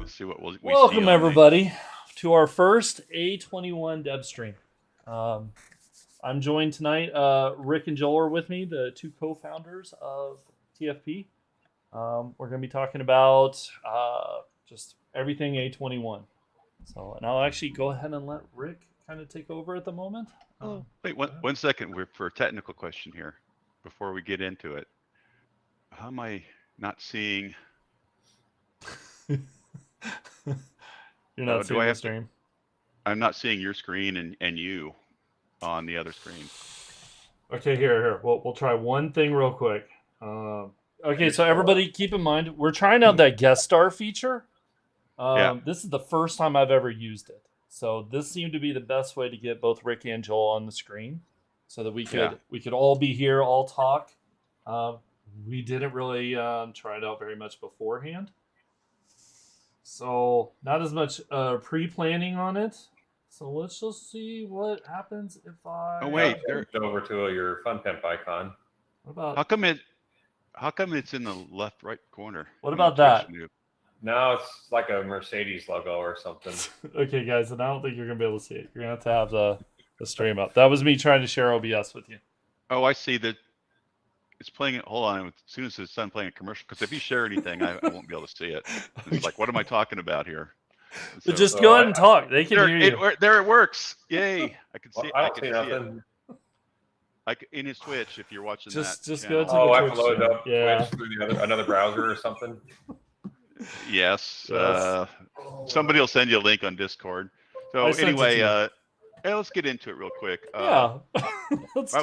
Let's see what we Welcome see everybody to our first A21 Dev Stream. I'm joined tonight. Rick and Joel are with me, the two co-founders of TFP. We're going to be talking about just everything A21. So, and I'll actually go ahead and let Rick kind of take over at the moment. Wait, one second. We're for a technical question here before we get into it. How am I not seeing? You're not seeing the stream. I'm not seeing your screen and you on the other screen. Okay, here. We'll try one thing real quick. Okay, so everybody keep in mind, we're trying out that guest star feature. This is the first time I've ever used it. So this seemed to be the best way to get both Rick and Joel on the screen so that we could all be here, all talk. We didn't really try it out very much beforehand. So not as much pre-planning on it. So let's just see what happens if I... Oh wait, over to your Fun Pimp icon. What about... How come it's in the left right corner? What about that? No, it's like a Mercedes logo or something. Okay, guys, and I don't think you're gonna be able to see it. You're gonna have to have the stream up. That was me trying to share OBS with you. Oh, I see that. It's playing it. Hold on. As soon as it's done playing a commercial, because if you share anything, I won't be able to see it. It's like, what am I talking about here? So, just go ahead and talk. They can hear you. There it works. Yay! I can see. I can see nothing. In his Twitch, if you're watching just that. Go to the Twitch. I can load up Twitch through another browser or something. Yes. Somebody will send you a link on Discord. So anyway, hey, let's get into it real quick. Yeah.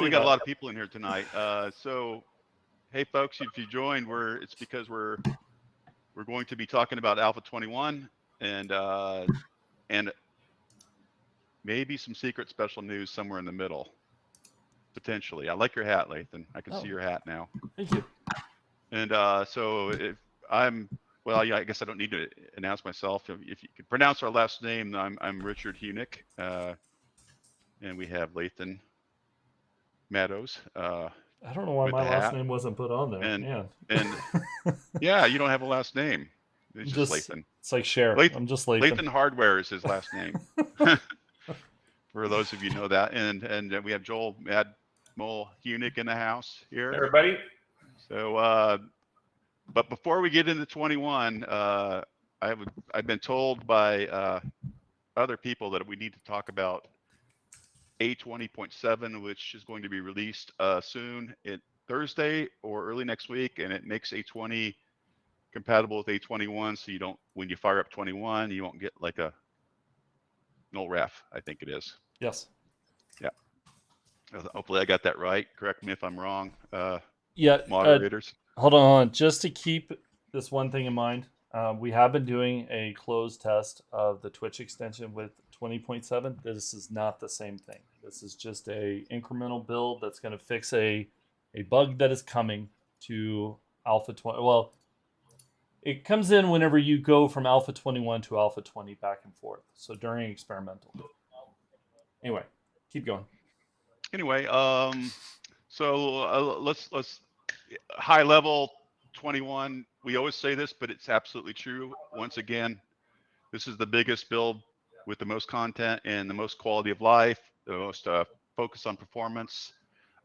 We got a lot of people in here tonight. So, hey folks, if you joined, it's because we're going to be talking about Alpha 21 and maybe some secret special news somewhere in the middle, potentially. I like your hat, Lathan. I can see your hat now. Thank you. And so if I guess I don't need to announce myself. If you could pronounce our last name, I'm Richard Huenink. And we have Lathan Meadows. I don't know why my last name wasn't put on there. And yeah, you don't have a last name. It's just Lathan. It's like Cher. I'm just Lathan. Lathan Hardware is his last name. For those of you know that. And we have Joel Madmole Huenink in the house here. Hey, everybody. So, but before we get into 21, I've been told by other people that we need to talk about A20.7, which is going to be released soon, Thursday or early next week, and it makes A20 compatible with A21. So you don't, when you fire up 21, you won't get like a null ref. I think it is. Yes. Yeah. Hopefully I got that right. Correct me if I'm wrong. Moderators. Hold on. Just to keep this one thing in mind, we have been doing a closed test of the Twitch extension with 20.7. This is not the same thing. This is just a incremental build that's going to fix a bug that is coming to Alpha 20. Well, it comes in whenever you go from Alpha 21 to Alpha 20 back and forth. So during experimental. Anyway, keep going. Anyway, so let's high level 21. We always say this, but it's absolutely true. Once again, this is the biggest build with the most content and the most quality of life, the most focus on performance,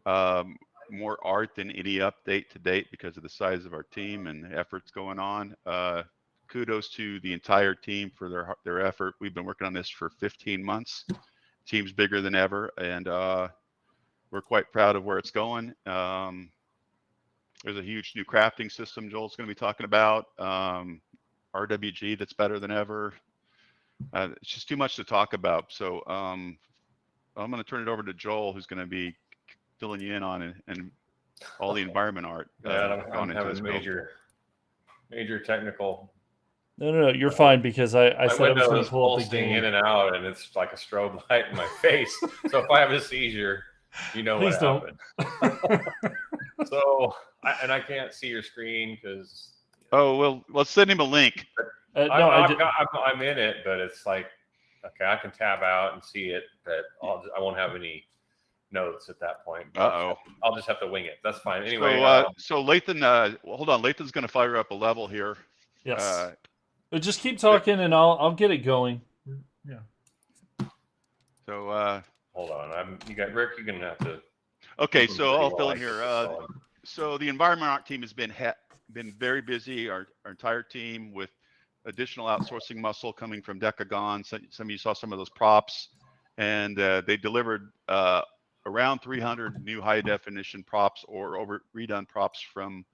more art than any update to date because of the size of our team and the efforts going on. Kudos to the entire team for their effort. We've been working on this for 15 months. Team's bigger than ever, and we're quite proud of where it's going. There's a huge new crafting system Joel's going to be talking about. RWG that's better than ever. It's just too much to talk about. So I'm going to turn it over to Joel, who's going to be filling you in on and all the environment art. I'm having major technical. No, you're fine because I said I was going to pull up the game in and out, and it's like a strobe light in my face. So if I have a seizure, you know what happened. So I can't see your screen because. Oh well, let's send him a link. I'm in it, but it's like, okay, I can tab out and see it, but I won't have any notes at that point. I'll just have to wing it. That's fine. Anyway. So Lathan, hold on. Lathan's going to fire up a level here. Yes. But just keep talking, and I'll get it going. Yeah. So hold on, you got Rick. You're gonna have to. Okay, so I'll fill in here. So the environment art team has been very busy. Our entire team with additional outsourcing muscle coming from Decagon. Some of you saw some of those props, and they delivered around 300 new high definition props or redone props from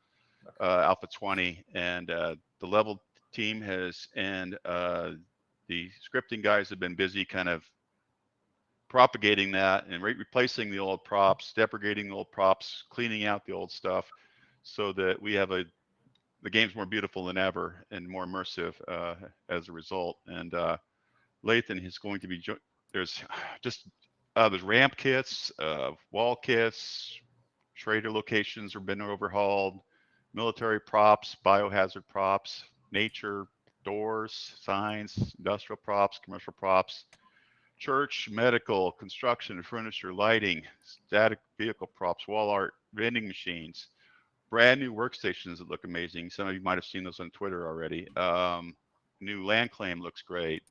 Alpha 20, and the level team and the scripting guys have been busy kind of propagating that and replacing the old props, deprecating the old props, cleaning out the old stuff, so that we have the game's more beautiful than ever and more immersive as a result. And Lathan is going to be there's ramp kits, wall kits, trader locations have been overhauled, military props, biohazard props, nature, doors, signs, industrial props, commercial props, church, medical, construction, furniture, lighting, static vehicle props, wall art, vending machines, brand new workstations that look amazing. Some of you might have seen those on Twitter already. New land claim looks great.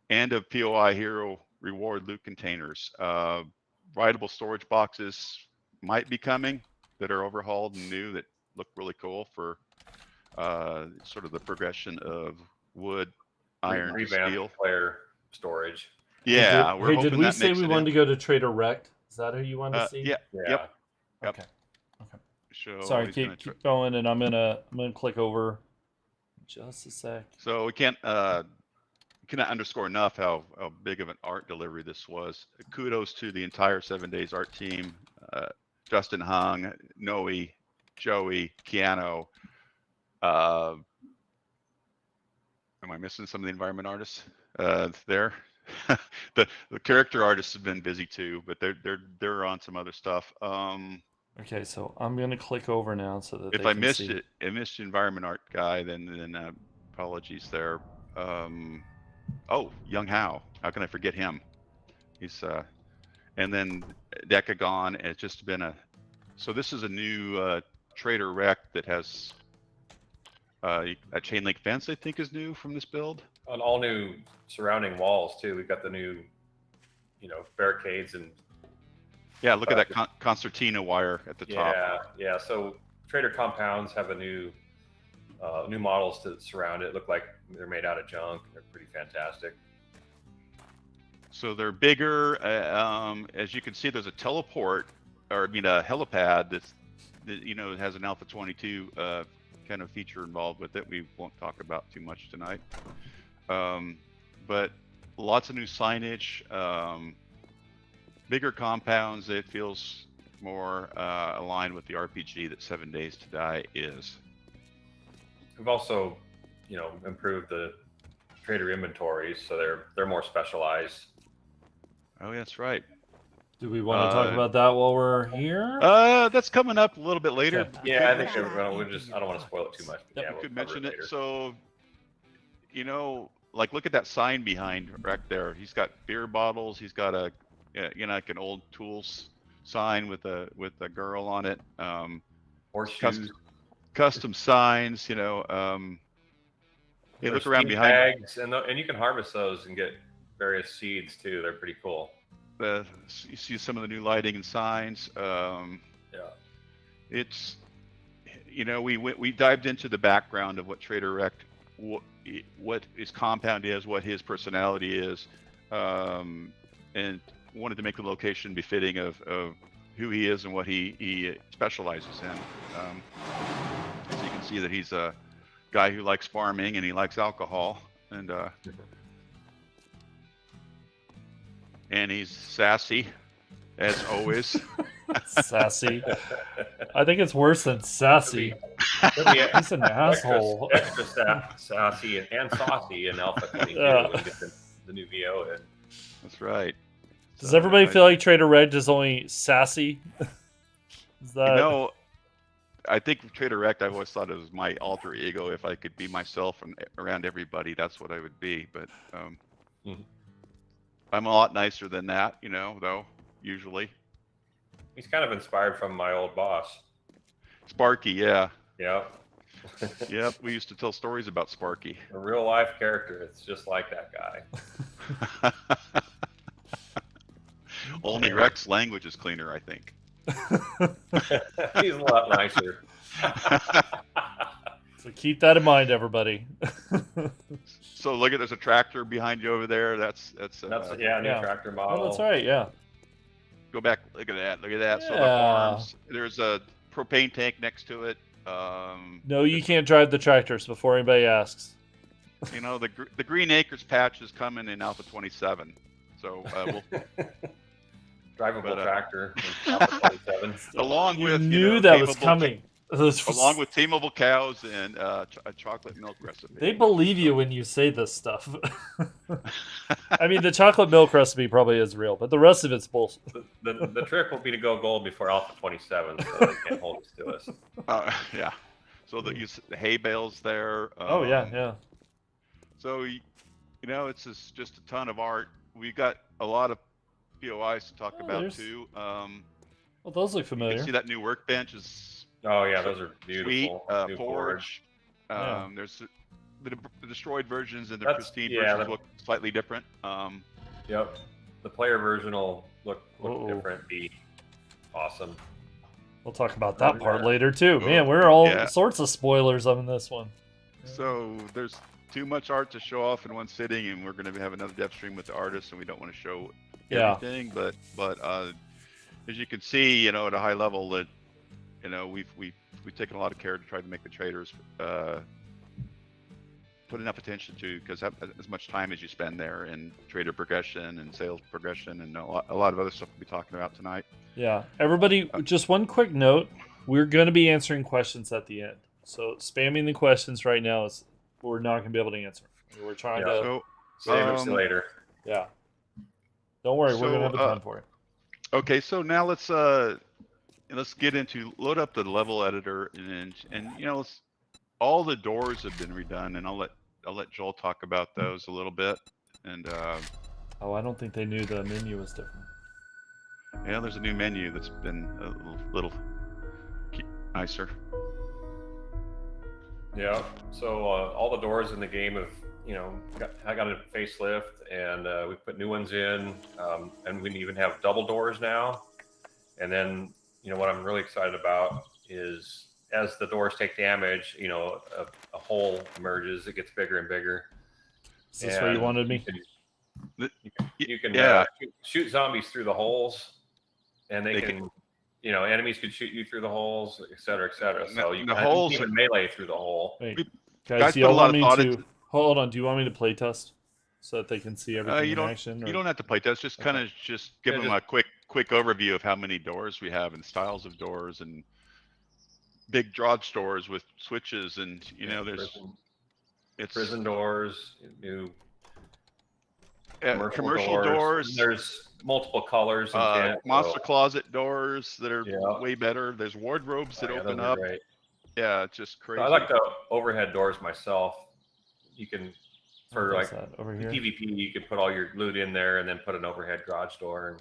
End of POI hero reward loot containers. Writable storage boxes might be coming that are overhauled and new that look really cool for sort of the progression of wood, iron, steel. Player storage. Yeah, we're hoping did we that say makes we it wanted in. to go to Trader Rect? Is that who you wanted to see? Yeah. Yep. Okay. So sorry, keep going, and I'm gonna click over. Just a sec. So we cannot underscore enough how big of an art delivery this was. Kudos to the entire 7 Days art team, Justin Hung, Noe, Joey, Keanu. Am I missing some of the environment artists there? the character artists have been busy too, but they're on some other stuff. Okay, so I'm gonna click over now so that if I missed the environment art guy, then apologies there. Oh, Young Hao, how can I forget him? He's and then Decagon. It's just been so this is a new Trader Rec that has a chain link fence, I think, is new from this build. On all new surrounding walls too. We've got the new, barricades and. Yeah, look at that concertina wire at the top. Yeah. So Trader compounds have a new models to surround it. Look like they're made out of junk. They're pretty fantastic. So they're bigger. As you can see, there's a teleport, a helipad that has an Alpha 22 kind of feature involved with it. We won't talk about too much tonight. But lots of new signage, bigger compounds. It feels more aligned with the RPG that 7 Days to Die is. We've also, improved the trader inventories, so they're more specialized. Oh, that's right. Do we want to talk about that while we're here? That's coming up a little bit later. Okay. Yeah, I think we'll just. I don't want to spoil it too much. But yeah, we could mention it. So, like, look at that sign behind Rec there. He's got beer bottles. He's got a, like an old tools sign with a girl on it. Horseshoes. Custom signs. Hey, look around behind. Bags, and you can harvest those and get various seeds too. They're pretty cool. You see some of the new lighting and signs. It's, we dived into the background of what Trader Rec, what his compound is, what his personality is, and wanted to make the location befitting of who he is and what he specializes in. So you can see that he's a guy who likes farming and he likes alcohol, and he's sassy, as always. Sassy. I think it's worse than sassy. He's an asshole. Extra sassy and saucy in Alpha 22 when we get the new VO in. That's right. Does everybody feel like Trader Rec is only sassy? Is that... I think Trader Rec, I've always thought it was my alter ego. If I could be myself and around everybody, that's what I would be. But I'm a lot nicer than that, though, usually. He's kind of inspired from my old boss. Sparky, yeah. Yeah. Yep, we used to tell stories about Sparky. A real life character. It's just like that guy. Only Rex's language is cleaner, I think. He's a lot nicer. So keep that in mind, everybody. So look at, there's a tractor behind you over there. That's yeah, new tractor model. Oh, that's right. Yeah. Go back. Look at that. Look at that. Yeah. So the farms. There's a propane tank next to it. No, you can't drive the tractors before anybody asks. You know, the Green Acres patch is coming in Alpha 27. So we'll drivable tractor. In Alpha 27. along with knew that was tameable coming. along with tameable cows and a chocolate milk recipe. They believe you when you say this stuff. I mean, the chocolate milk recipe probably is real, but the rest of it's bullshit. The trick will be to go gold before Alpha 27, so they can't hold us to us. Yeah. So the hay bales there. Oh yeah. So you know, it's just a ton of art. We got a lot of POIs to talk about too. Well, those look familiar. You can see that new workbench is. Oh yeah, those are beautiful. Sweet. Forge. There's the destroyed versions and the pristine yeah, versions look slightly different. Yep. The player version will look different, be awesome. We'll talk about that part later too. Man, we're all sorts of spoilers on this one. So there's too much art to show off in one sitting, and we're going to have another dev stream with the artists, and we don't want to show everything. But as you can see, you know, at a high level, that you know we've taken a lot of care to try to make the traders put enough attention to, because as much time as you spend there in trader progression and sales progression and a lot of other stuff we'll be talking about tonight. Yeah, everybody, just one quick note: we're going to be answering questions at the end. So spamming the questions right now is we're not going to be able to answer. We're trying to save it for later. Yeah, don't worry, we're going to have a time for it. Okay, so now let's get into load up the level editor and you know, all the doors have been redone, and I'll let Joel talk about those a little bit. And I don't think they knew the menu was different. Yeah, there's a new menu that's been a little nicer. Yeah, so all the doors in the game have, you know, I got a facelift, and we put new ones in, and we even have double doors now. And then, you know, what I'm really excited about is as the doors take damage, you know, a hole emerges, it gets bigger and bigger. Is this where you wanted me? You can shoot zombies through the holes, and they can, you know, enemies could shoot you through the holes, et cetera, et cetera. So you can even melee through the hole. Wait, guys, do you want me to hold on? Do you want me to play test so that they can see everything in action? You don't have to play test. Just kind of give them a quick overview of how many doors we have and styles of doors and big dodge doors with switches, and you know, there's prison doors, new commercial doors. There's multiple colors. And monster closet doors that are way better. There's wardrobes that open up. Great. Yeah, it's just crazy. I like the overhead doors myself. You can, for like over here? PvP, you can put all your loot in there and then put an overhead garage door. And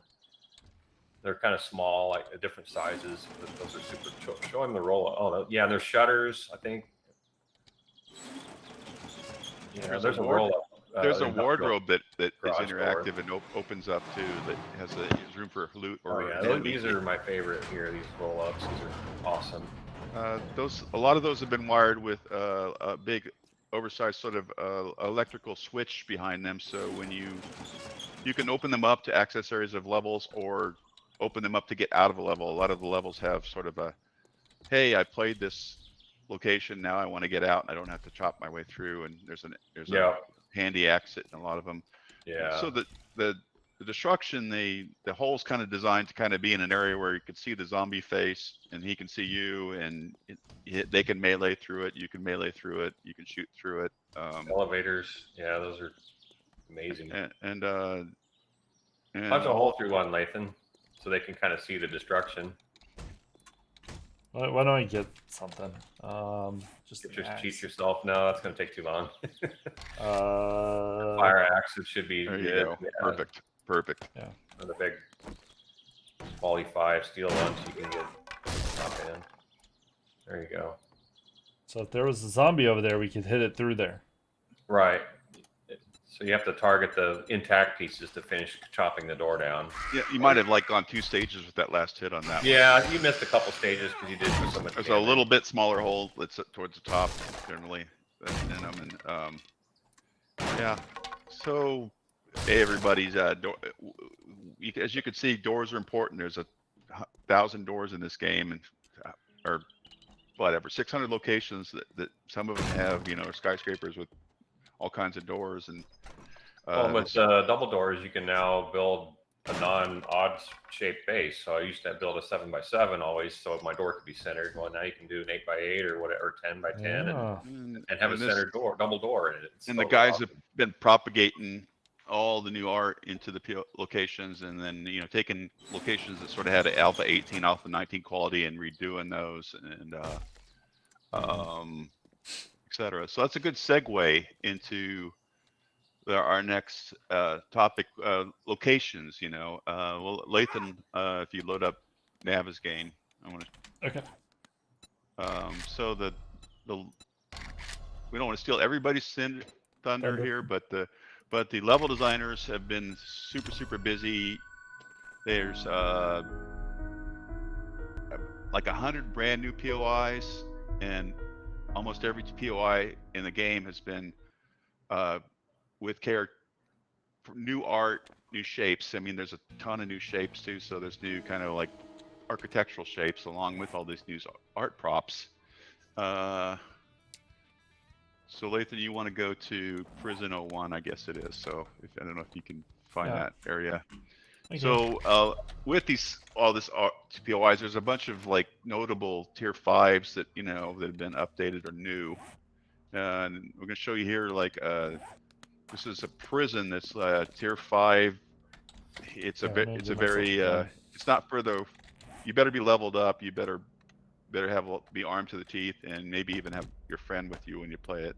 they're kind of small, like different sizes. But those are super. Show them the roll. Oh, yeah, and there's shutters, I think. Yeah, there's a roll up. There's a wardrobe that is interactive and opens up too. That has room for loot. These are my favorite here. These roll ups. These are awesome. A lot of those have been wired with a big, oversized sort of electrical switch behind them. So when you can open them up to access areas of levels, or open them up to get out of a level. A lot of the levels have sort of a, hey, I played this location, now I want to get out, and I don't have to chop my way through. And there's a handy exit in a lot of them. Yeah. So the destruction, the hole's kind of designed to kind of be in an area where you can see the zombie face, and he can see you, and they can melee through it. You can melee through it. You can shoot through it. Elevators, yeah, those are amazing. And punch a hole through one, Lathan, so they can kind of see the destruction. Why don't I get something? Just cheat yourself. No, that's going to take too long. Fire axe, it should be there good. You go. Yeah. Perfect. Yeah. And the big quality 5 steel ones you can get top in. There you go. So if there was a zombie over there, we could hit it through there. Right. So you have to target the intact pieces to finish chopping the door down. Yeah, you might have like gone 2 stages with that last hit on that one. Yeah, you missed a couple stages because you did so much. There's a little bit smaller hole that's towards the top generally in them, and yeah. So hey, everybody's door, as you can see, doors are important. There's 1,000 doors in this game, and or whatever 600 locations that some of them have, you know, skyscrapers with all kinds of doors. And well, with double doors, you can now build a non-odd shaped base. So I used to build a 7x7 always, so my door could be centered. Well, now you can do an 8x8 or whatever, 10x10, Yeah. and have a centered door, double door in it. And the guys have been propagating all the new art into the locations, and then, you know, taking locations that sort of had an alpha 18, alpha 19 quality and redoing those, and etc. So that's a good segue into our next topic, locations. You know, well, Lathan, if you load up Navis game, I want to. Okay. So the we don't want to steal everybody's thunder here, but the level designers have been super busy. There's like 100 brand new POIs, and almost every POI in the game has been with new art, new shapes. I mean, there's a ton of new shapes too. So there's new kind of like architectural shapes along with all these new art props. So Lathan, you want to go to Prison 01, I guess it is. So I don't know if you can find that area. So with all this POIs, there's a bunch of like notable tier 5s that, you know, that have been updated or new. And we're going to show you here, like this is a prison that's tier 5. It's it's not for the, you better be leveled up. You better be armed to the teeth, and maybe even have your friend with you when you play it.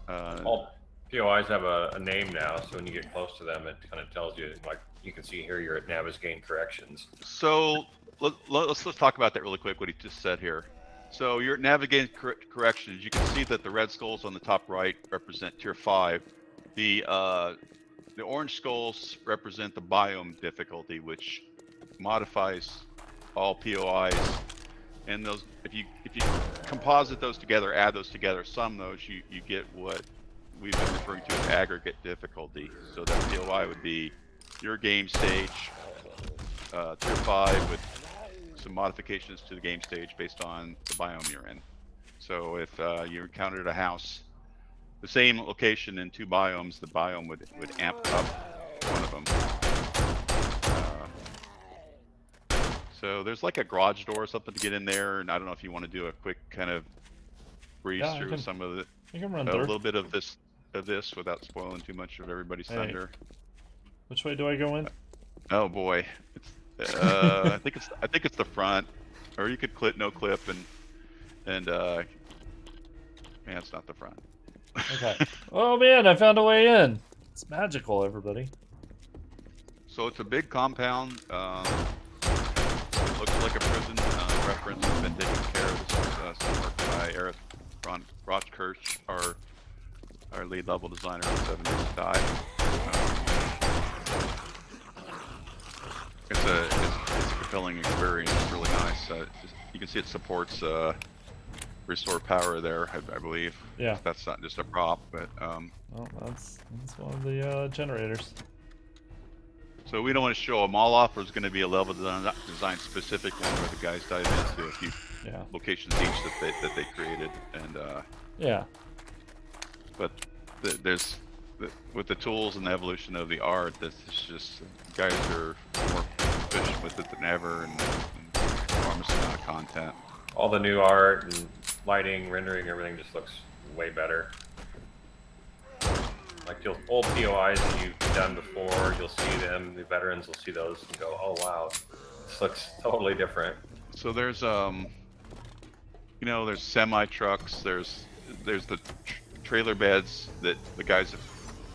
All POIs have a name now, so when you get close to them, it kind of tells you, like you can see here, you're at Navis Gain Corrections. So let's talk about that really quick, what he just said here. So you're at Navigate Corrections. You can see that the red skulls on the top right represent tier 5. The orange skulls represent the Biome Difficulty, which modifies all POIs. And those, if you composite those together, add those together, sum those, you get what we've been referring to as aggregate difficulty. So that POI would be your game stage, tier 5, with some modifications to the game stage based on the biome you're in. So if you encountered a house, the same location in 2 biomes, the biome would amp up one of them. So there's like a garage door or something to get in there, and I don't know if you want to do a quick kind of breeze through some of a little bit of this without spoiling too much of everybody's thunder. Which way do I go in? Oh boy, it's I think it's the front, or you could no clip and man, it's not the front. Okay. Oh man, I found a way in. It's magical, everybody. So it's a big compound. Looks like a prison. Reference has been taken care of. This is some work by Eric Rochkirch, our lead level designer on 7 Days to Die. It's a compelling experience. It's really nice. You can see it supports restore power there, I believe. Yeah. That's not just a prop, but well, that's one of the generators. So we don't want to show them all off. There's going to be a level design specific one where the guys dive into a few locations each that they created, and But there's with the tools and the evolution of the art, this is just, guys are more efficient with it than ever, and enormous amount of content. All the new art and lighting, rendering, everything just looks way better. Like the old POIs that you've done before, you'll see them, the veterans will see those and go, oh wow, this looks totally different. So there's there's semi trucks, there's the trailer beds that the guys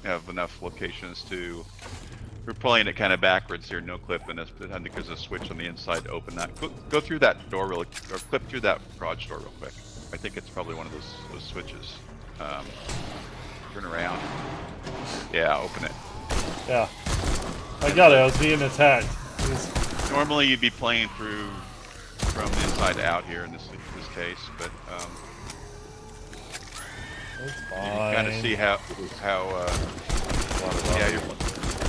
have enough locations to. We're playing it kind of backwards here, no clip in this, but I think there's a switch on the inside to open that. Go through that door really, or clip through that garage door real quick. I think it's probably one of those switches. Turn around. Yeah, open it. Yeah. I got it. I was being attacked. Normally you'd be playing through from the inside out here in this case, but it's you fine. can kind of see how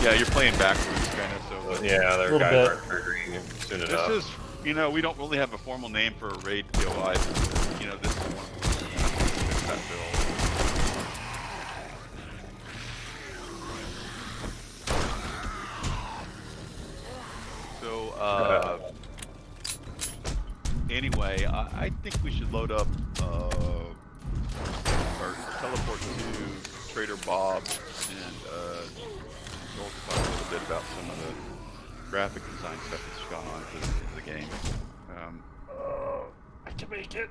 you're playing backwards kind of. So yeah, their guys aren't triggering soon enough. This is, you know, we don't really have a formal name for a raid POI. But, you know, this is one of that build. So, anyway, I think we should load up or teleport to Trader Bob and Joel can talk a little bit about some of the graphic design stuff that's gone on for the game. I can make it.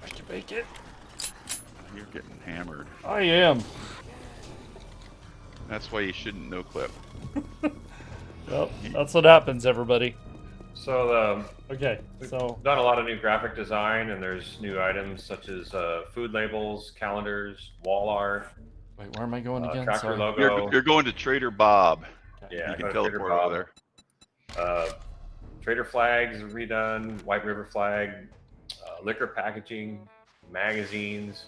I can make it. You're getting hammered. I am. That's why you shouldn't no clip. Well, that's what happens, everybody. So okay, we've so done a lot of new graphic design, and there's new items such as food labels, calendars, wall art. wait, where am I going again? Tractor Sorry. logo. You're going to Trader Bob. Yeah, you go can to Trader teleport Bob. over there. Trader flags redone, White River flag, liquor packaging, magazines.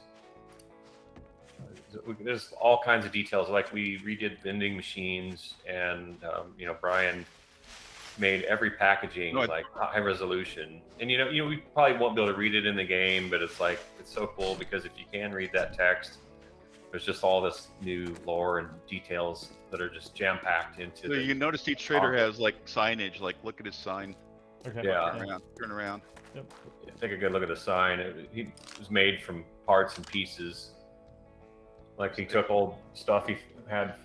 There's all kinds of details. Like we redid vending machines, and you know, Brian made every packaging like high resolution. And you know, we probably won't be able to read it in the game, but it's like it's so cool because if you can read that text, there's just all this new lore and details that are just jam packed into. So you can notice each trader has like signage. Like, look at his sign. Okay. Yeah. Turn around. Yep. Yeah, take a good look at the sign. He was made from parts and pieces. Like he took old stuff he had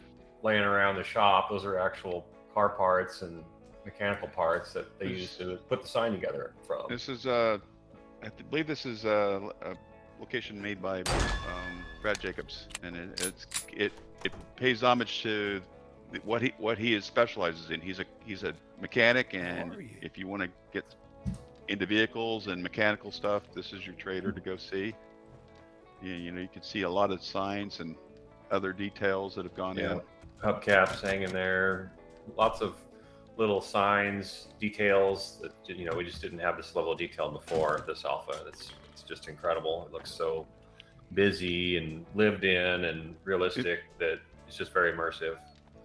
laying around the shop. Those are actual car parts and mechanical parts that they used to put the sign together from. This is I believe this is a location made by Brad Jacobs, and it pays homage to what he specializes in. He's a mechanic, and if you want to get into vehicles and mechanical stuff, this is your trader to go see. You know, you can see a lot of signs and other details that have gone in. Hubcaps hanging there, lots of little signs, details that, you know, we just didn't have this level of detail before this alpha. It's just incredible. It looks so busy and lived in and realistic that it's just very immersive.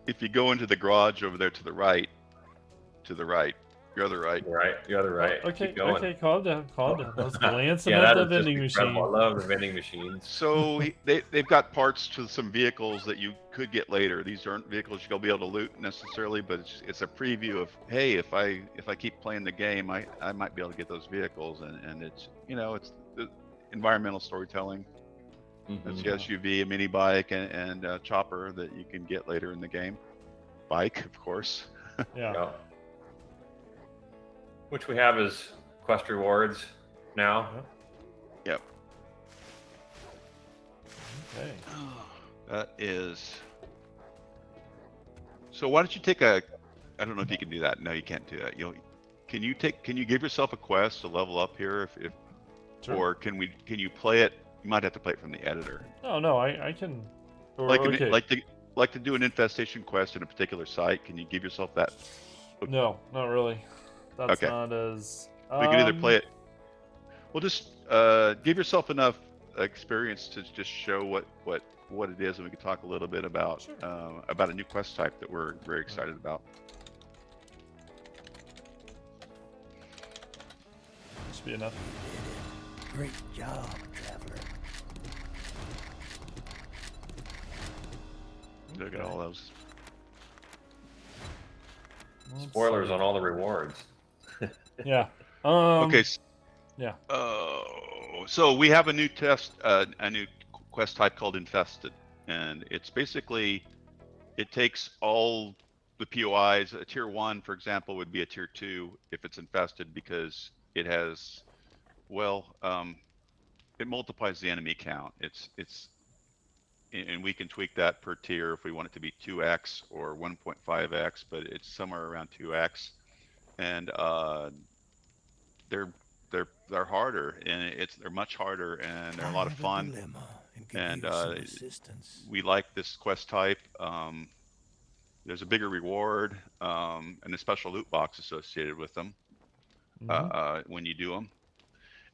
If you go into the garage over there to the right, your other right. Your other right. Okay, calm down. I was glancing yeah, at the vending machine. I love the vending machines. So they've got parts to some vehicles that you could get later. These aren't vehicles you'll be able to loot necessarily, but it's a preview of, hey, if I keep playing the game, I might be able to get those vehicles, and it's, you know, it's the environmental storytelling. It's the SUV, a mini bike, and a chopper that you can get later in the game. Bike, of course. Yeah. Which we have as quest rewards now. Yep. Okay. That is. So why don't you take I don't know if you can do that. No, you can't do that. Can you give yourself a quest to level up here if Sure. or can you play it? You might have to play it from the editor. No, I can. Or, Like to do an infestation quest in a particular site. Can you give yourself that? No, not really. That's Okay. not as. We can either play it. Well, just give yourself enough experience to just show what it is, and we can talk a little bit about a new quest type that we're very excited about. Should be enough. Great job, traveler. Look at all those. Spoilers on all the rewards. Yeah. Okay. Yeah. So we have a new a new quest type called Infested, and it's basically, it takes all the POIs. A tier 1, for example, would be a tier 2 if it's infested, because it has, it multiplies the enemy count. And we can tweak that per tier if we want it to be 2x or 1.5x, but it's somewhere around 2x. And they're they're harder, and they're much harder, and they're a lot of fun. And we like this quest type. There's a bigger reward and a special loot box associated with them when you do them.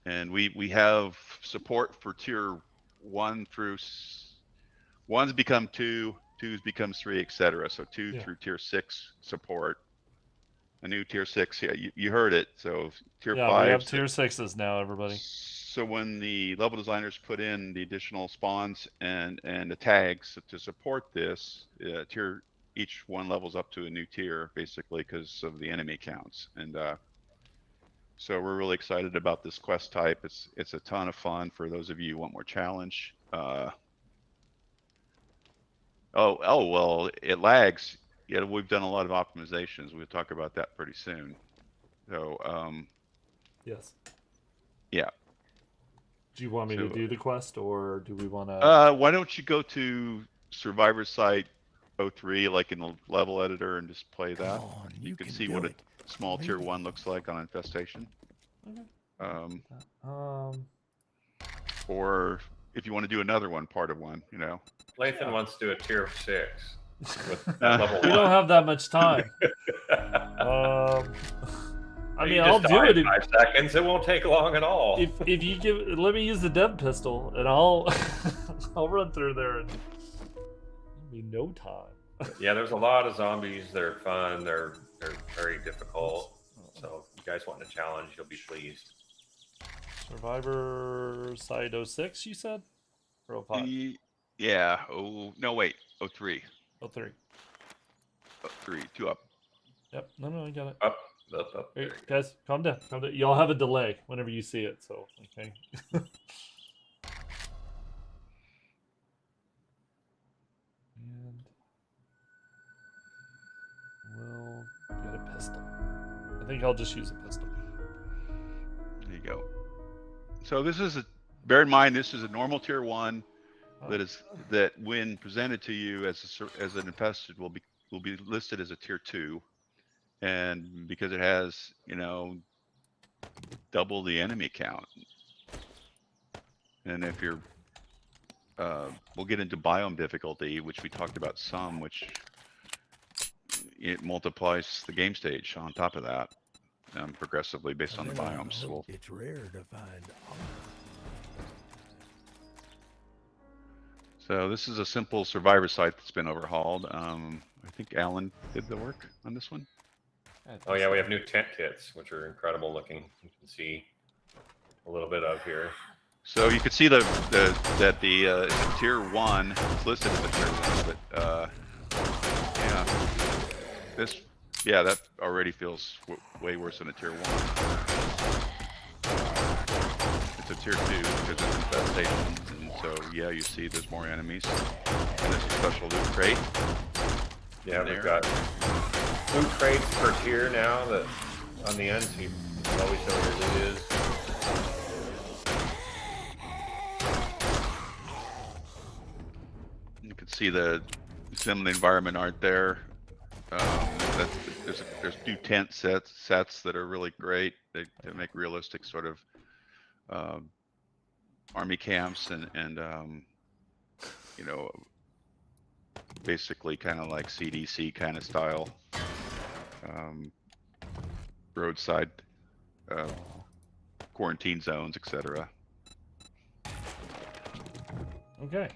And we have support for tier 1 through 1's become 2, 2's becomes 3, etc. So 2 through tier 6 support. A new tier 6, yeah, you heard it. So tier 5. We have tier 6s now, everybody. So when the level designers put in the additional spawns and the tags to support this, each one levels up to a new tier, basically, because of the enemy counts. And so we're really excited about this quest type. It's a ton of fun for those of you who want more challenge. Well, it lags. Yeah, we've done a lot of optimizations. We'll talk about that pretty soon. So yes. Yeah. Do you want me to do the quest, or do we want to? Why don't you go to Survivor Site 03, like in the level editor, and just play that? You can see what a small tier 1 looks like on Infestation. Okay. Or if you want to do another one, part of one, you know. Lathan wants to do a tier 6 with level 1. We don't have that much time. I mean, I'll do it in 5 seconds. It won't take long at all. If you let me use the dev pistol, and I'll run through there in no time. Yeah, there's a lot of zombies. They're fun. They're very difficult. So if you guys want a challenge, you'll be pleased. Survivor Site 06, you said? Or 05? Yeah. Oh no, wait. 03. 03. 03. 2 up. Yep. No, I got it. Up. Hey, guys, calm down. Y'all have a delay whenever you see it, so okay. And we'll get a pistol. I think I'll just use a pistol. There you go. So this is bear in mind, this is a normal tier 1 that when presented to you as an infested will be listed as a tier 2. And because it has, double the enemy count. And if you're, we'll get into Biome Difficulty, which we talked about some, which it multiplies the game stage on top of that, progressively based on the biomes. It's rare to find. So this is a simple survivor site that's been overhauled. I think Alan did the work on this one. Oh yeah, we have new tent kits, which are incredible looking. You can see a little bit of here. So you can see that the tier 1 is listed as a tier 1, but that already feels way worse than a tier 1. It's a tier 2 because it's infestation, and so yeah, you see there's more enemies, and there's a special loot crate. Yeah, we've got loot crates per tier now that on the end, so you always know where your loot is. You can see some of the environment art there. There's new tent sets that are really great. They make realistic sort of army camps and basically kind of like CDC kind of style, roadside quarantine zones, etc. Okay.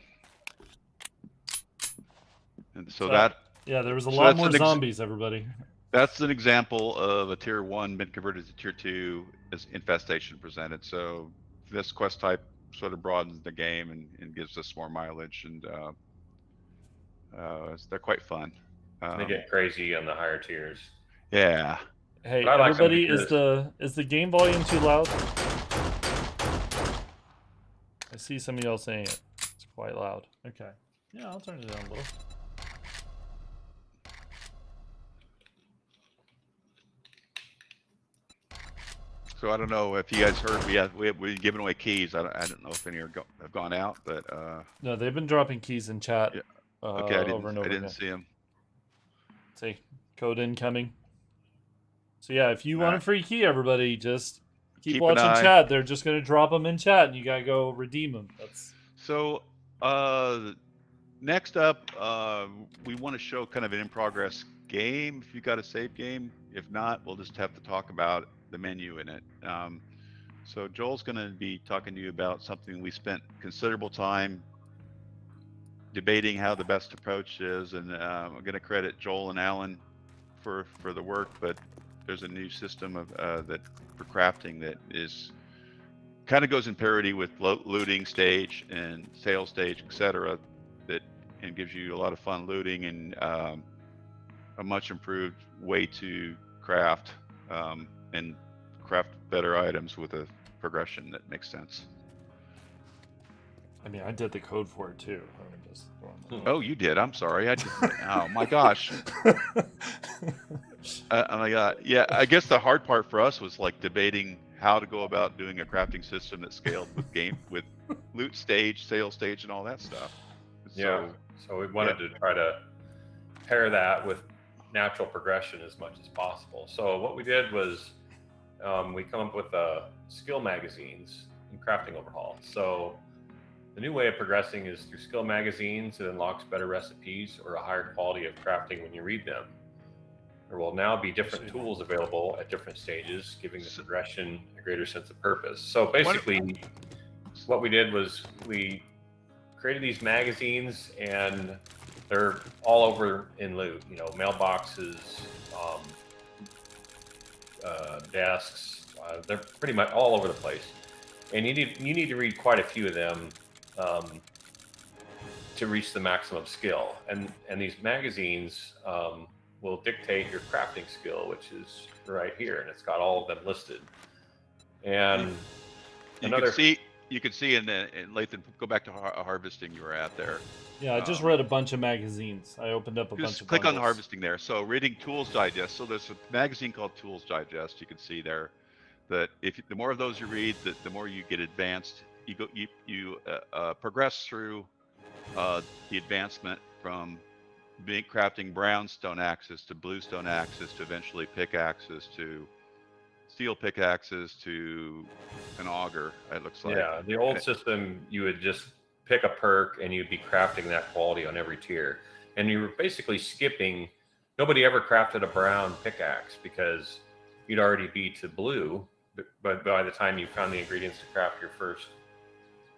And so there was a lot more zombies, everybody. That's an example of a tier 1 been converted to tier 2 as infestation presented. So this quest type sort of broadens the game and gives us more mileage, and they're quite fun. They get crazy on the higher tiers. Yeah. Hey, everybody, is the game volume too loud? I see some of y'all saying it. It's quite loud. Okay. Yeah, I'll turn it down a little. So I don't know if you guys heard, we're giving away keys. I don't know if any have gone out, but no, they've been dropping keys in chat. Yeah. Okay, I didn't again. see them. See, code incoming. So yeah, if you want a free key, everybody, just keep keep an watching eye. chat. They're just gonna drop them in chat, and you gotta go redeem them. That's So, next up, we want to show kind of an in-progress game. If you got a save game, if not, we'll just have to talk about the menu in it. So Joel's going to be talking to you about something we spent considerable time debating how the best approach is, and I'm going to credit Joel and Alan for the work. But there's a new system of that for crafting that is kind of goes in parity with looting stage and sales stage, etc. That and gives you a lot of fun looting and a much improved way to craft and craft better items with a progression that makes sense. I mean, I did the code for it too. I'm just throwing that Oh, you did. I'm sorry. I didn't. Oh my gosh. Oh my god. Yeah, I guess the hard part for us was like debating how to go about doing a crafting system that scaled with loot stage, sales stage, and all that stuff. Yeah. So we wanted to try to pair that with natural progression as much as possible. So what we did was we come up with skill magazines in Crafting Overhaul. So the new way of progressing is through skill magazines. It unlocks better recipes or a higher quality of crafting when you read them. There will now be different tools available at different stages, giving the progression a greater sense of purpose. So basically, what we did was we created these magazines, and they're all over in loot. You know, mailboxes, desks. They're pretty much all over the place, and you need to read quite a few of them to reach the maximum skill. And these magazines will dictate your crafting skill, which is right here, and it's got all of them listed. And you can see in Lathan, go back to harvesting you were at there. Yeah, I just read a bunch of magazines. I opened up a bunch of click bundles. on harvesting there. So reading Tools Digest. So there's a magazine called Tools Digest. You can see there that if the more of those you read, the more you get advanced. You progress through the advancement from crafting brown stone axes to blue stone axes to eventually pickaxes to steel pickaxes to an auger. It looks like. Yeah, the old system, you would just pick a perk and you'd be crafting that quality on every tier, and you were basically skipping. Nobody ever crafted a brown pickaxe because you'd already be to blue, but by the time you found the ingredients to craft your first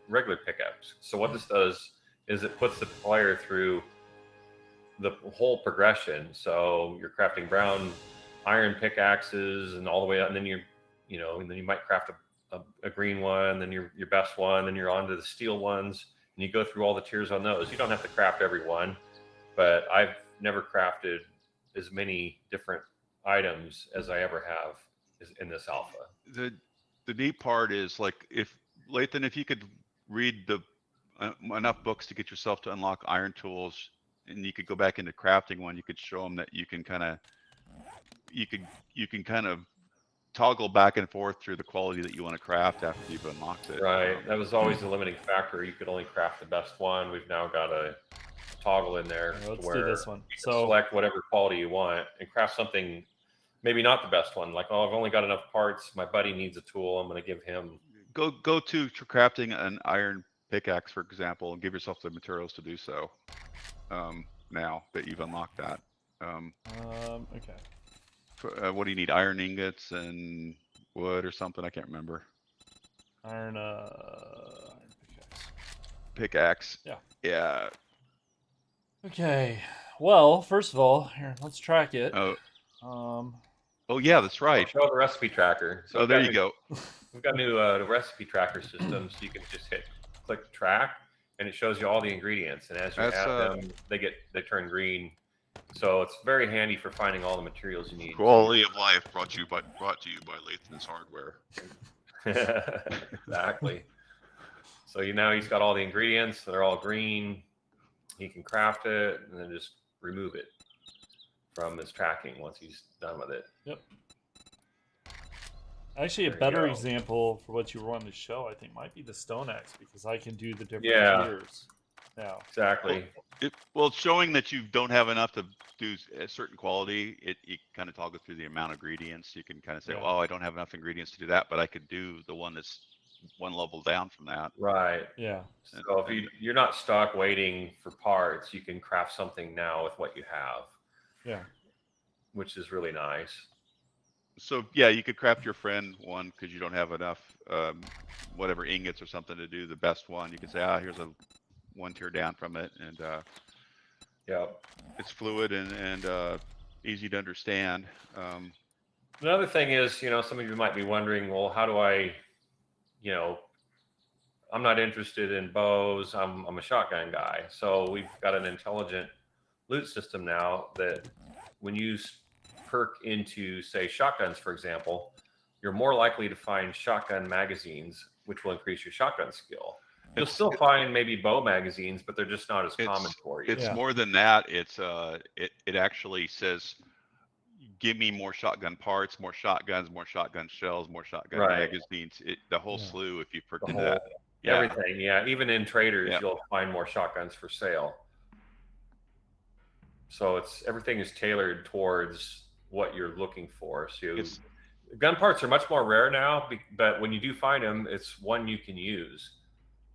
regular pickaxe. So what this does is it puts the player through the whole progression. So you're crafting brown iron pickaxes and all the way up, and then and then you might craft a green one, then your best one, then you're on to the steel ones, and you go through all the tiers on those. You don't have to craft every one, but I've never crafted as many different items as I ever have in this alpha. The neat part is, like, if Lathan, if you could read enough books to get yourself to unlock iron tools, and you could go back into crafting one, you could show them that you can kind of toggle back and forth through the quality that you want to craft after you've unlocked it. Right. That was always the limiting factor. You could only craft the best one. We've now got a toggle in there where do this one. You can select whatever quality you want and craft something, maybe not the best one. Like, oh, I've only got enough parts. My buddy needs a tool. I'm going to give him. Go to crafting an iron pickaxe, for example, and give yourself the materials to do so. Now that you've unlocked that. Okay. What do you need? Iron ingots and wood or something? I can't remember. Iron pickaxe. Pickaxe. Yeah. Yeah. Okay. Well, first of all, here, let's track it. Oh yeah, that's right. I'll show the recipe tracker. So there you go. We've got a new recipe tracker system, so you can just click track, and it shows you all the ingredients. And as you add them, they turn green. So it's very handy for finding all the materials you need. Quality of life brought to you by Lathan's Hardware. Exactly. So now he's got all the ingredients. They're all green. He can craft it and then just remove it from his tracking once he's done with it. Yep. Actually, a better example for what you were wanting to show, I think, might be the stone axe, because I can do the different tiers. now. Exactly. Well, it's showing that you don't have enough to do a certain quality. You kind of toggle through the amount of ingredients. You can kind of say, Yeah. "Oh, I don't have enough ingredients to do that, but I could do the one that's one level down from that." Right. Yeah. So if you're not stuck waiting for parts, you can craft something now with what you have, Yeah. which is really nice. So yeah, you could craft your friend one because you don't have enough, whatever ingots or something to do the best one. You can say, here's a one tier down from it, and Yeah. it's fluid and easy to understand. Another thing is, some of you might be wondering, well, how do I, I'm not interested in bows. I'm a shotgun guy. So we've got an intelligent loot system now that when you perk into, say, shotguns, for example, you're more likely to find shotgun magazines, which will increase your shotgun skill. You'll still find maybe bow magazines, but they're just not as common for you. It's more than that. It actually says, give me more shotgun parts, more shotguns, more shotgun shells, more shotgun magazines. The whole slew if you perked into that. Yeah. Everything, yeah. Even in traders, you'll find more shotguns for sale. So everything is tailored towards what you're looking for. So gun parts are much more rare now, but when you do find them, it's one you can use.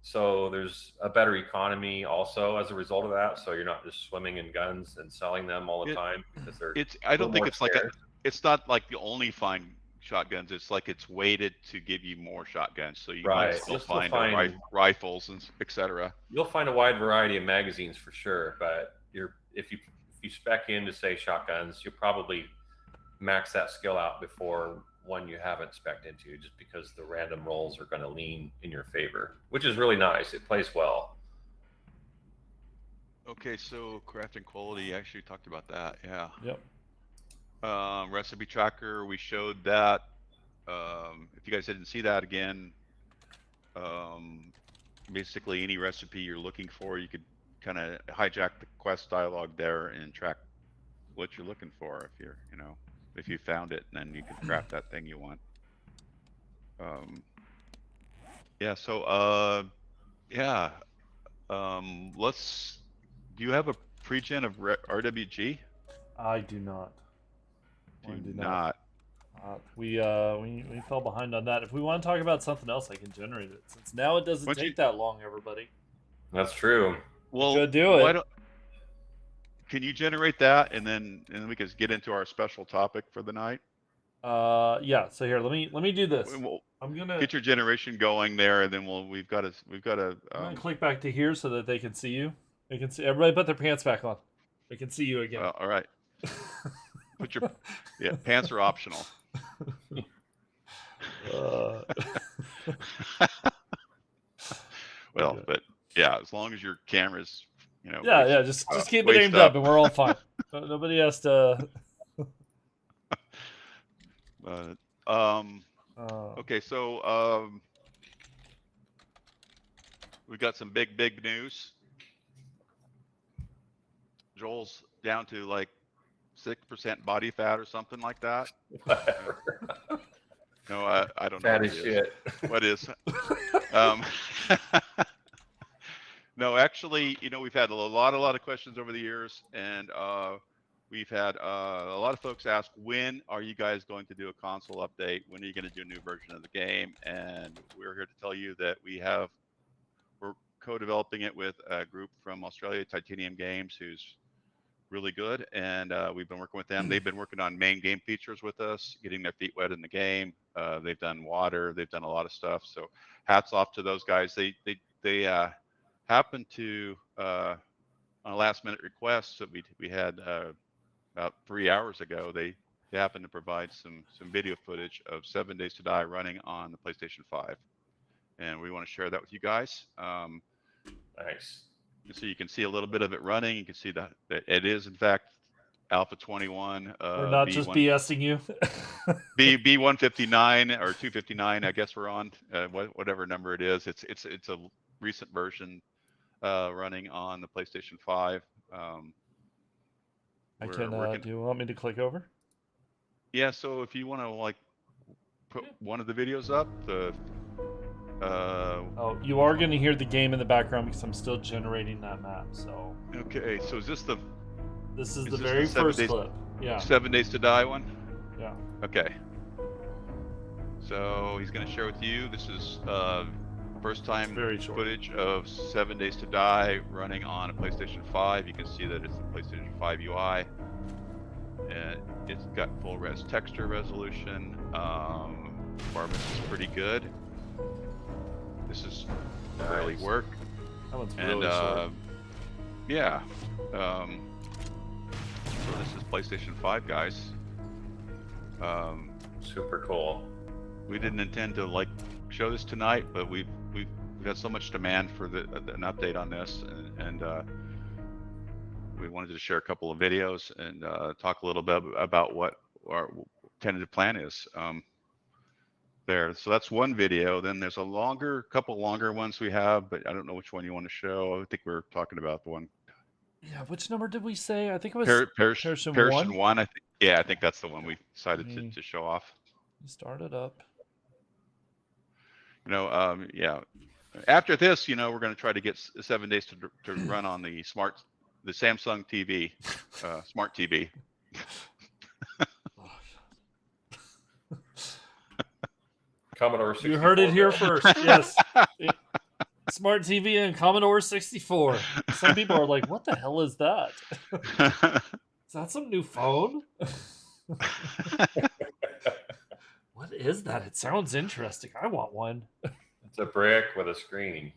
So there's a better economy also as a result of that. So you're not just swimming in guns and selling them all the time because they're. I don't think it's it's not like you only find shotguns. It's like it's weighted to give you more shotguns. So you might still find rifles and etc. You'll find a wide variety of magazines for sure, but if you spec into, say, shotguns, you'll probably max that skill out before one you haven't spec'd into, just because the random rolls are going to lean in your favor, which is really nice. It plays well. Okay, so crafting quality, actually talked about that. Yeah. Yep. Recipe tracker, we showed that. If you guys didn't see that again, basically any recipe you're looking for, you could kind of hijack the quest dialogue there and track what you're looking for. If you're, if you found it, then you can craft that thing you want. Yeah. So, yeah. Do you have a pre-gen of RWG? I do not. Do not. We fell behind on that. If we want to talk about something else, I can generate it. Since now it doesn't take that long, everybody. That's true. Well, go do it. Can you generate that, and then we can get into our special topic for the night? Yeah. So here, let me do this. I'm gonna get your generation going there, and then we've got to. I'm gonna click back to here so that they can see you. They can see everybody. Put their pants back on. They can see you again. All right. Put your pants are optional. Well, but yeah, as long as your camera's, just keep it aimed up, and we're all fine. Nobody has to. Okay, so we got some big news. Joel's down to like 6% body fat or something like that. No, I don't know. Fat as shit. What is? No, actually, we've had a lot of questions over the years, and we've had a lot of folks ask, when are you guys going to do a console update? When are you going to do a new version of the game? And we're here to tell you that we're co-developing it with a group from Australia, Titanium Games, who's really good, and we've been working with them. They've been working on main game features with us, getting their feet wet in the game. They've done water, they've done a lot of stuff. So hats off to those guys. They happened to on a last minute request that we had about 3 hours ago. They happened to provide some video footage of 7 Days to Die running on the PlayStation 5, and we want to share that with you guys. Nice. So you can see a little bit of it running. You can see that it is in fact Alpha 21. We're not just BSing you. B159 or 259, I guess we're on whatever number it is. It's a recent version running on the PlayStation 5. I can. Do you want me to click over? Yeah. So if you want to put one of the videos up, Oh, you are going to hear the game in the background because I'm still generating that map. So. Okay, so is this the? This is the this very 7 first days, clip. Yeah. 7 days to die one. Yeah. Okay. So he's going to share with you. This is first time footage of 7 days to die running on a PlayStation 5. You can see that it's the PlayStation 5 UI. And it's got full res texture resolution. Performance is pretty good. This is early work. That one's and really short. Yeah. So this is PlayStation 5, guys. Super cool. We didn't intend to like show this tonight, but we've had so much demand for an update on this, and we wanted to share a couple of videos and talk a little bit about what our tentative plan is there. So that's one video. Then there's a couple longer ones we have, but I don't know which one you want to show. I think we're talking about the one. Yeah, which number did we say? I think it was Pearson 1. I think that's the one we decided to show off. Start it up. Yeah. After this, we're going to try to get 7 days to run on the Samsung TV, smart TV. Commodore 64. You heard it here first. Yes. Smart TV and Commodore 64. Some people are like, what the hell is that? Is that some new phone? What is that? It sounds interesting. I want one. It's a brick with a screen.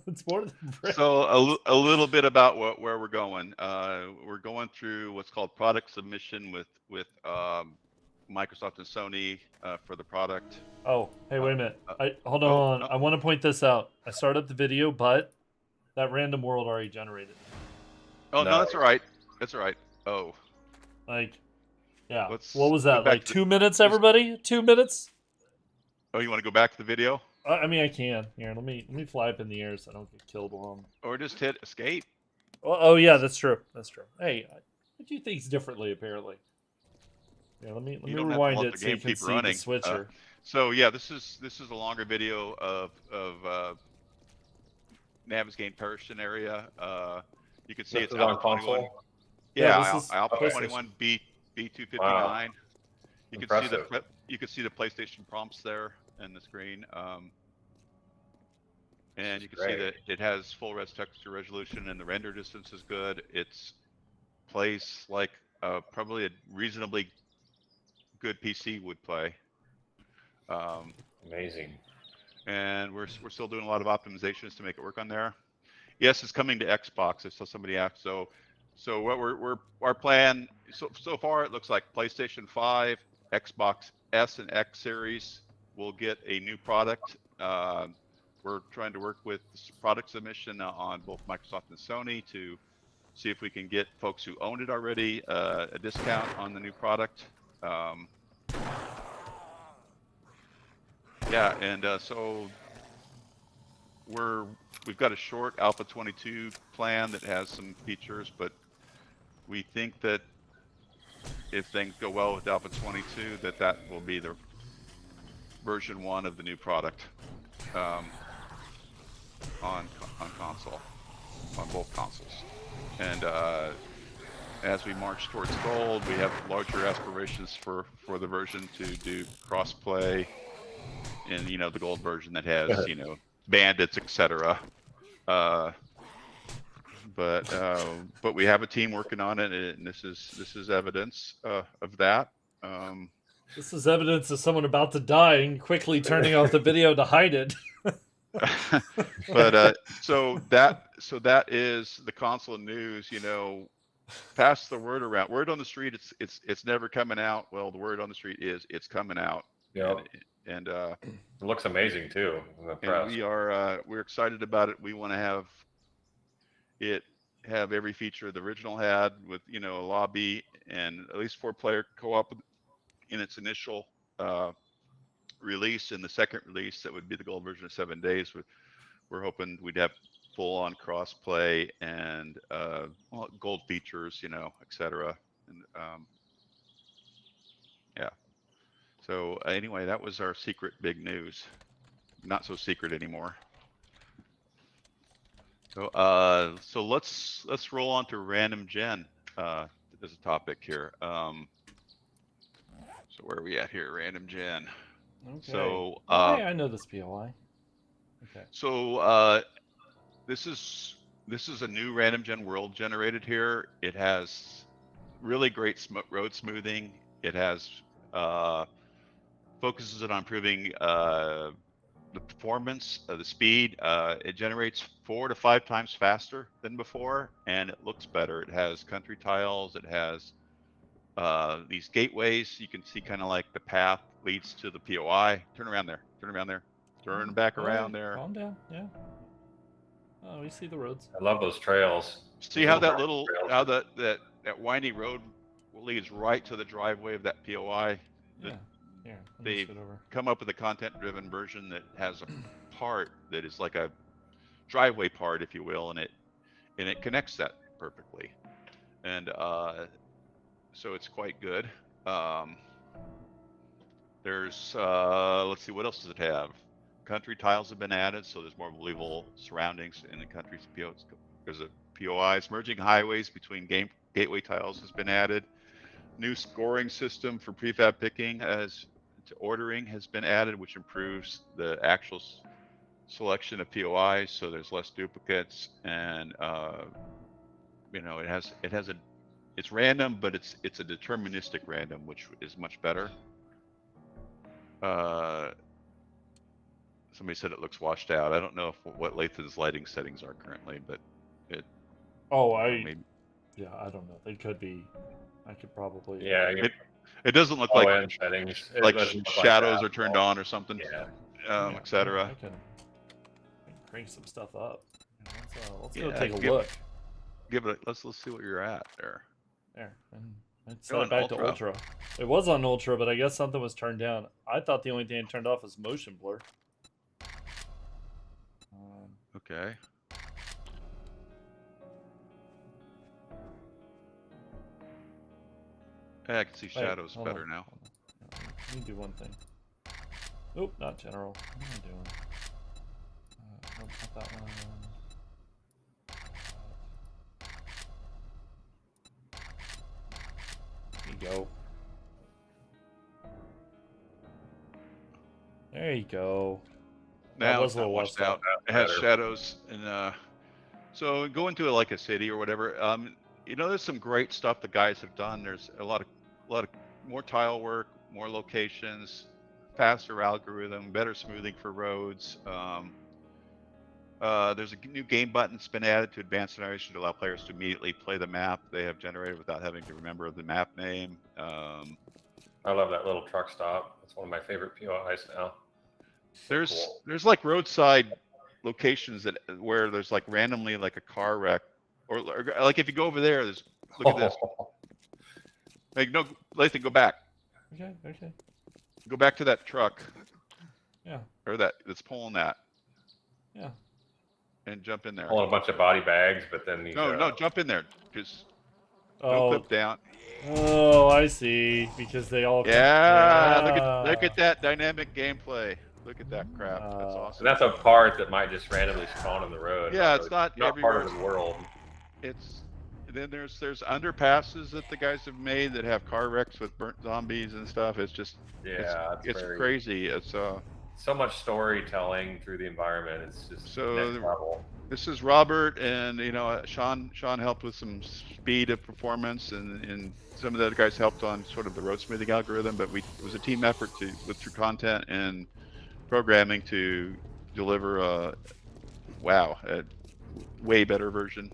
It's more than brick. So a little bit about where we're going. We're going through what's called product submission with Microsoft and Sony for the product. Oh, hey, wait a minute. Hold on. I want to point this out. I started up the video, but that random world already generated. Oh, no, that's all right. That's all right. Oh. Yeah. What was that? Like 2 minutes, everybody? 2 minutes? Oh, you want to go back to the video? I mean, I can. Here, let me fly up in the air so I don't get killed while I'm... Or just hit escape. Oh, yeah, that's true. That's true. Hey, I do things differently, apparently. Yeah, let me rewind it so you can see the switcher. So yeah, this is a longer video of Navigaine Pearson area. You can see it's Alpha 21. Yeah, Alpha 21 B259. Wow. You can see the PlayStation prompts there in the screen. And you can see that it has full res texture resolution and the render distance is good. It's plays like probably a reasonably good PC would play. Amazing. And we're still doing a lot of optimizations to make it work on there. Yes, it's coming to Xbox. I saw somebody asked. So what our plan so far, it looks like PlayStation 5, Xbox S and X series will get a new product. We're trying to work with product submission on both Microsoft and Sony to see if we can get folks who owned it already a discount on the new product. Yeah, and so we've got a short Alpha 22 plan that has some features, but we think that if things go well with Alpha 22, that will be the version 1 of the new product on console, on both consoles. And as we march towards gold, we have larger aspirations for the version to do crossplay in the gold version that has bandits, etc. But we have a team working on it, and this is evidence of that. This is evidence of someone about to die and quickly turning off the video to hide it. But so that is the console news. Pass the word around. Word on the street, it's never coming out. Well, the word on the street is it's coming out. Yeah. And it looks amazing too. And we're excited about it. We want to have it have every feature the original had, with a lobby and at least 4-player co-op in its initial release. In the second release, that would be the gold version of 7 days. We're hoping we'd have full-on cross-play and gold features, etc. And yeah. So anyway, that was our secret big news. not so secret anymore. So so let's roll on to random gen as a topic here. So where are we at here? Random gen. Okay. So hey, I know this POI. Okay. So this is a new random gen world generated here. It has really great road smoothing. It has focuses it on improving the performance, the speed. It generates 4 to 5 times faster than before, and it looks better. It has country tiles. It has these gateways. You can see kind of like the path leads to the POI. Turn around there. Turn around there. Turn back around there. Calm down. Yeah. Oh, we see the roads. I love those trails. See how that little, how that windy road leads right to the driveway of that POI. Yeah. Here, They've come up with a content-driven version that has a part that is like a driveway part, if you will, and it connects that perfectly. And so it's quite good. There's let's see, what else does it have? Country tiles have been added, so there's more believable surroundings in the country's POIs. There's a POIs. Merging highways between gateway tiles has been added. New scoring system for prefab picking as to ordering has been added, which improves the actual selection of POIs, so there's less duplicates. And you know, it's random, but it's a deterministic random, which is much better. Somebody said it looks washed out. I don't know what Lathan's lighting settings are currently, but it. Oh, yeah, I don't know. They could be. I could probably. Yeah. It doesn't look like settings. like shadows are turned on or something. Yeah. Etc. I can crank some stuff up. Let's Yeah, go take a look. Give it. Let's see what you're at there. There. And let's set it back to ultra. It was on ultra, but I guess something was turned down. I thought the only thing it turned off was motion blur. Okay. I can see shadows better now. Let me do one thing. Oop, not general. What am I doing? Nope, not that one. There you go. There you go. Now it's not washed out. It has shadows, and so go into like a city or whatever. You know, there's some great stuff the guys have done. There's a lot of more tile work, more locations, faster algorithm, better smoothing for roads. There's a new game button that's been added to advanced narration to allow players to immediately play the map they have generated without having to remember the map name. I love that little truck stop. It's one of my favorite POIs now. There's like roadside locations where there's like randomly like a car wreck, or like if you go over there, look at this. Like, no, Lathan, go back. Okay. Go back to that truck. Yeah. Or that's pulling that. Yeah. And jump in there. Pulling a bunch of body bags, but then these, no, jump in there. Just don't clip down. Oh, I see. Because they all. Yeah. Look at that dynamic gameplay. Look at that crap. That's awesome. And that's a part that might just randomly spawn on the road. Yeah, so it's not part of the world. Then there's underpasses that the guys have made that have car wrecks with burnt zombies and stuff. It's just it's crazy. It's so much storytelling through the environment. It's just next level. This is Robert, and you know, Sean helped with some speed of performance, and some of the other guys helped on sort of the road smoothing algorithm. But it was a team effort through content and programming to deliver a way better version.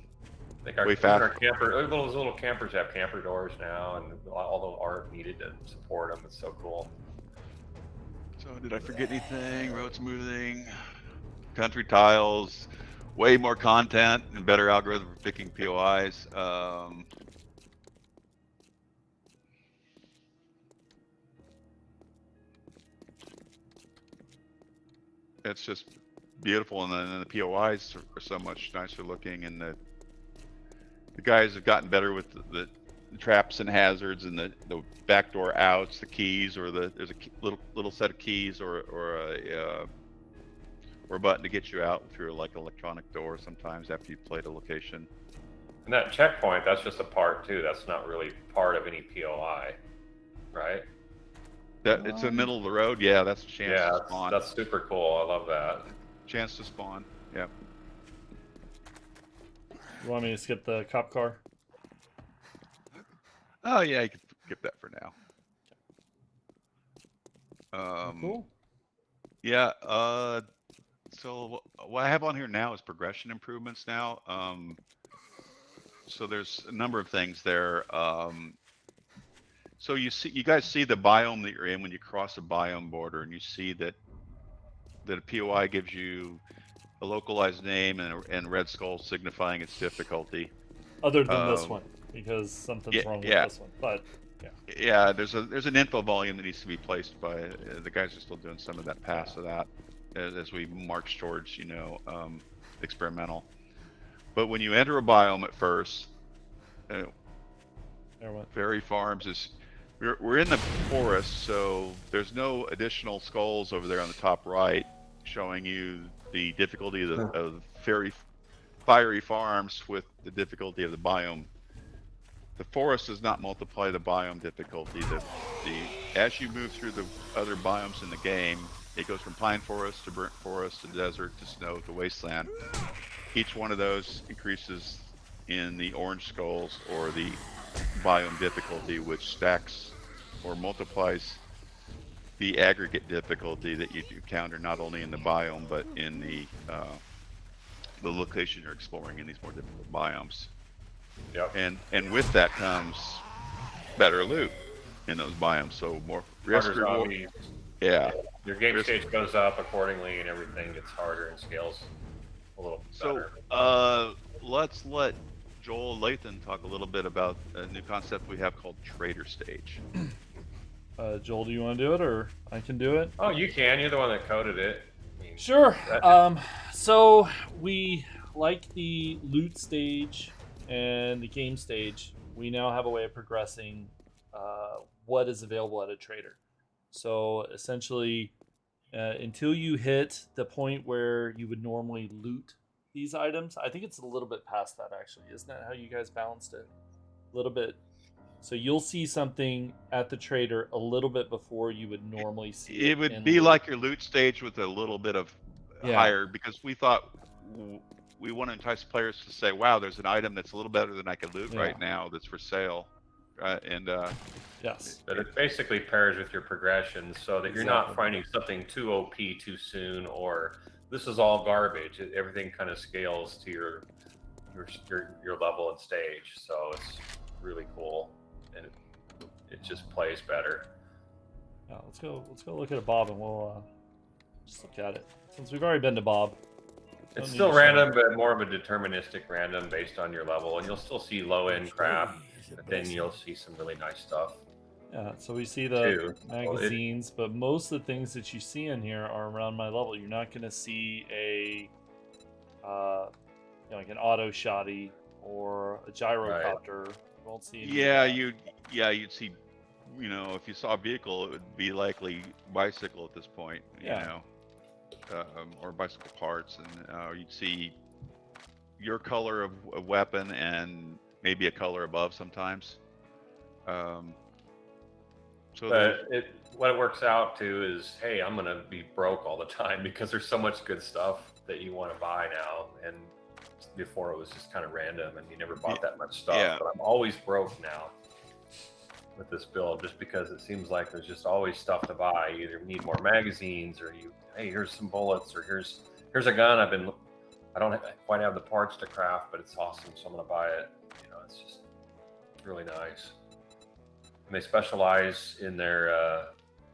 I think way faster. Those little campers have camper doors now, and all the art needed to support them. It's so cool. So did I forget anything? Road smoothing, country tiles, way more content and better algorithm for picking POIs. It's just beautiful, and then the POIs are so much nicer looking, and the guys have gotten better with the traps and hazards and the backdoor outs, the keys, or there's a little set of keys or or button to get you out through like electronic door sometimes after you've played a location. And that checkpoint, that's just a part too. That's not really part of any POI, right? That it's in the middle of the road. Yeah, that's a chance Yeah, to spawn. that's super cool. I love that. Chance to spawn. Yeah. You want me to skip the cop car? Oh yeah, you can skip that for now. Cool. Yeah. So what I have on here now is progression improvements now. So there's a number of things there. So you guys see the biome that you're in when you cross a biome border, and you see that a POI gives you a localized name and red skull signifying its difficulty. Other than this one, because something's wrong with this one. But yeah, there's an info volume that needs to be placed by the guys are still doing some of that pass of that as we march towards experimental. But when you enter a biome at first, Fairy Farms is we're in the forest, so there's no additional skulls over there on the top right showing you the difficulty of Fiery Farms with the difficulty of the biome. The forest does not multiply the biome difficulty. As you move through the other biomes in the game, it goes from pine forest to burnt forest to desert to snow to wasteland. Each one of those increases in the orange skulls or the biome difficulty, which stacks or multiplies the aggregate difficulty that you encounter not only in the biome but in the location you're exploring in these more difficult biomes. Yep. And with that comes better loot in those biomes, so more risk reward. Yeah. Your game stage goes up accordingly, and everything gets harder and scales a little better. So let's let Joel Lathan talk a little bit about a new concept we have called Trader Stage. Joel, do you want to do it, or I can do it? Oh, you can. You're the one that coded it. Sure. So we like the loot stage and the game stage. We now have a way of progressing what is available at a trader. So essentially, until you hit the point where you would normally loot these items, I think it's a little bit past that actually. Isn't that how you guys balanced it? A little bit. So you'll see something at the trader a little bit before you would normally see it. It would be like your loot stage with a little bit of higher, because we thought we want to entice players to say, wow, there's an item that's a little better than I could loot right now that's for sale. Yes. But it basically pairs with your progression so that you're not finding something too OP too soon, or this is all garbage. Everything kind of scales to your level and stage. So it's really cool, and it just plays better. Yeah, let's go look at a Bob, and we'll just look at it. Since we've already been to Bob. It's still random, but more of a deterministic random based on your level, and you'll still see low-end crap, but then you'll see some really nice stuff. Yeah, so we see the magazines, but most of the things that you see in here are around my level. You're not going to see a like an auto shotty or a gyrocopter. You won't see. You'd see. If you saw a vehicle, it would be likely bicycle at this point. Or bicycle parts, and you'd see your color of a weapon and maybe a color above sometimes. What it works out to is, hey, I'm gonna be broke all the time because there's so much good stuff that you want to buy now, and before it was just kind of random and you never bought that much stuff. Yeah. But I'm always broke now with this build, just because it seems like there's just always stuff to buy. You either need more magazines, or hey, here's some bullets, or here's a gun I don't quite have the parts to craft, but it's awesome, so I'm gonna buy it. It's just really nice. And they specialize in their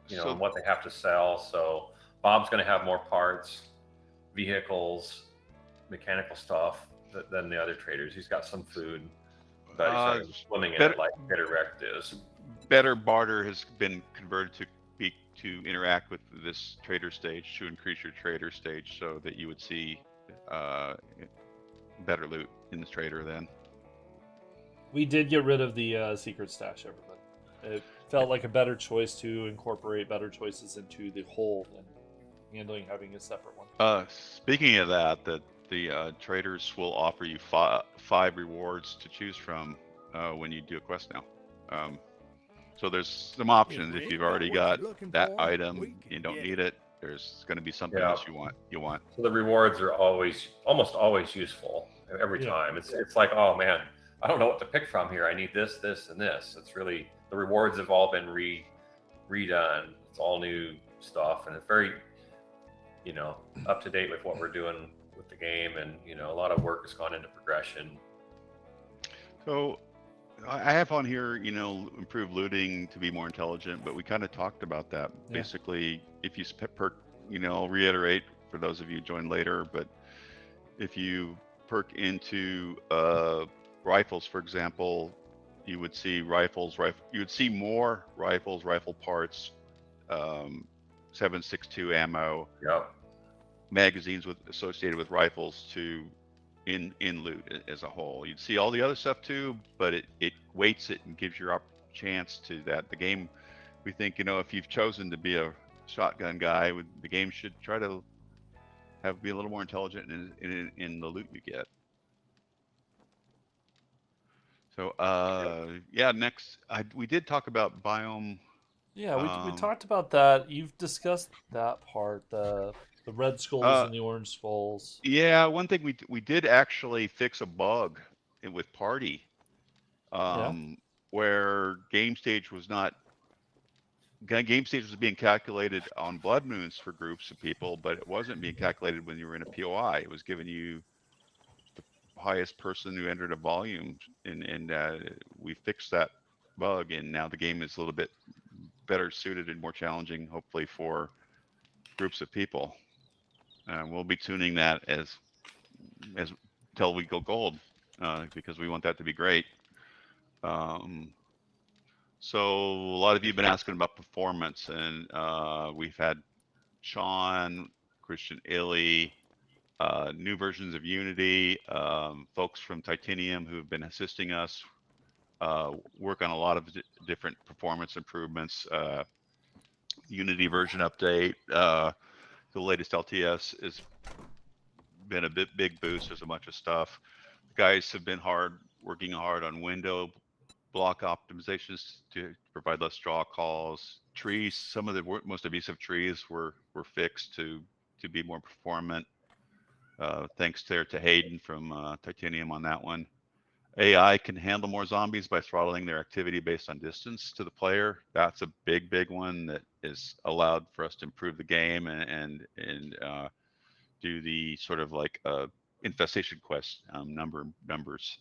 in what they have to sell. So Bob's gonna have more parts, vehicles, mechanical stuff than the other traders. He's got some food, but he's swimming in it like Direct is. Better Barter has been converted to interact with this trader stage, to increase your trader stage, so that you would see better loot in this trader. Then we did get rid of the secret stash, everybody. It felt like a better choice to incorporate better choices into the whole. handling having a separate one. Speaking of that, the traders will offer you five rewards to choose from when you do a quest now. So there's some options. If you've already got that item, you don't need it. There's going to be something else you want. So the rewards are almost always useful every time. It's like, oh man, I don't know what to pick from here. I need this, this, and this. It's really, the rewards have all been redone. It's all new stuff, and it's very, up to date with what we're doing with the game, and a lot of work has gone into progression. So I have on here, improve looting to be more intelligent, but we kind of talked about that. Yeah. Basically, if you perk, I'll reiterate for those of you who joined later, but if you perk into rifles, for example, you would see you would see more rifles, rifle parts, 7.62 ammo, magazines associated with rifles in loot as a whole. You'd see all the other stuff too, but it weights it and gives your chance to that. The game, we think, if you've chosen to be a shotgun guy, the game should try to be a little more intelligent in the loot you get. So next we did talk about biome. Yeah, we talked about that. You've discussed that part, the red skulls and the orange skulls. Yeah, one thing we did actually fix a bug with party, where game stage was being calculated on blood moons for groups of people, but it wasn't being calculated when you were in a POI. It was giving you the highest person who entered a volume, and we fixed that bug, and now the game is a little bit better suited and more challenging, hopefully, for groups of people. We'll be tuning that as till we go gold, because we want that to be great. So a lot of you have been asking about performance, and we've had Sean, Christian Illy, new versions of Unity, folks from Titanium who have been assisting us work on a lot of different performance improvements. Unity version update, the latest LTS has been a big boost. There's a bunch of stuff. The guys have been working hard on window block optimizations to provide less draw calls. Trees, some of the most evasive trees were fixed to be more performant. Thanks there to Hayden from Titanium on that one. AI can handle more zombies by throttling their activity based on distance to the player. That's a big one that is allowed for us to improve the game and do the sort of like infestation quest numbers.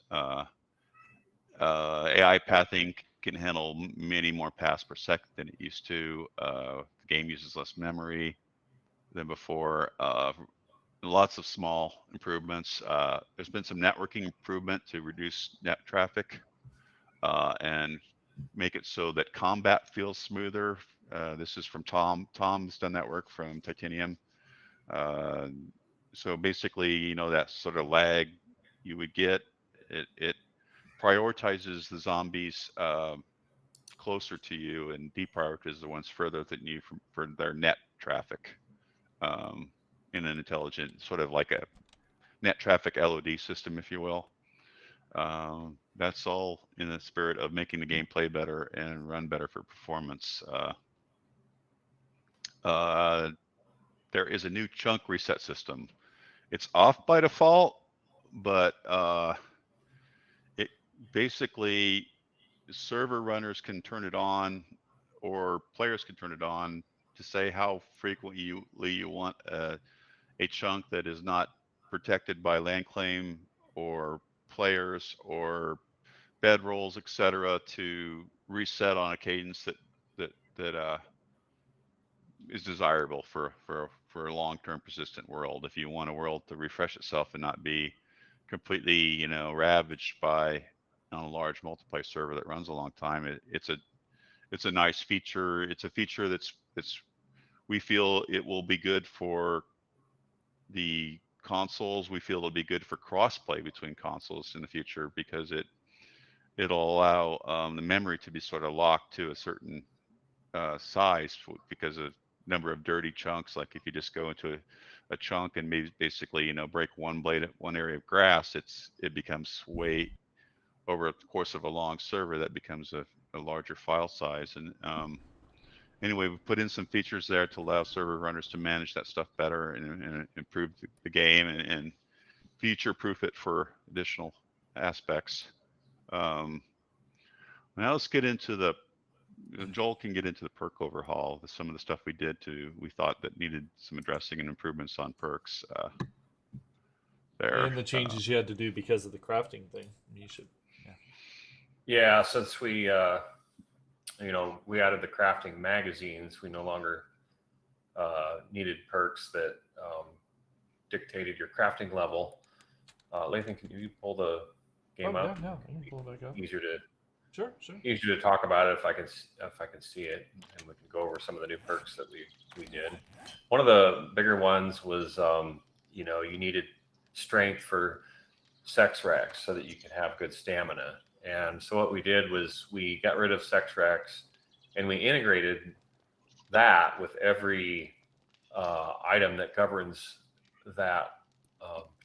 AI pathing can handle many more paths per second than it used to. The game uses less memory than before. Lots of small improvements. There's been some networking improvement to reduce net traffic and make it so that combat feels smoother. This is from Tom. Tom's done that work from Titanium. So basically, that sort of lag you would get, it prioritizes the zombies closer to you and deprioritizes the ones further than you for their net traffic. In an intelligent, sort of like a net traffic LOD system, if you will. That's all in the spirit of making the game play better and run better for performance. There is a new chunk reset system. It's off by default, but it basically, server runners can turn it on, or players can turn it on to say how frequently you want a chunk that is not protected by land claim or players or bedrolls, etc., to reset on a cadence that is desirable for a long-term persistent world. If you want a world to refresh itself and not be completely ravaged by on a large multiplayer server that runs a long time, it's a nice feature. It's a feature that's we feel it will be good for the consoles. We feel it'll be good for crossplay between consoles in the future, because it'll allow the memory to be sort of locked to a certain size because of number of dirty chunks. Like if you just go into a chunk and maybe basically, you know, break one blade at one area of grass, it becomes way over the course of a long server that becomes a larger file size. And anyway, we put in some features there to allow server runners to manage that stuff better and improve the game and future proof it for additional aspects. Now let's get into the, Joel can get into the perk overhaul, some of the stuff we thought that needed some addressing and improvements on perks there. And the changes you had to do because of the crafting thing. You should. Yeah, since we, you know, we added the crafting magazines, we no longer needed perks that dictated your crafting level. Lathan, can you pull the game up? Yeah, I can pull it back up. Easier to Sure. easier to talk about it if I can see it, and we can go over some of the new perks that we did. One of the bigger ones was, you know, you needed strength for sex rex so that you could have good stamina. And so what we did was we got rid of sex rex and we integrated that with every item that governs that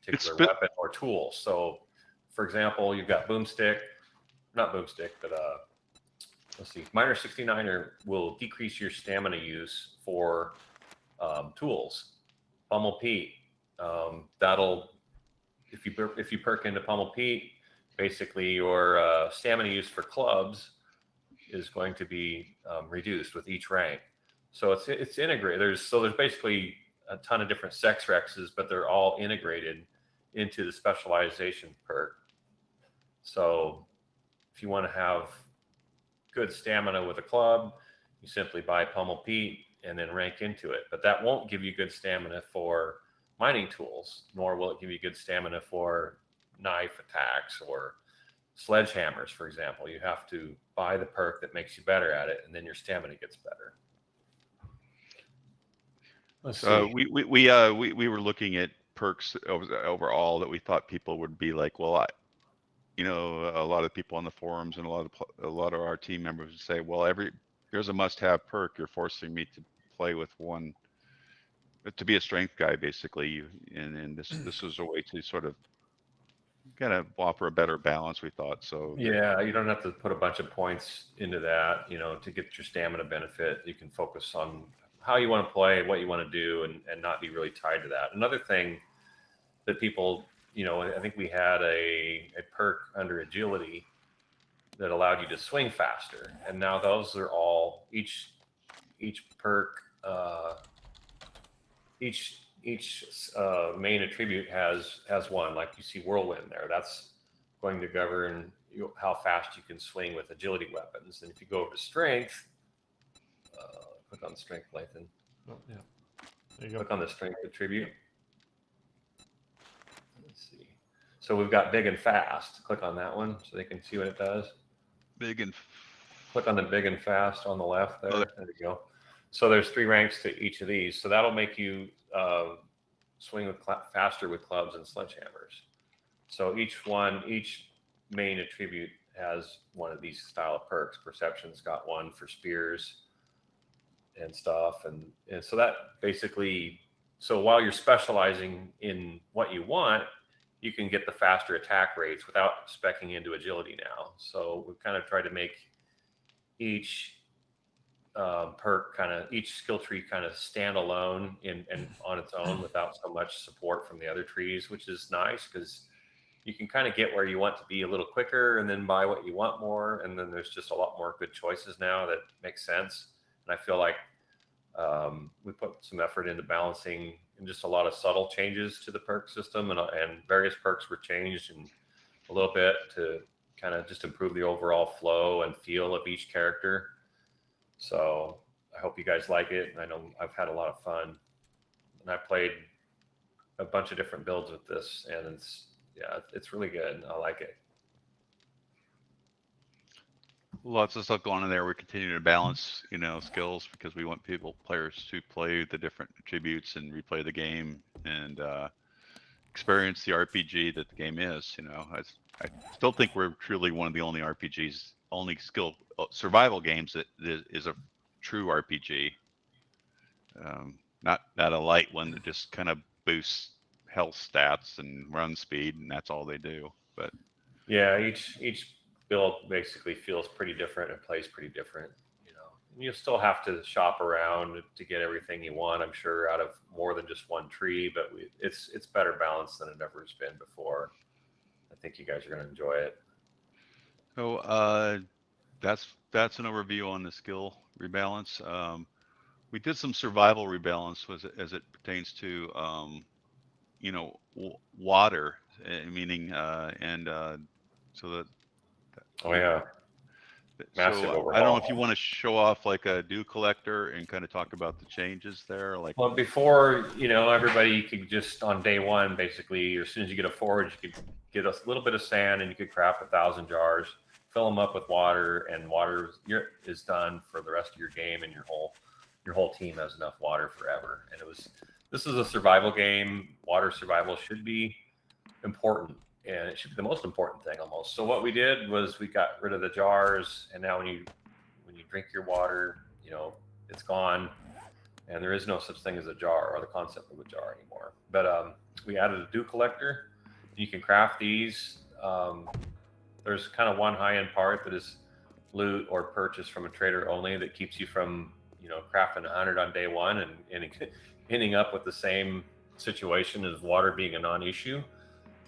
particular weapon or tool. So for example, you've got not boomstick, but let's see, Miner 69er will decrease your stamina use for tools. Pummel Pete, that'll, if you perk into Pummel Pete, basically your stamina use for clubs is going to be reduced with each rank. So it's integrated. There's basically a ton of different sex rexes, but they're all integrated into the specialization perk. So if you want to have good stamina with a club, you simply buy Pummel Pete and then rank into it. But that won't give you good stamina for mining tools, nor will it give you good stamina for knife attacks or sledgehammers, for example. You have to buy the perk that makes you better at it, and then your stamina gets better. So we were looking at perks overall that we thought people would be like, well, you know, a lot of people on the forums and a lot of our team members would say, well, there's a must-have perk. You're forcing me to play with one, to be a strength guy, basically. And this was a way to sort of kind of offer a better balance, we thought. So yeah, you don't have to put a bunch of points into that, you know, to get your stamina benefit. You can focus on how you want to play, what you want to do, and not be really tied to that. Another thing that people, you know, I think we had a perk under agility that allowed you to swing faster, and now those are all each perk, each main attribute has one. Like you see whirlwind there, that's going to govern how fast you can swing with agility weapons. And if you go over to strength, click on strength, Lathan. Oh, yeah. There you go. Click on the strength attribute. Let's see. So we've got big and fast. Click on that one so they can see what it does. Click on the big and fast on the left there. There you go. So there's 3 ranks to each of these. So that'll make you swing faster with clubs and sledgehammers. So each main attribute has one of these style of perks. Perception's got one for spears and stuff. And so that basically, so while you're specializing in what you want, you can get the faster attack rates without speccing into agility now. So we've kind of tried to make each perk each skill tree kind of stand alone and on its own without so much support from the other trees, which is nice because you can kind of get where you want to be a little quicker and then buy what you want more. And then there's just a lot more good choices now that make sense. And I feel like we put some effort into balancing and just a lot of subtle changes to the perk system, and various perks were changed in a little bit to kind of just improve the overall flow and feel of each character. So I hope you guys like it. And I know I've had a lot of fun, and I played a bunch of different builds with this, and it's really good. I like it. Lots of stuff going on there. We're continuing to balance, you know, skills because we want players to play the different attributes and replay the game and experience the RPG that the game is. You know, I still think we're truly one of the only RPGs, only survival games that is a true RPG. not a light one that just kind of boosts health stats and run speed, and that's all they do. But yeah, each build basically feels pretty different and plays pretty different. You know, you still have to shop around to get everything you want, I'm sure, out of more than just one tree. But it's better balanced than it ever has been before. I think you guys are going to enjoy it. so that's an overview on the skill rebalance. We did some survival rebalance as it pertains to you know, water, meaning so that Oh yeah, massive so I don't know if you overhaul. want to show off like a dew collector and kind of talk about the changes there, like. Well, before, you know, everybody could just on day one, basically, as soon as you get a forage, you could get a little bit of sand and you could craft 1,000 jars, fill them up with water, and water is done for the rest of your game, and your whole team has enough water forever. And this is a survival game. Water survival should be important, and it should be the most important thing almost. So what we did was we got rid of the jars, and now when you drink your water, you know, it's gone. And there is no such thing as a jar or the concept of a jar anymore. But we added a dew collector. You can craft these. There's kind of one high-end part that is loot or purchase from a trader only that keeps you from, you know, crafting 100 on day one and ending up with the same situation as water being a non-issue.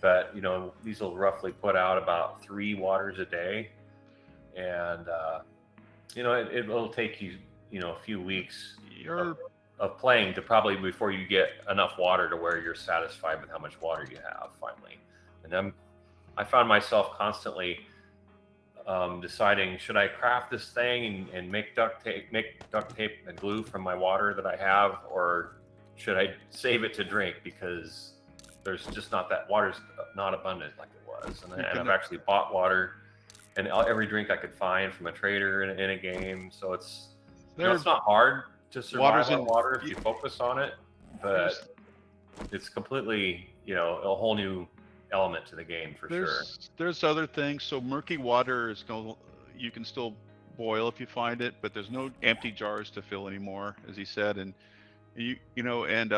But, you know, these will roughly put out about 3 waters a day. And, you know, it will take you, you know, a few weeks of playing to probably before you get enough water to where you're satisfied with how much water you have finally. And then I found myself constantly deciding, should I craft this thing and make duct tape and glue from my water that I have, or should I save it to drink because there's just not that water's not abundant like it was. And I've actually bought water and every drink I could find from a trader in a game. So it's, you know, it's not hard to survive on water if you focus on it, but it's completely, you know, a whole new element to the game for sure. There's other things. So murky water is you can still boil if you find it, but there's no empty jars to fill anymore, as he said. And you know, and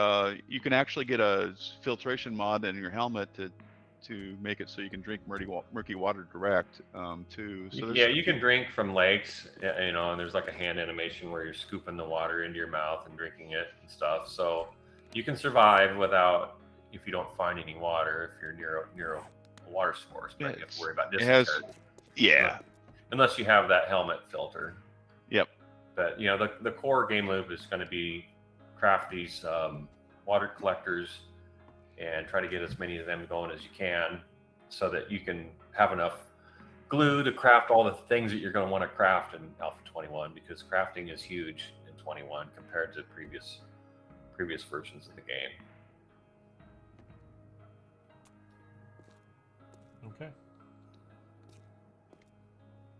you can actually get a filtration mod in your helmet to make it so you can drink murky water direct too. So yeah, you can drink from lakes, you know, and there's like a hand animation where you're scooping the water into your mouth and drinking it and stuff. So you can survive without, if you don't find any water, if you're near a water source, but you have to worry about distance. Yeah. Unless you have that helmet filter. Yep. But, you know, the core game loop is going to be craft these water collectors and try to get as many of them going as you can so that you can have enough glue to craft all the things that you're going to want to craft in Alpha 21, because crafting is huge in 21 compared to previous versions of the game. Okay.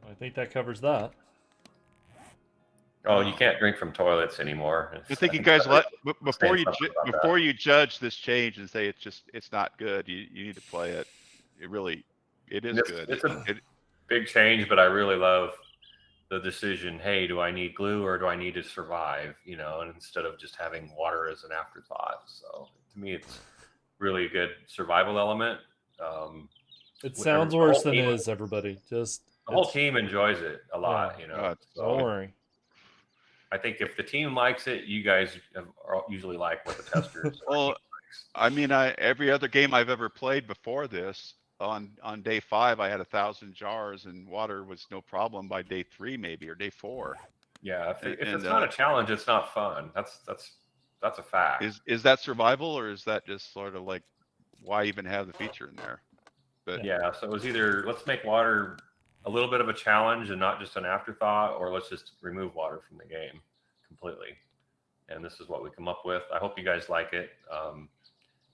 I think that covers that. Oh, you can't drink from toilets anymore. I think you guys before you judge this change and say it's not good, you need to play it. It is good. It's a big change, but I really love the decision. Hey, do I need glue or do I need to survive? You know, and instead of just having water as an afterthought. So to me, it's really a good survival element. It sounds worse than it is, everybody. Just the whole team enjoys it a lot. Yeah. You know, so don't worry. I think if the team likes it, you guys usually like what the testers. Well, I mean, every other game I've ever played before this, on day 5, I had 1,000 jars and water was no problem by day 3, maybe, or day 4. Yeah, if it's not a challenge, it's not fun. That's a fact. Is that survival, or is that just sort of like, why even have the feature in there? But yeah, so it was either let's make water a little bit of a challenge and not just an afterthought, or let's just remove water from the game completely. And this is what we come up with. I hope you guys like it.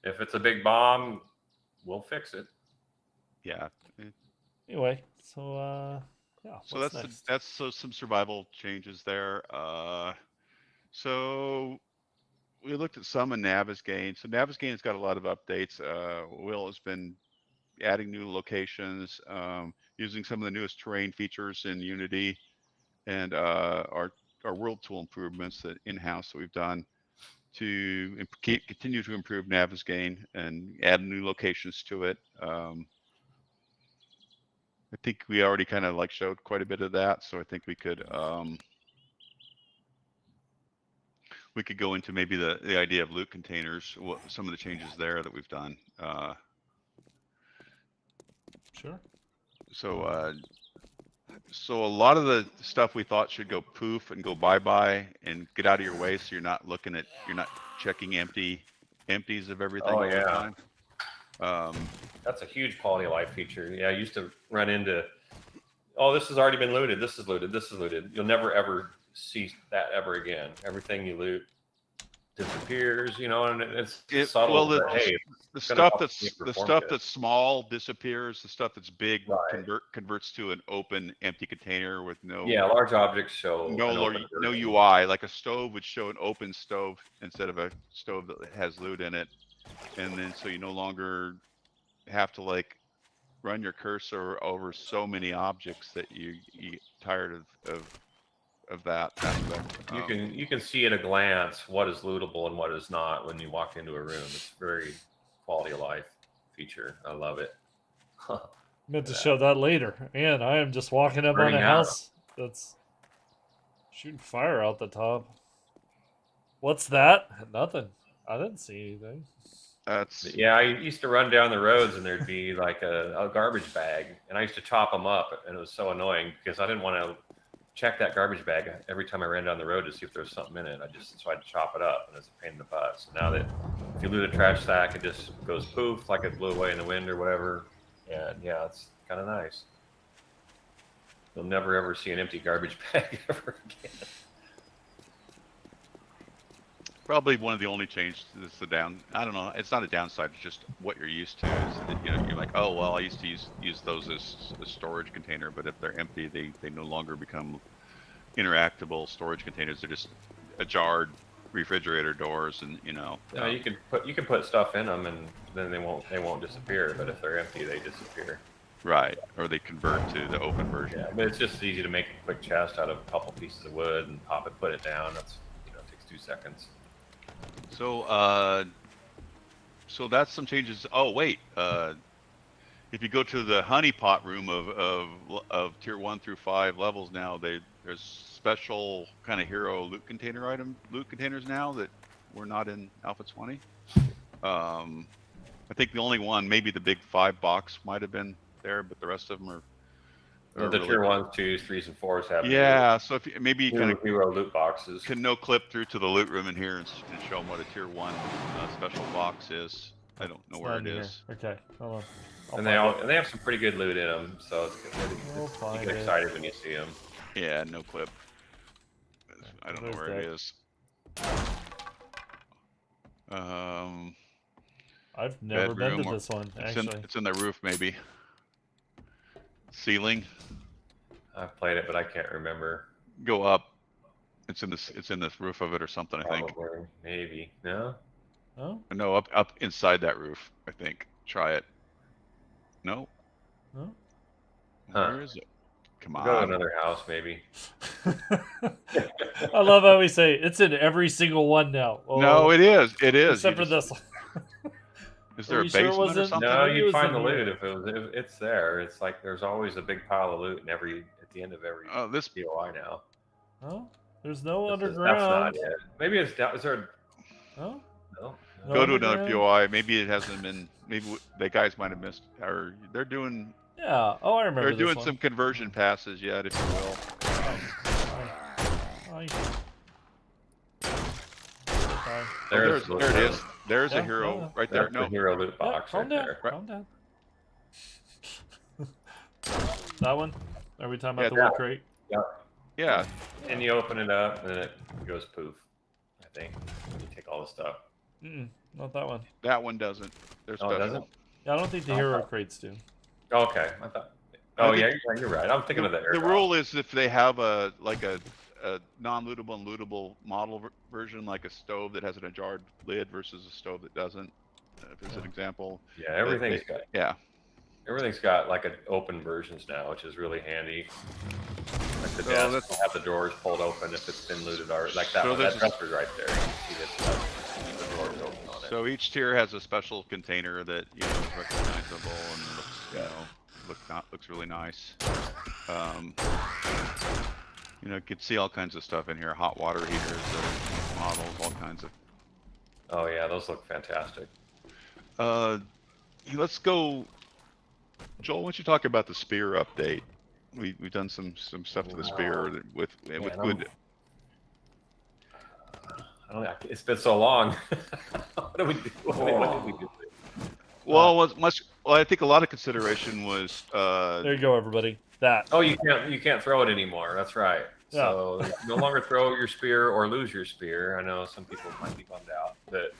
If it's a big bomb, we'll fix it. Yeah. Anyway, so yeah. So that's some survival changes there. So we looked at some in Navigain. So Navigain has got a lot of updates. Will has been adding new locations, using some of the newest terrain features in Unity, and our world tool improvements that in-house that we've done. to continue to improve Navigaine and add new locations to it. I think we already kind of like showed quite a bit of that, so I think we could go into maybe the idea of loot containers, some of the changes there that we've done. Sure. So a lot of the stuff we thought should go poof and go bye-bye and get out of your way, so you're not checking empties of everything all the time. That's a huge quality of life feature. Yeah, I used to run into, oh, this has already been looted. This is looted. This is looted. You'll never ever see that ever again. Everything you loot disappears, you know, and it's subtle. Well, but, hey, the stuff that's small disappears. The stuff that's big converts to an open empty container with no. Yeah, large objects show no UI. Like a stove would show an open stove instead of a stove that has loot in it, and then so you no longer have to like run your cursor over so many objects that you get tired of that aspect. You can see at a glance what is lootable and what is not when you walk into a room. It's very quality of life feature. I love it. Meant to show that later. And I am just walking up on a house that's shooting fire out the top. What's that? Nothing. I didn't see anything. Yeah, I used to run down the roads and there'd be like a garbage bag, and I used to chop them up, and it was so annoying because I didn't want to check that garbage bag every time I ran down the road to see if there was something in it. So I'd chop it up, and it's a pain in the butt. So now that if you loot a trash sack, it just goes poof, like it blew away in the wind or whatever. And yeah, it's kind of nice. You'll never ever see an empty garbage bag ever again. Probably one of the only changes is I don't know. It's not a downside. It's just what you're used to. Is that, you're like, oh well, I used to use those as a storage container, but if they're empty, they no longer become interactable storage containers. They're just ajarred refrigerator doors, and Yeah, you can put stuff in them, and then they won't disappear. But if they're empty, they disappear. Right, or they convert to the open version. Yeah, but it's just easy to make a quick chest out of a couple pieces of wood and pop it, put it down. That's it takes 2 seconds. So that's some changes. Oh wait, if you go to the honeypot room of tier 1 through 5 levels now, there's special kind of hero loot containers now that were not in Alpha 20. I think the only one, maybe the big 5 box, might have been there, but the rest of them are. The really tier 1s, 2s, 3s, and 4s have. Yeah, so if maybe you kind of hero loot boxes can no clip through to the loot room in here and show them what a tier 1 special box is. I don't know where it is. Okay, hold on. And they have some pretty good loot in them, so you get excited when you see them. Yeah, no clip. I don't know where it is. I've never been to this one. Actually, it's in the roof, maybe. Ceiling. I've played it, but I can't remember. Go up. It's in the roof of it or something. I think. Maybe no. Oh. No, up inside that roof. I think. Try it. No. No. Where is it? Come on. Go to another house, maybe. I love how we say it's in every single one now. Oh, no, it is. It is. Except for this one. Is there a basement or something? No, you'd find the loot if it's there. It's like there's always a big pile of loot at the end of every POI now. Oh, there's no underground. That's not it. Maybe it's down. Is there? Oh. No. Go to another POI. Maybe it hasn't been. Maybe the guys might have missed. Or they're doing. Yeah. Oh, I remember. They're doing some conversion passes yet, if you will. There it is. There's a hero right there. No hero loot box. Calm down. Calm down. That one? Are we talking about the wood crate? Yeah. Yeah. And you open it up, and it goes poof. I think you take all the stuff. Not that one. That one doesn't. There's special. Doesn't? Yeah, I don't think the hero crates do. Okay, I thought. Oh yeah, you're right. I'm thinking of the. The rule is if they have a non-lootable and lootable model version, like a stove that has an ajarred lid versus a stove that doesn't. If it's an example. Yeah, everything's got. Yeah. Everything's got like an open versions now, which is really handy. Like the desk will have the doors pulled open if it's been looted already. Like that one, that dresser's right there. You can see this stuff. it. So each tier has a special container that is recognizable and looks really nice. You can see all kinds of stuff in here. Hot water heaters, models, all kinds of. Oh yeah, those look fantastic. Let's go, Joel. Why don't you talk about the spear update? We've done some stuff to the spear with good. I don't know. It's been so long. What did we do? What did we do? Well, I think a lot of consideration was. There you go, everybody. That. Oh, you can't throw it anymore. That's right. Yeah. So you no longer throw your spear or lose your spear. I know some people might be bummed out, but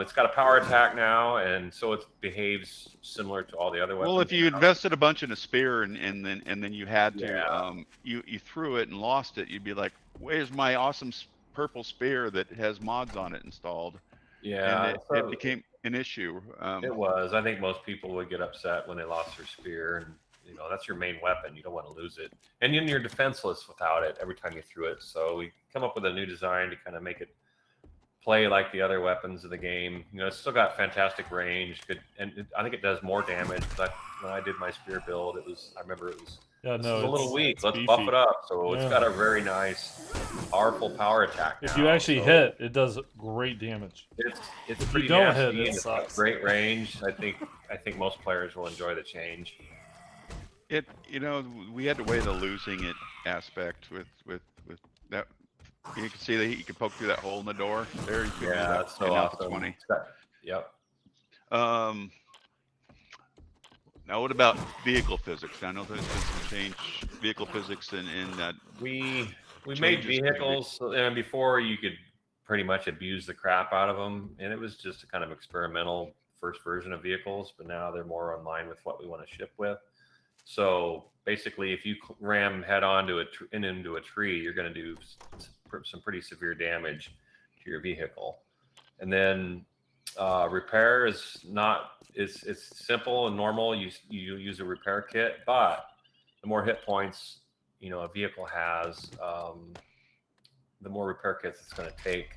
it's got a power attack now, and so it behaves similar to all the other weapons. Well, if you invested a bunch in a spear and then you had to you threw it and lost it, you'd be like, "Where's my awesome purple spear that has mods on it installed?" Yeah, and it became an issue. It was. I think most people would get upset when they lost their spear, and that's your main weapon. You don't want to lose it, and then you're defenseless without it every time you threw it. So we come up with a new design to kind of make it play like the other weapons of the game. It's still got fantastic range, and I think it does more damage. When I did my spear build, I remember it was. Yeah, This no, is a little weak. Let's beefy. buff it up. So it's got a very nice, powerful power attack. If now. you actually hit, it does great damage. It's If pretty you don't nasty, hit, and it it's got sucks. great range. I think most players will enjoy the change. We had to weigh the losing it aspect with that. You can see that you can poke through that hole in the door. There you can do that. That's so awesome. 20. Yep. Now, what about vehicle physics? I know there's been some change vehicle physics in that. We made vehicles, and before you could pretty much abuse the crap out of them, and it was just a kind of experimental first version of vehicles. But now they're more in line with what we want to ship with. So basically, if you ram head on into a tree, you're going to do some pretty severe damage to your vehicle. And then repair is not. It's simple and normal. You use a repair kit, but the more hit points a vehicle has, the more repair kits it's going to take,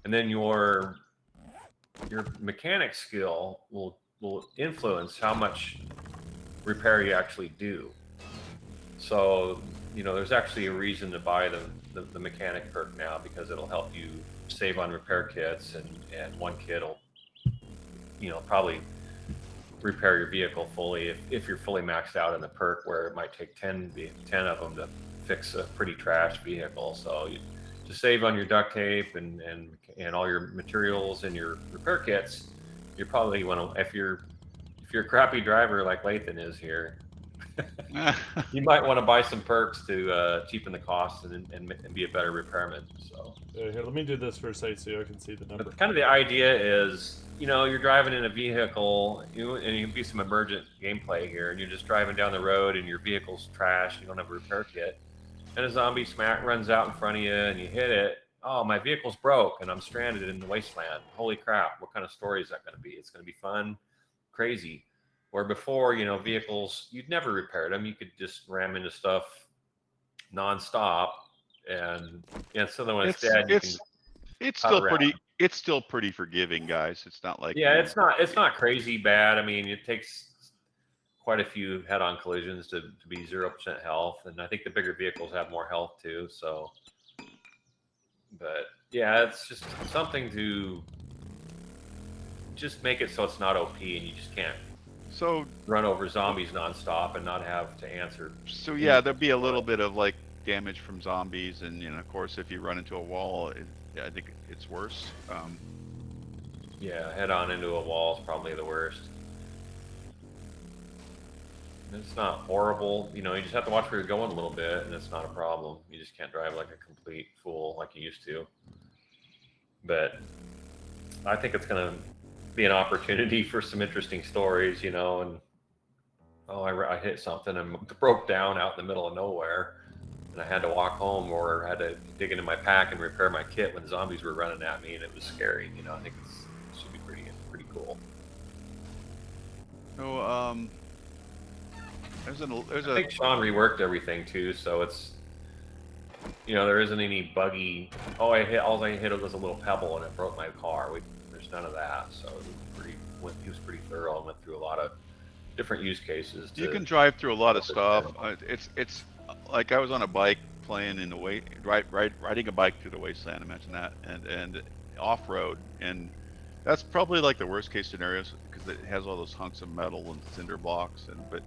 and then your mechanic skill will influence how much repair you actually do. So there's actually a reason to buy the mechanic perk now, because it'll help you save on repair kits, and one kit will probably repair your vehicle fully if you're fully maxed out in the perk, where it might take 10 of them to fix a pretty trash vehicle. So you just save on your duct tape and all your materials and your repair kits. You probably want to, if you're a crappy driver like Lathan is here, you might want to buy some perks to cheapen the cost and be a better repairman. So Here, let me do this for a sec so I can see the number. but kind of the idea is, you're driving in a vehicle, and you can be some emergent gameplay here, and you're just driving down the road and your vehicle's trash, you don't have a repair kit, and a zombie runs out in front of you and you hit it. Oh, my vehicle's broke and I'm stranded in the wasteland. Holy crap, what kind of story is that going to be? It's going to be fun, crazy. Where before, vehicles, you'd never repaired them. You could just ram into stuff nonstop, and so then when it's dead, you can it's still pretty forgiving, guys. It's not like it's not crazy bad. I mean, it takes quite a few head-on collisions to be 0% health, and I think the bigger vehicles have more health too. So, but yeah, it's just something to just make it so it's not OP and you just can't run over zombies nonstop and not have to answer. So yeah, there'll be a little bit of like damage from zombies, and of course, if you run into a wall, I think it's worse. Yeah, head on into a wall is probably the worst. It's not horrible, you just have to watch where you're going a little bit, and it's not a problem. You just can't drive like a complete fool like you used to. But I think it's going to be an opportunity for some interesting stories, and I hit something and broke down out in the middle of nowhere, and I had to walk home or had to dig into my pack and repair my kit when zombies were running at me, and it was scary. I think it should be pretty cool. So I think Sean reworked everything too, so it's there isn't any buggy. All I hit was a little pebble and it broke my car. There's none of that. So he was pretty thorough and went through a lot of different use cases. You can drive through a lot of stuff. It's like I was on a bike playing in the riding a bike through the wasteland. Imagine that, and off road, and that's probably like the worst case scenarios because it has all those hunks of metal and cinder blocks. But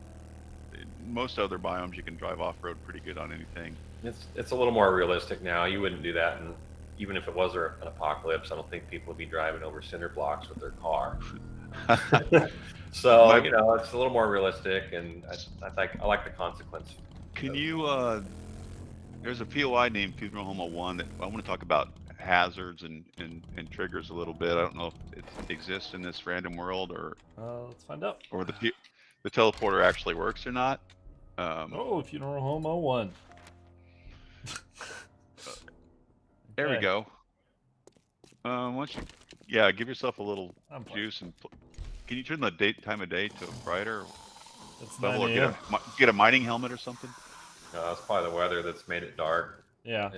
in most other biomes you can drive off road pretty good on anything. It's a little more realistic now. You wouldn't do that, and even if it was an apocalypse, I don't think people would be driving over cinder blocks with their car. So you know, it's a little more realistic, and I like the consequence. Can you? There's a POI named Oklahoma 1 that I want to talk about hazards and triggers a little bit. I don't know if it exists in this random world or let's find out. Or the teleporter actually works or not. Oh, Oklahoma 1. There we go. Once you, give yourself a little juice and can you turn the time of day to brighter level or get a mining helmet or something? It's probably the weather that's made it dark. Yeah.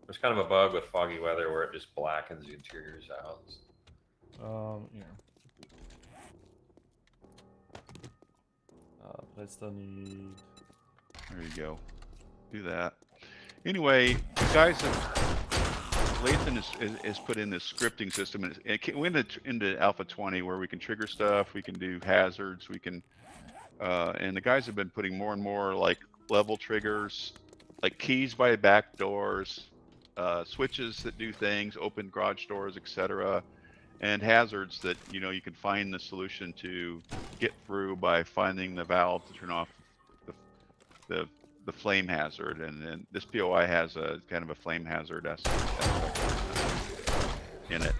There's kind of a bug with foggy weather where it just blackens the interiors out. Yeah. But I still need. There you go. Do that. Anyway, you guys Lathan is put in this scripting system, and it went into Alpha 20 where we can trigger stuff, we can do hazards, we can, and the guys have been putting more and more like level triggers, like keys by back doors, switches that do things, open garage doors, etc., and hazards that you can find the solution to get through by finding the valve to turn off the flame hazard, and then this POI has a kind of a flame hazard aspect in it.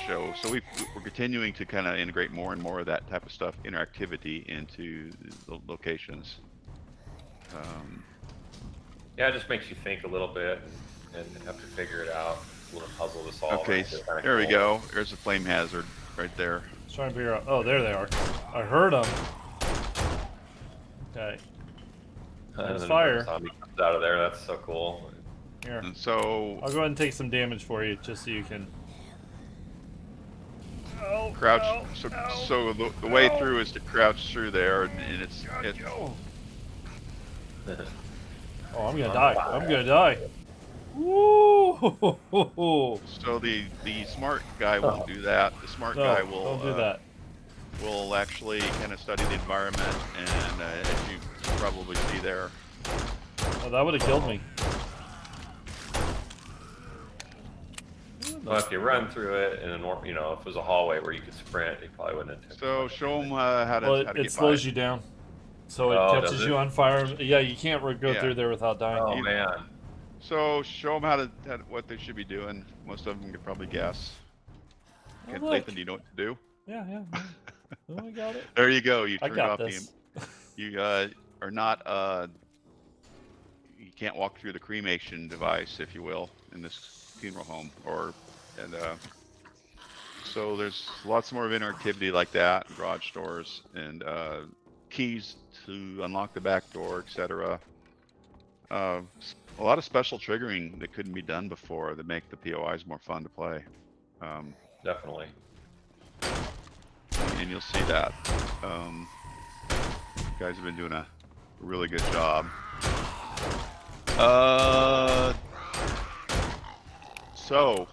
So we're continuing to kind of integrate more and more of that type of stuff, interactivity into the locations. Yeah, it just makes you think a little bit and have to figure it out. A little puzzle to solve. Okay, there we go. There's a flame hazard right there. I was trying to figure out. Oh, there they are. I heard them. Okay. There's fire. Zombie comes out of there. That's so cool. Here. And so I'll go ahead and take some damage for you, just so you can. Crouch. So the way through is to crouch through there, and it's. Oh, I'm gonna die. I'm gonna die. Woo! So the smart guy won't do that. The smart guy will. Don't do that. Will actually kind of study the environment, and as you probably see there. Oh, that would have killed me. Well, if you run through it in a normal, if it was a hallway where you could sprint, you probably wouldn't have. So show them how to. Well, how to it get slows by. you down, so it catches you on fire. Yeah, you can't go through there without dying. Oh man. So show them what they should be doing. Most of them could probably guess. Oh, Lathan, do you know what to do? Yeah. Oh, I got it. There you go. You I turned got off this. You are not. You can't walk through the cremation device, if you will, in this funeral home, so there's lots more of interactivity like that, garage doors and keys to unlock the back door, etc. A lot of special triggering that couldn't be done before that make the POIs more fun to play. Definitely. And you'll see that. You guys have been doing a really good job. So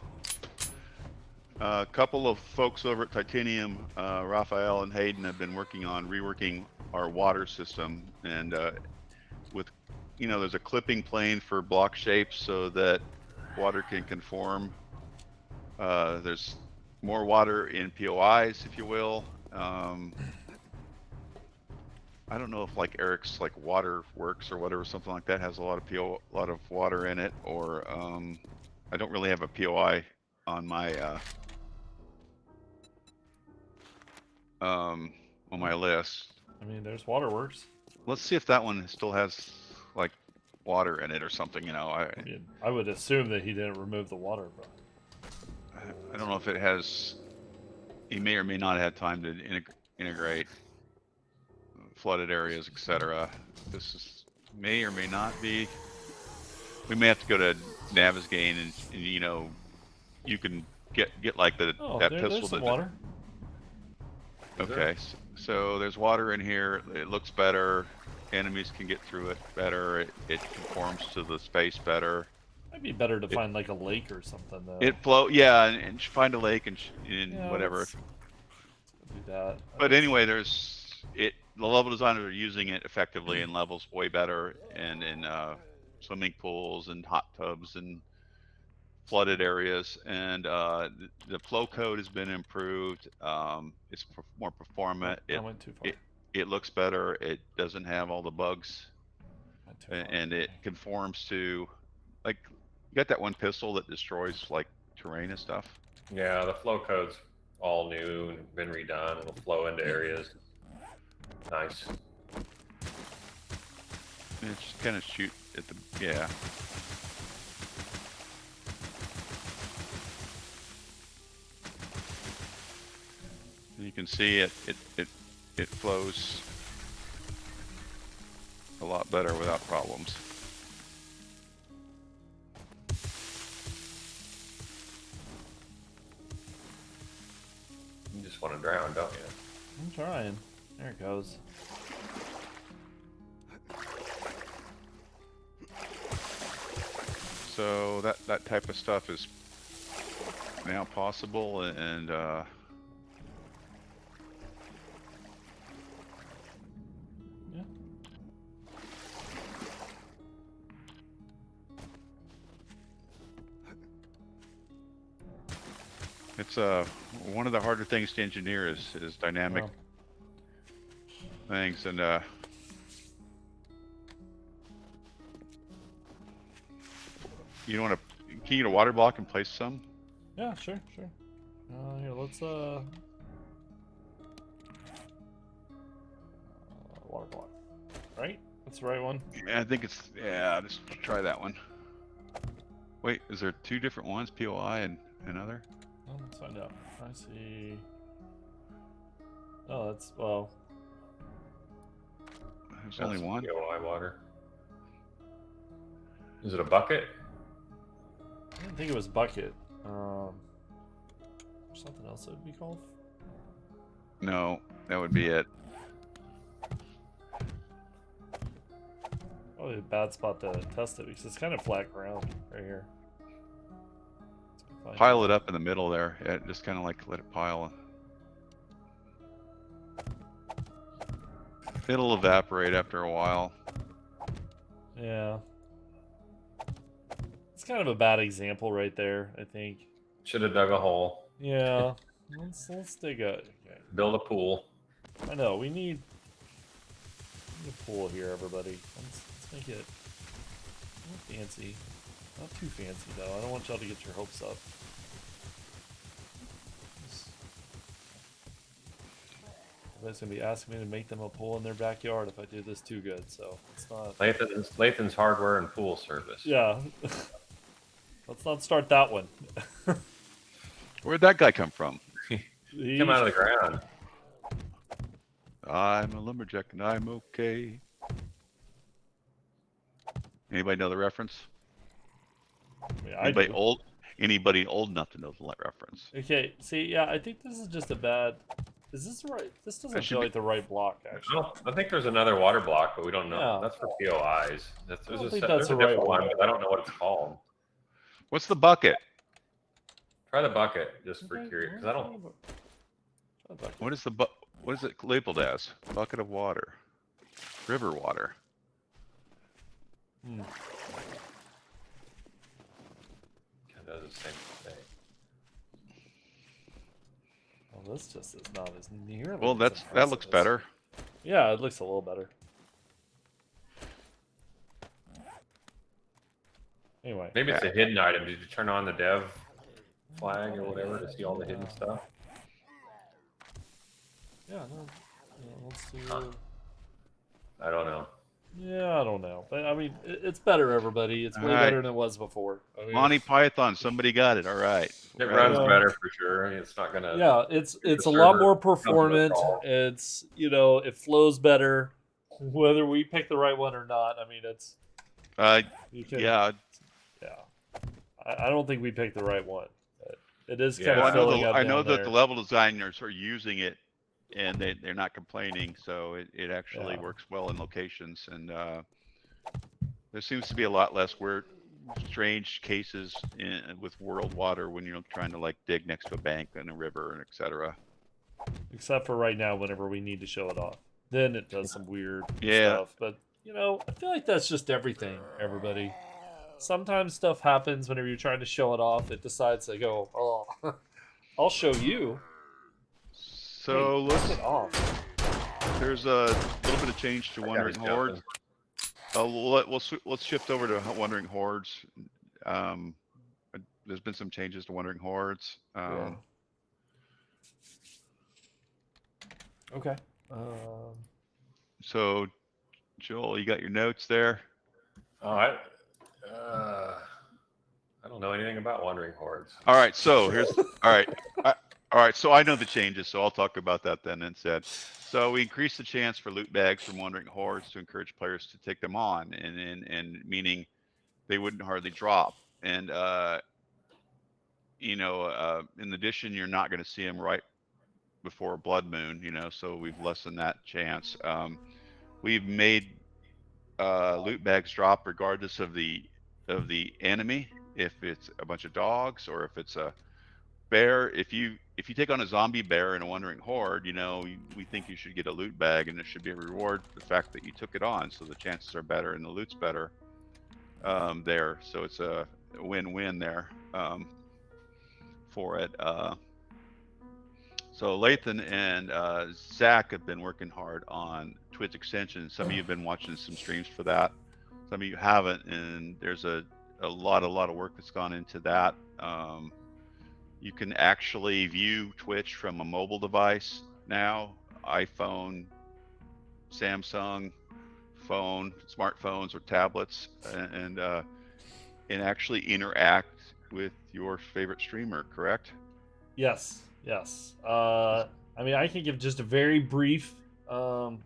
a couple of folks over at Titanium, Raphael and Hayden, have been working on reworking our water system, and with there's a clipping plane for block shapes so that water can conform. There's more water in POIs, if you will. I don't know if like Eric's like water works or whatever, something like that has a lot of water in it, or I don't really have a POI on my list. I mean, there's waterworks. Let's see if that one still has like water in it or something. I would assume that he didn't remove the water, but I don't know if it has. He may or may not have had time to integrate flooded areas, etc. This may or may not be. We may have to go to Navigain and you can get like that there's pistol some that. water. Okay, so there's water in here. It looks better. Enemies can get through it better. It conforms to the space better. Might be better to find like a lake or something though. It yeah, and find a lake and Yeah, whatever. let's do that. But anyway, the level designers are using it effectively in levels way better, and in swimming pools and hot tubs and flooded areas, and the flow code has been improved. It's more performant. I went too far. It looks better. It doesn't have all the bugs, Went too far. and it conforms to, like, you got that one pistol that destroys like terrain and stuff. Yeah, the flow code's all new and been redone. It'll flow into areas. Nice. And it's just kind of shoot at the And you can see it flows a lot better without problems. You just want to drown, don't you? I'm trying. There it goes. So that type of stuff is now possible, and Yeah. it's one of the harder things to engineer is dynamic Well, things, and you don't want to. Can you get a water block and place some? yeah, sure. Here, let's water block. Right? That's the right one. Yeah, I think it's just try that one. Wait, is there two different ones, POI and another? Oh, let's find out. I see. Oh, that's well. There's only one. POI water. Is it a bucket? I didn't think it was bucket. Something else it would be called. No, that would be it. Probably a bad spot to test it because it's kind of flat ground right here. Pile it up in the middle there. Yeah, just kind of like let it pile. It'll evaporate after a while. Yeah. It's kind of a bad example right there, I think. Should have dug a hole. Yeah. let's dig a. Okay. Build a pool. I know we need a pool here, everybody. Let's make it not fancy, not too fancy though. I don't want y'all to get your hopes up. Everybody's gonna be asking me to make them a pool in their backyard if I do this too good. So it's not. Lathan's Hardware and Pool Service. Yeah. Let's not start that one. Where'd that guy come from? He Come out of the ground. I'm a lumberjack and I'm okay. Anybody know the reference? Yeah, I Anybody do. old? Anybody old enough to know the reference? Okay, see, yeah, I think this is just a bad. Is this the right? This doesn't That should feel be- like the right block, actually. I think there's another water block, but we don't know. Yeah. That's for POIs. There's don't a, think there's that's a the right different one, one. but I don't know what it's called. What's the bucket? Try the bucket, just for Okay, curious. 'Cause I don't. What is what is it labeled as? Bucket of water. River water. Hmm. It does the same thing. Well, this just is not as nearly. Well, as that looks impressive as- better. Yeah, it looks a little better. Anyway, Maybe it's a hidden item. Did you turn on the dev flag or whatever to see all the hidden stuff? yeah, no, let's do. I don't know. Yeah, I don't know, but I mean, it's better, everybody. It's way All right. better than it was before. I mean, Monty Python, somebody got it. All right. It Right. runs better for sure. I mean, it's not gonna. Yeah, it's the a lot server more doesn't performant. recall. It's it flows better, whether we pick the right one or not. I mean, it's you can, Yeah. yeah. I don't think we picked the right one. But It is Yeah. kind of filling up I down know that there. the level designers are using it, and they're not complaining. So it actually Yeah. works well in locations, and there seems to be a lot less weird, strange cases with world water when you're trying to like dig next to a bank and a river and etc. Except for right now, whenever we need to show it off, then it does some weird Yeah. stuff. But you know, I feel like that's just everything. Everybody. Sometimes stuff happens whenever you're trying to show it off. It decides to go, oh, I'll show you. So Hey, knock it off. there's a little bit of change to That Wandering guy's Hordes. Let's shift over to Wandering Hordes. There's been some changes to Wandering Hordes. Yeah. Okay. So, Joel, you got your notes there? Oh, I don't know anything about Wandering Hordes. All right. So here's all right. All right. So I know the changes, so I'll talk about that then instead. So we increased the chance for loot bags from Wandering Hordes to encourage players to take them on, and meaning they wouldn't hardly drop. And in addition, you're not going to see them right before a blood moon. So we've lessened that chance. We've made loot bags drop regardless of the enemy. If it's a bunch of dogs or if it's a bear, if you take on a zombie bear in a Wandering Horde, we think you should get a loot bag, and there should be a reward for the fact that you took it on, so the chances are better and the loot's better there. So it's a win-win there for it. So Lathan and Zach have been working hard on Twitch extensions. Some of you have been watching some streams for that. Some of you haven't, and there's a lot of work that's gone into that. You can actually view Twitch from a mobile device now, iPhone, Samsung phone, smartphones or tablets, and actually interact with your favorite streamer, correct? Yes. I mean, I can give just a very brief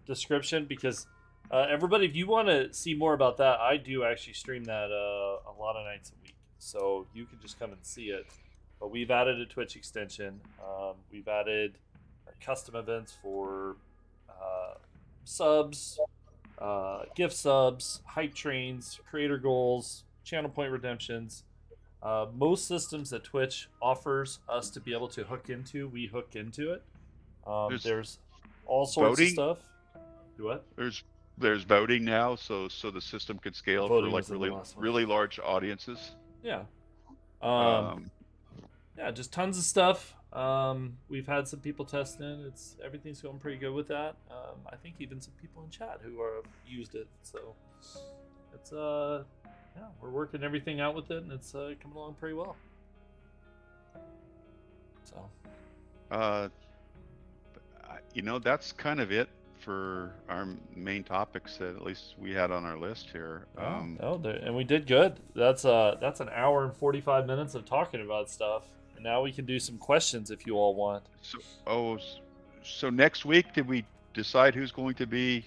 description because everybody, if you want to see more about that, I do actually stream that a lot of nights a week, so you can just come and see it. But we've added a Twitch extension. We've added custom events for subs, gift subs, hype trains, creator goals, channel point redemptions. Most systems that Twitch offers us to be able to hook into, we hook into it. There's all sorts voting? of stuff. Do what? There's voting now, so the system could scale for Voting like was in the last one. really large audiences. Yeah. Yeah, just tons of stuff. We've had some people test in. Everything's going pretty good with that. I think even some people in chat who have used it. So it's yeah, we're working everything out with it, and it's coming along pretty well. So that's kind of it for our main topics that at least we had on our list here. And we did good. That's an hour and 45 minutes of talking about stuff. And now we can do some questions if you all want. So next week, did we decide who's going to be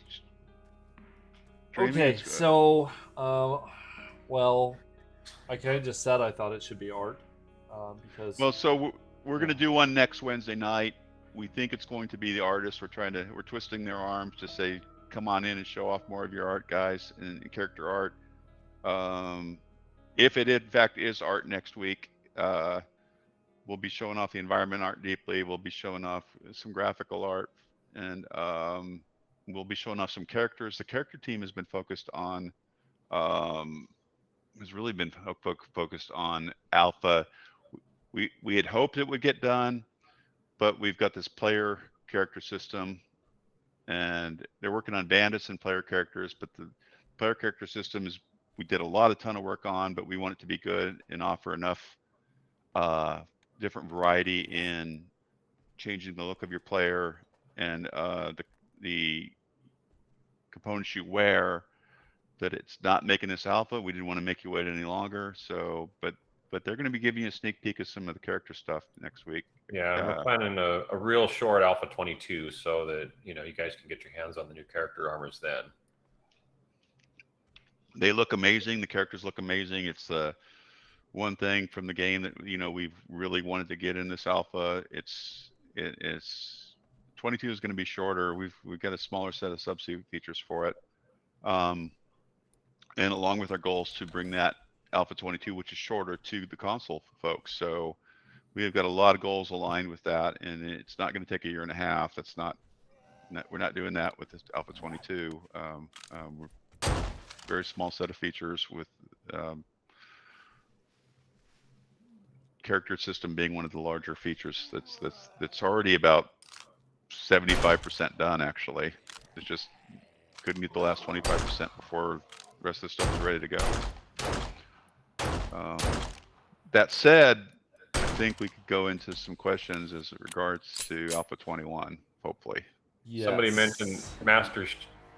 streaming? Okay, so well, I kind of just said I thought it should be Art because so we're going to do one next Wednesday night. We think it's going to be the artist. We're twisting their arms to say, come on in and show off more of your art, guys, and character art. If it in fact is Art next week, we'll be showing off the environment art deeply. We'll be showing off some graphical art, and we'll be showing off some characters. The character team has been focused on, focused on alpha. We had hoped it would get done, but we've got this player character system, and they're working on bandits and player characters. But the player character system we did a ton of work on, but we want it to be good and offer enough different variety in changing the look of your player and the components you wear, that it's not making this alpha. We didn't want to make you wait any longer. So, but they're going to be giving you a sneak peek of some of the character stuff next week. Yeah, and we're planning a real short Alpha 22 so that you guys can get your hands on the new character armors then. They look amazing. The characters look amazing. It's one thing from the game that we've really wanted to get in this alpha. It's 22 is going to be shorter. We've got a smaller set of substitute features for it, and along with our goals to bring that alpha 22, which is shorter, to the console folks. So we've got a lot of goals aligned with that, and it's not going to take a year and a half. That's not we're not doing that with this alpha 22. We're very small set of features with character system being one of the larger features. That's already about 75% done, actually. It's just couldn't get the last 25% before the rest of the stuff is ready to go. That said, I think we could go into some questions as it regards to alpha 21, hopefully. Yes. Somebody mentioned Master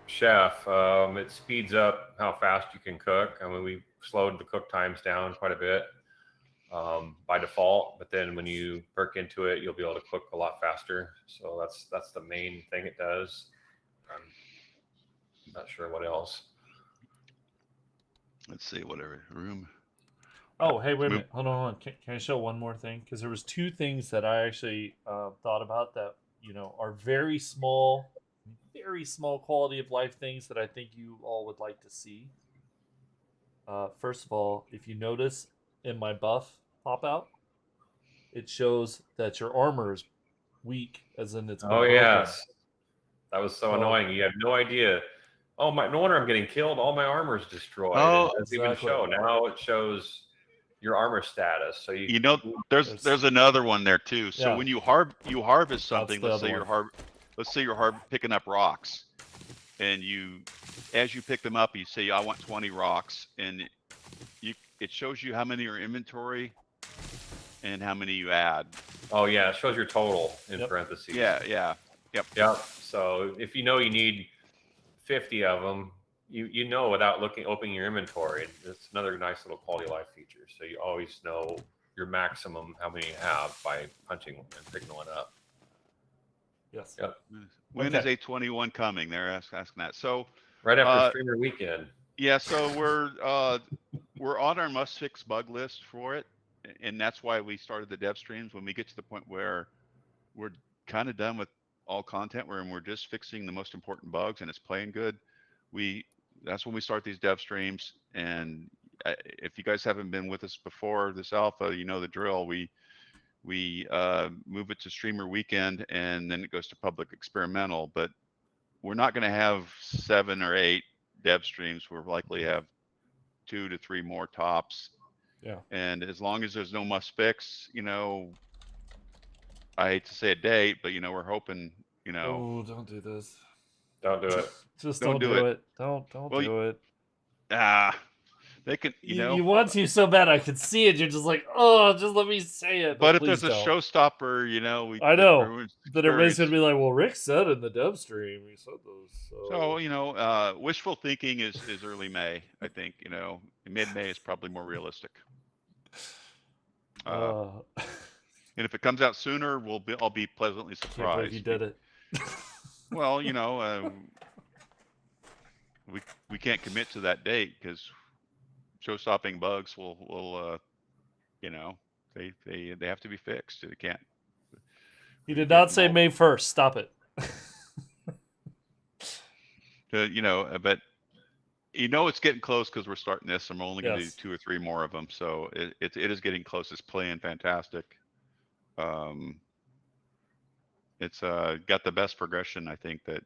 Chef. It speeds up how fast you can cook. I mean, we slowed the cook times down quite a bit by default, but then when you perk into it, you'll be able to cook a lot faster. So that's the main thing it does. I'm not sure what else. Let's see, whatever room. Oh, hey, wait a minute. Hold on. Can I show one more thing? Because there was two things that I actually thought about that are very small quality of life things that I think you all would like to see. First of all, if you notice in my buff pop out, it shows that your armor is weak, as in it's been broken. Yes, that was so annoying. You have no idea. Oh my! No wonder I'm getting killed. All my armor is destroyed. Oh, it doesn't even show. Now it shows your armor status. So there's another one there too. So when you harvest something, let's say you're picking up rocks, and as you pick them up, you say I want 20 rocks, and it shows you how many are inventory and how many you add. Oh yeah, it shows your total in parentheses. Yeah. Yep. So if you need 50 of them, you know without opening your inventory. It's another nice little quality of life feature. So you always know your maximum how many you have by punching and picking one up. Yes. Yep. When is A21 coming? They're asking that. So right after Streamer Weekend. Yeah. So we're on our must fix bug list for it, and that's why we started the dev streams. When we get to the point where we're kind of done with all content, we're just fixing the most important bugs and it's playing good, that's when we start these dev streams. And if you guys haven't been with us before this alpha, you know the drill. We move it to Streamer Weekend, and then it goes to public experimental. But we're not going to have 7 or 8 dev streams. We'll likely have 2 to 3 more tops. Yeah. And as long as there's no must fix, I hate to say a date, but we're hoping, Oh, don't do this. Don't do it. Just don't do it. Don't do it. They can, You want to so bad. I could see it. You're just like, oh, just let me say it. But if there's a showstopper, I know. Then everybody's gonna be like, well, Rick said in the dev stream, he said those. So wishful thinking is early May. I think mid-May is probably more realistic. And if it comes out sooner, I'll be pleasantly surprised. Can't believe you did it. Well, we can't commit to that date because show-stopping bugs will they have to be fixed. They can't. He did not say May 1st. Stop it. But it's getting close because we're starting this, and we're only going to do 2 or 3 more of them. So it is getting close. It's playing fantastic. It's got the best progression. I think that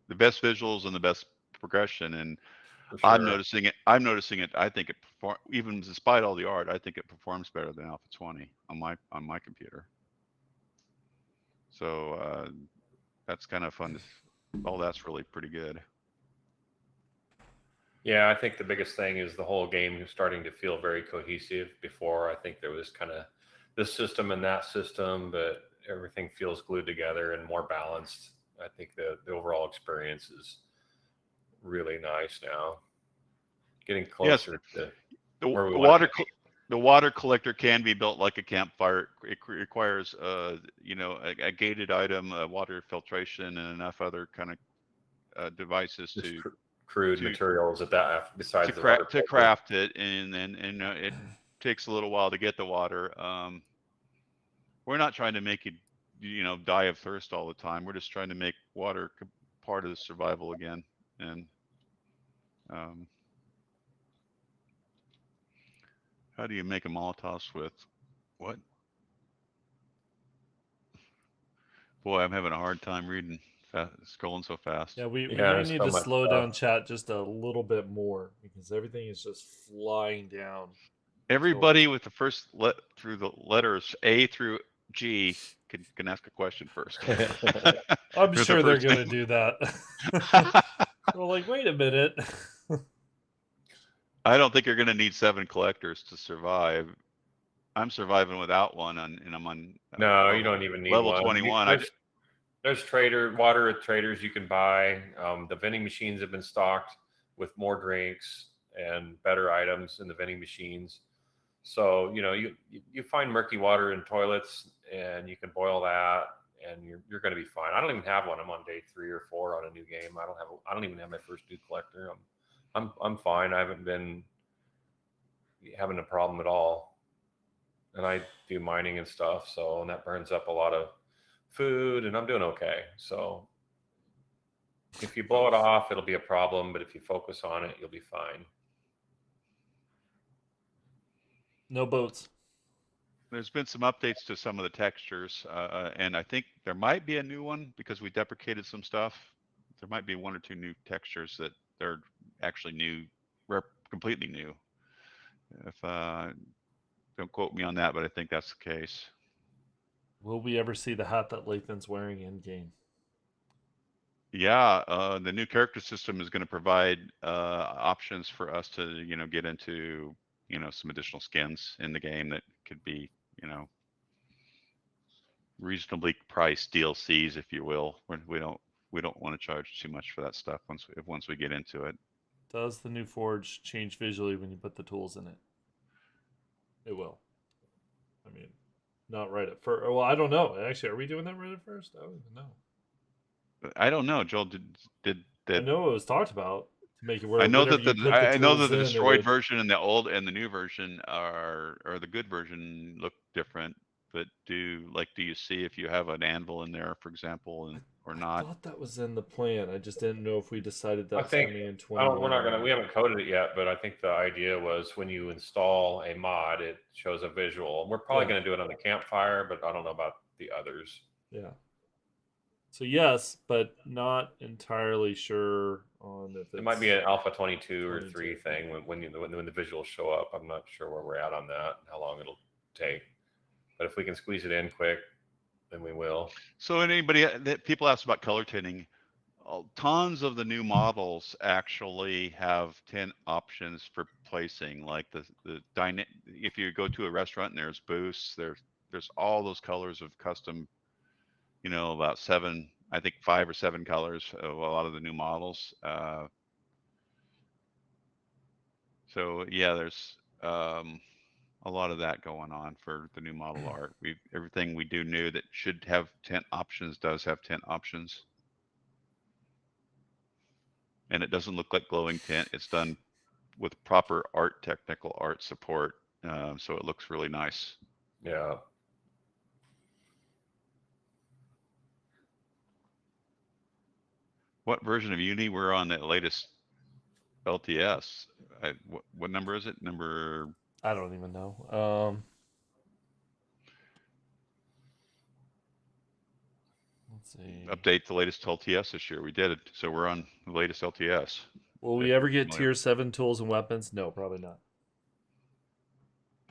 the best visuals and the best progression, and Sure. I'm noticing it. I think it even despite all the art, I think it performs better than Alpha 20 on my computer. So that's kind of fun. All that's really pretty good. Yeah, I think the biggest thing is the whole game is starting to feel very cohesive. Before, I think there was kind of this system and that system, but everything feels glued together and more balanced. I think the overall experience is really nice now. Getting closer to where we want to be. The water collector can be built like a campfire. It requires a gated item, water filtration, and enough other kind of devices Just to crude materials at that besides to craft it, and then it takes a little while to get the water. We're not trying to make you die of thirst all the time. We're just trying to make water part of the survival again. And how do you make a Molotovs with what? Boy, I'm having a hard time reading, scrolling so fast. Yeah, we Yeah, may there's need so to much slow stuff. down chat just a little bit more because everything is just flying down. Everybody with the first through the letters A through G can ask a question first. I'm Or the sure they're first going to name. do that. We're like, wait a minute. I don't think you're going to need 7 collectors to survive. I'm surviving without one, and I'm on No, you don't even need level one. 21. There's water at traders you can buy. The vending machines have been stocked with more drinks and better items in the vending machines. So you find murky water in toilets, and you can boil that, and you're going to be fine. I don't even have one. I'm on day 3 or 4 on a new game. I don't even have my first new collector. I'm fine. I haven't been having a problem at all, and I do mining and stuff. And that burns up a lot of food, and I'm doing okay. So if you blow it off, it'll be a problem, but if you focus on it, you'll be fine. No boats. There's been some updates to some of the textures, and I think there might be a new one because we deprecated some stuff. There might be 1 or 2 new textures that they're actually new, completely new. If don't quote me on that, but I think that's the case. Will we ever see the hat that Lathan's wearing in game? Yeah, the new character system is going to provide options for us to, get into, some additional skins in the game that could be, reasonably priced DLCs, if you will. We don't want to charge too much for that stuff once we get into it. Does the new forge change visually when you put the tools in it? It will. I mean, not right at first. Well, I don't know. Actually, are we doing that right at first? I don't even know. I don't know, Joel. Did I know it was talked about to make it where I know whenever that you put the I know that tools the in, destroyed version and the old and the new version or the good version look different. But do you see if you have an anvil in there, for example, or I not? thought that was in the plan. I just didn't know if we decided that I was think coming in 21. we haven't coded it yet, but I think the idea was when you install a mod, it shows a visual. We're probably going to do it on the campfire, but I don't know about the others. Yeah. So yes, but not entirely sure on if It might be an Alpha 22 or 22. 3 thing when the visuals show up. I'm not sure where we're at on that and how long it'll take. But if we can squeeze it in quick, then we will. So people ask about color tinting. Tons of the new models actually have tint options for placing, like if you go to a restaurant and there's booths, there's all those colors of custom, about 7, I think 5 or 7 colors of a lot of the new models. So yeah, there's a lot of that going on for the new model art. Everything we do new that should have tint options does have tint options. And it doesn't look like glowing tint. It's done with proper technical art support. So it looks really nice. Yeah. What version of Unity? We're on the latest LTS. What number is it? I don't even know. Let's see. Update the latest LTS this year. We did it, so we're on the latest LTS. Will we ever get tier 7 tools and weapons? No, probably not.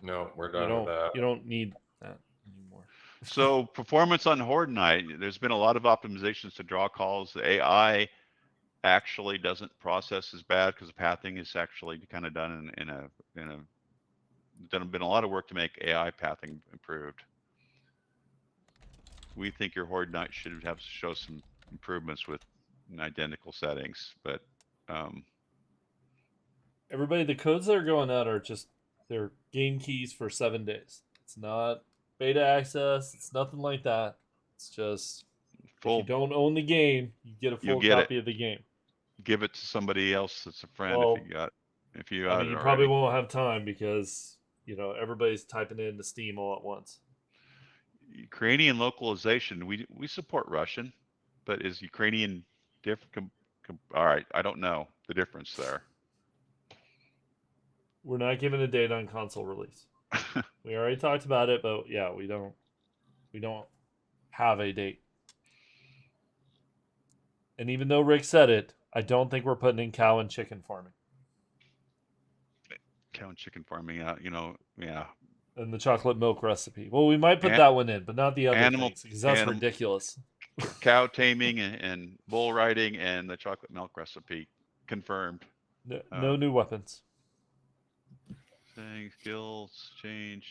No, we're done with that. You don't need that anymore. So performance on Horde Night, there's been a lot of optimizations to draw calls. The AI actually doesn't process as bad because the pathing is actually kind of done been a lot of work to make AI pathing improved. We think your Horde Night should show some improvements with identical settings, but everybody, the codes that are going out are just they're game keys for 7 days. It's not beta access. It's nothing like that. It's just if you don't own the game, you get a full copy of the game. Give it to somebody else that's a friend well, if you you probably won't have time because everybody's typing it into Steam all at once. Ukrainian localization. We support Russian, but is Ukrainian different? All right, I don't know the difference there. We're not giving a date on console release. We already talked about it, but yeah, we don't have a date. And even though Rick said it, I don't think we're putting in cow and chicken farming. Cow and chicken farming, yeah. And the chocolate milk recipe. Well, we might put that one in, but not the other things, because that's ridiculous. Cow taming and bull riding and the chocolate milk recipe confirmed. No new weapons. Skills change.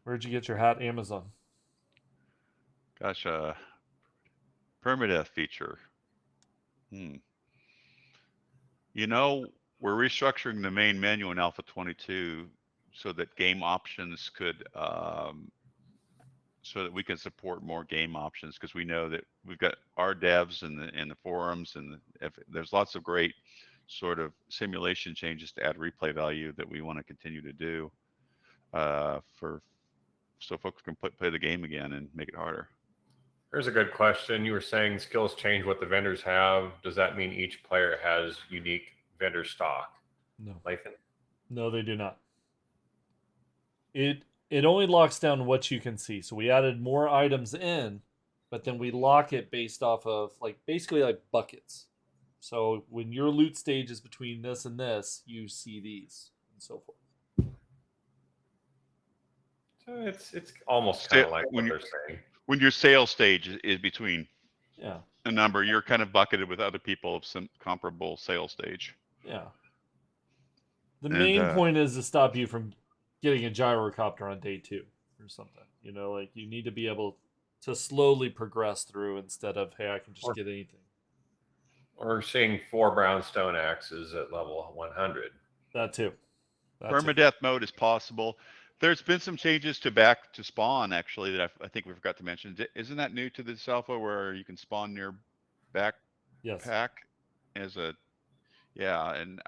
Where'd you get your hat? Amazon. Gosh, permadeath feature. We're restructuring the main menu in Alpha 22 so that game options could, so that we can support more game options, because we know that we've got our devs in the forums, and there's lots of great sort of simulation changes to add replay value that we want to continue to do so folks can play the game again and make it harder. Here's a good question. You were saying skills change what the vendors have. Does that mean each player has unique vendor stock? No. Lathan? No, they do not. It only locks down what you can see. So we added more items in, but then we lock it based off of basically like buckets. So when your loot stage is between this and this, you see these and so forth. So it's almost kind of like what they're saying. When your sales stage is between a number, you're kind of bucketed with other people of some comparable sales stage. Yeah. The main point is to stop you from getting a gyrocopter on day 2 or something. You need to be able to slowly progress through instead of, hey, I can just get anything. Or seeing 4 brownstone axes at level 100. That too. Permadeath mode is possible. There's been some changes to back to spawn, actually, that I think we forgot to mention. Isn't that new to this alpha, where you can spawn near backpack? Yes. And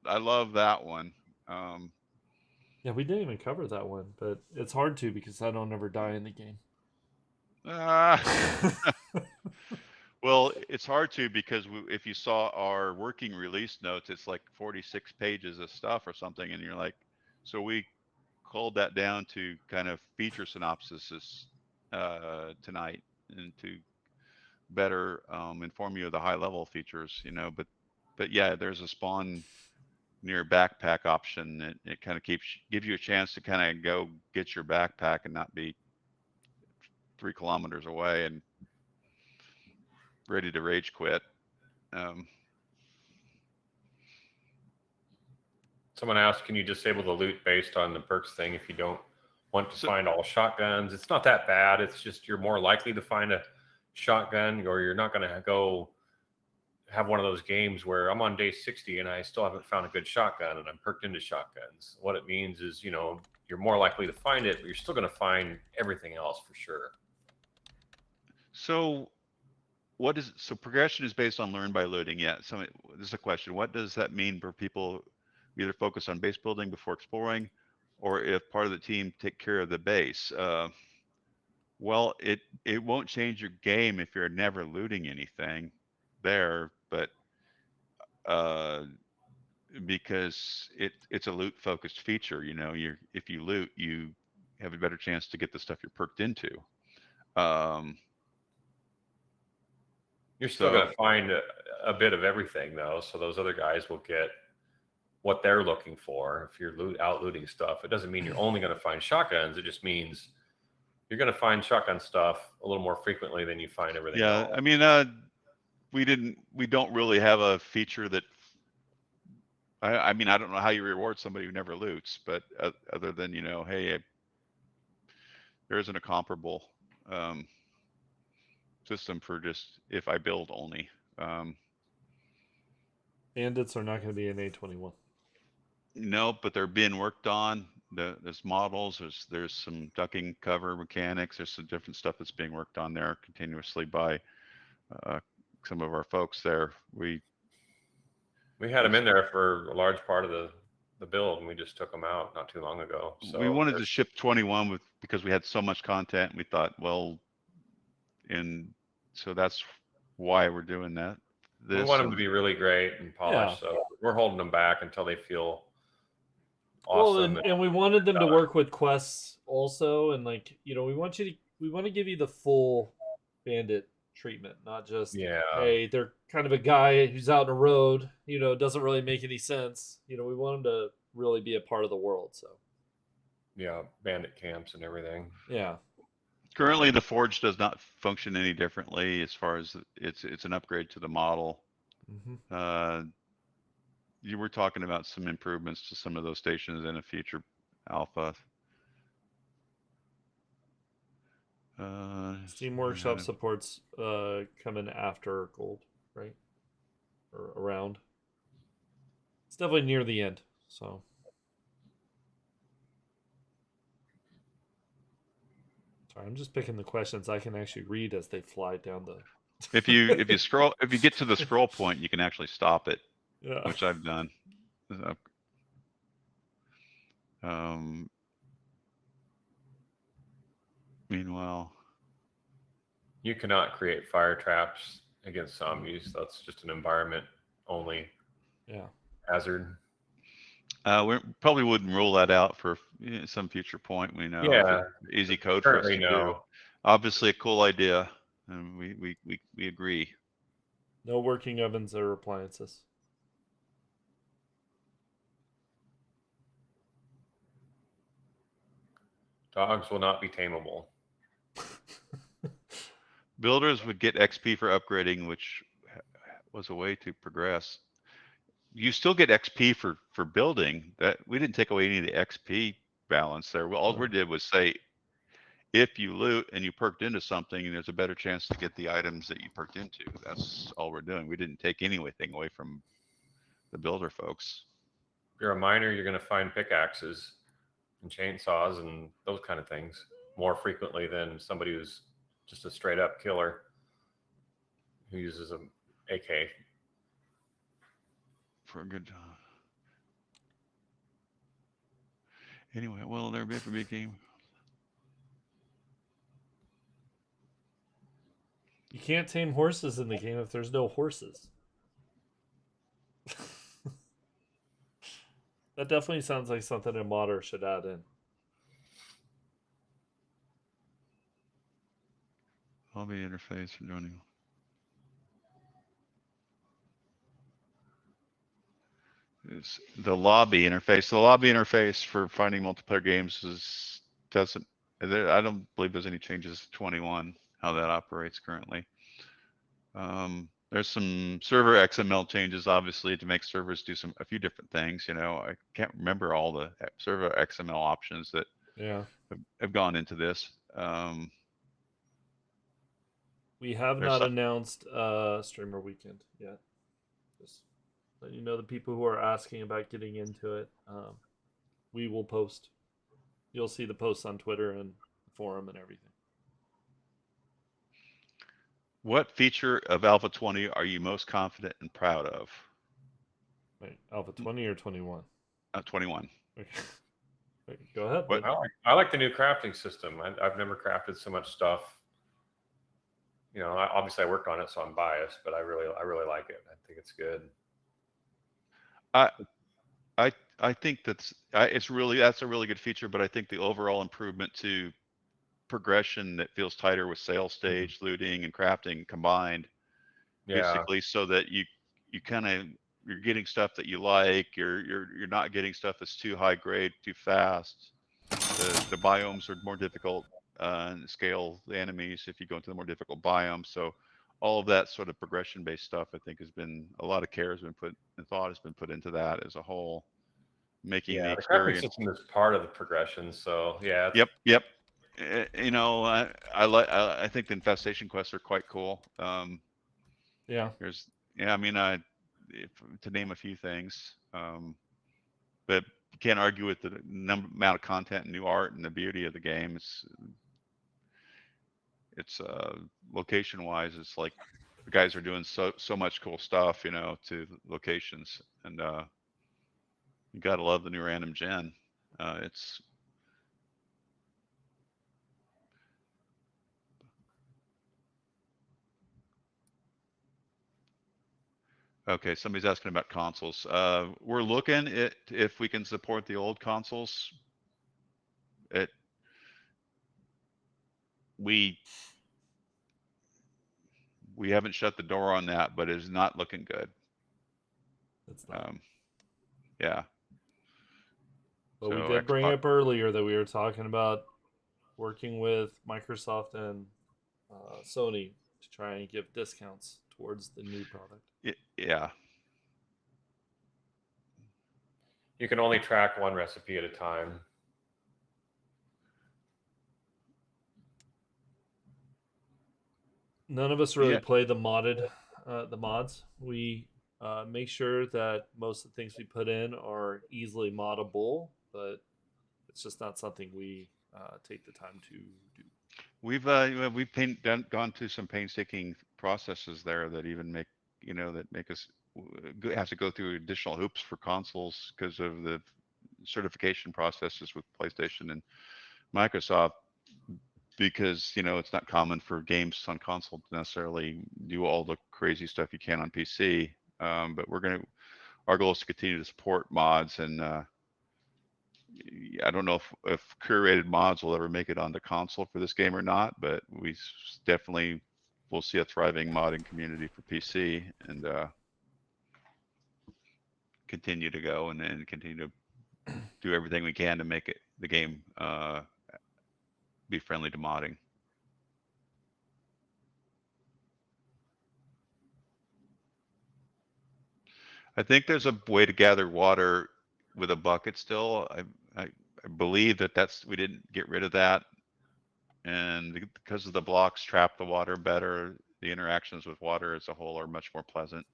I love that one. Yeah, we didn't even cover that one, but it's hard to, because I don't ever die in the game. Well, it's hard to, because if you saw our working release notes, it's like 46 pages of stuff or something, and you're like, so we culled that down to kind of feature synopsis tonight, and to better inform you of the high level features, but yeah, there's a spawn near backpack option. It kind of gives you a chance to kind of go get your backpack and not be 3 kilometers away and ready to rage quit. Someone asked, can you disable the loot based on the perks thing if you don't want to find all shotguns? It's not that bad. It's just you're more likely to find a shotgun, or you're not going to go have one of those games where I'm on day 60 and I still haven't found a good shotgun and I'm perked into shotguns. What it means is, you're more likely to find it, but you're still going to find everything else for sure. So progression is based on learn by looting. Yeah. So this is a question. What does that mean for people who either focus on base building before exploring, or if part of the team take care of the base? Well, it won't change your game if you're never looting anything there, but because it's a loot focused feature, if you loot, you have a better chance to get the stuff you're perked into. You're still going to find a bit of everything, though, so those other guys will get what they're looking for. If you're out looting stuff, it doesn't mean you're only going to find shotguns. It just means you're going to find shotgun stuff a little more frequently than you find everything else. I mean, we don't really have a feature that, I mean, I don't know how you reward somebody who never loots, but other than, hey, there isn't a comparable system for just if I build only. Bandits are not going to be in A21. No, but they're being worked on. There's models, there's some ducking cover mechanics, there's some different stuff that's being worked on there continuously by some of our folks there. We had them in there for a large part of the the build, and we just took them out not too long ago. So we wanted to ship 21 because we had so much content. And we thought, well, and so that's why we're doing that. We want them to be really great and polished. So we're holding them back until they feel awesome. Well, and we wanted them to work with quests also, and like, you know, we want to give you the full bandit treatment, not just hey, they're kind of a guy who's out on the road, you know, it doesn't really make any sense. You know, we want them to really be a part of the world. So yeah, bandit camps and everything. Yeah. Currently, the Forge does not function any differently as far as it's an upgrade to the model. Mm-hmm. You were talking about some improvements to some of those stations in a future alpha. Steam Workshop supports coming after gold, right? Or around. It's definitely near the end, so. Sorry, I'm just picking the questions I can actually read as they fly down the. If you get to the scroll point, you can actually stop it, Yeah. which I've done. Meanwhile, you cannot create fire traps against zombies. That's just an environment only hazard. We probably wouldn't rule that out for some future point. We know, easy code for us to do. Obviously, a cool idea, and we agree. No working ovens or appliances. Dogs will not be tameable. Builders would get XP for upgrading, which was a way to progress. You still get XP for building. That we didn't take away any of the XP balance there. All we did was say, if you loot and you perked into something, there's a better chance to get the items that you perked into. That's all we're doing. We didn't take anything away from the builder folks. If you're a miner, you're going to find pickaxes and chainsaws and those kind of things more frequently than somebody who's just a straight up killer who uses an AK. For a good job. Anyway, well, there'll be a big game. You can't tame horses in the game if there's no horses. That definitely sounds like something a modder should add in. Lobby interface for joining. Is the lobby interface. The lobby interface for finding multiplayer games doesn't. I don't believe there's any changes to 21 how that operates currently. There's some server XML changes, obviously, to make servers do a few different things. You know, I can't remember all the server XML options that have gone into this. We have not announced Streamer Weekend yet. Just let you know, the people who are asking about getting into it, we will post. You'll see the posts on Twitter and the forum and everything. What feature of Alpha 20 are you most confident and proud of? Wait, Alpha 20 or 21? 21. Okay. Wait, go ahead. I like the new crafting system. I've never crafted so much stuff. You know, obviously I worked on it, so I'm biased, but I really like it. I think it's good. I think that's a really good feature, but I think the overall improvement to progression that feels tighter with sales stage, looting, and crafting combined, basically, so that you're getting stuff that you like. You're not getting stuff that's too high grade too fast. The biomes are more difficult and scale the enemies if you go into the more difficult biomes. So all of that sort of progression based stuff, I think, has been a lot of care has been put and thought has been put into that as a whole, making the experience. The crafting system is part of the progression. So yeah. Yep. You know, I think the infestation quests are quite cool. I mean, to name a few things, but you can't argue with the amount of content and new art and the beauty of the game. It's location wise, it's like the guys are doing so much cool stuff, you know, to locations, and You gotta love the new random gen. It's okay. Somebody's asking about consoles. We're looking at if we can support the old consoles. We haven't shut the door on that, but it's not looking good. It's not. Yeah. But So we did bring up earlier that we were talking about working with Microsoft and Sony to try and give discounts towards the new product. Yeah. You can only track one recipe at a time. None of us really play the modded, the mods. We make sure that most of the things we put in are easily moddable, but it's just not something we take the time to do. We've gone through some painstaking processes there that even make that make us have to go through additional hoops for consoles because of the certification processes with PlayStation and Microsoft, because it's not common for games on console to necessarily do all the crazy stuff you can on PC. But our goal is to continue to support mods, and I don't know if curated mods will ever make it onto console for this game or not, but we definitely will see a thriving modding community for PC, and continue to go and continue to do everything we can to make the game be friendly to modding. I think there's a way to gather water with a bucket still. I believe that we didn't get rid of that, and because of the blocks trap the water better, the interactions with water as a whole are much more pleasant.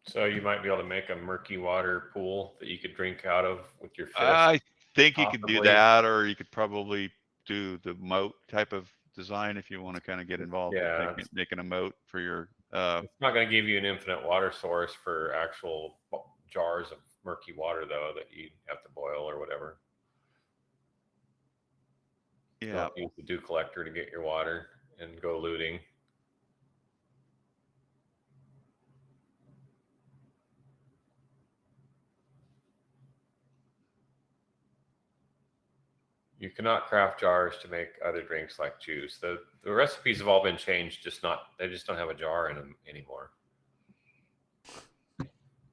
So you might be able to make a murky water pool that you could drink out of with your fist. I think you could do possibly. that, or you could probably do the moat type of design if you want to kind of get involved Yeah, with making a moat for your. It's not going to give you an infinite water source for actual jars of murky water, though, that you have to boil or whatever. Yeah. Don't use the dew collector to get your water and go looting. You cannot craft jars to make other drinks like juice. The recipes have all been changed. They just don't have a jar in them anymore.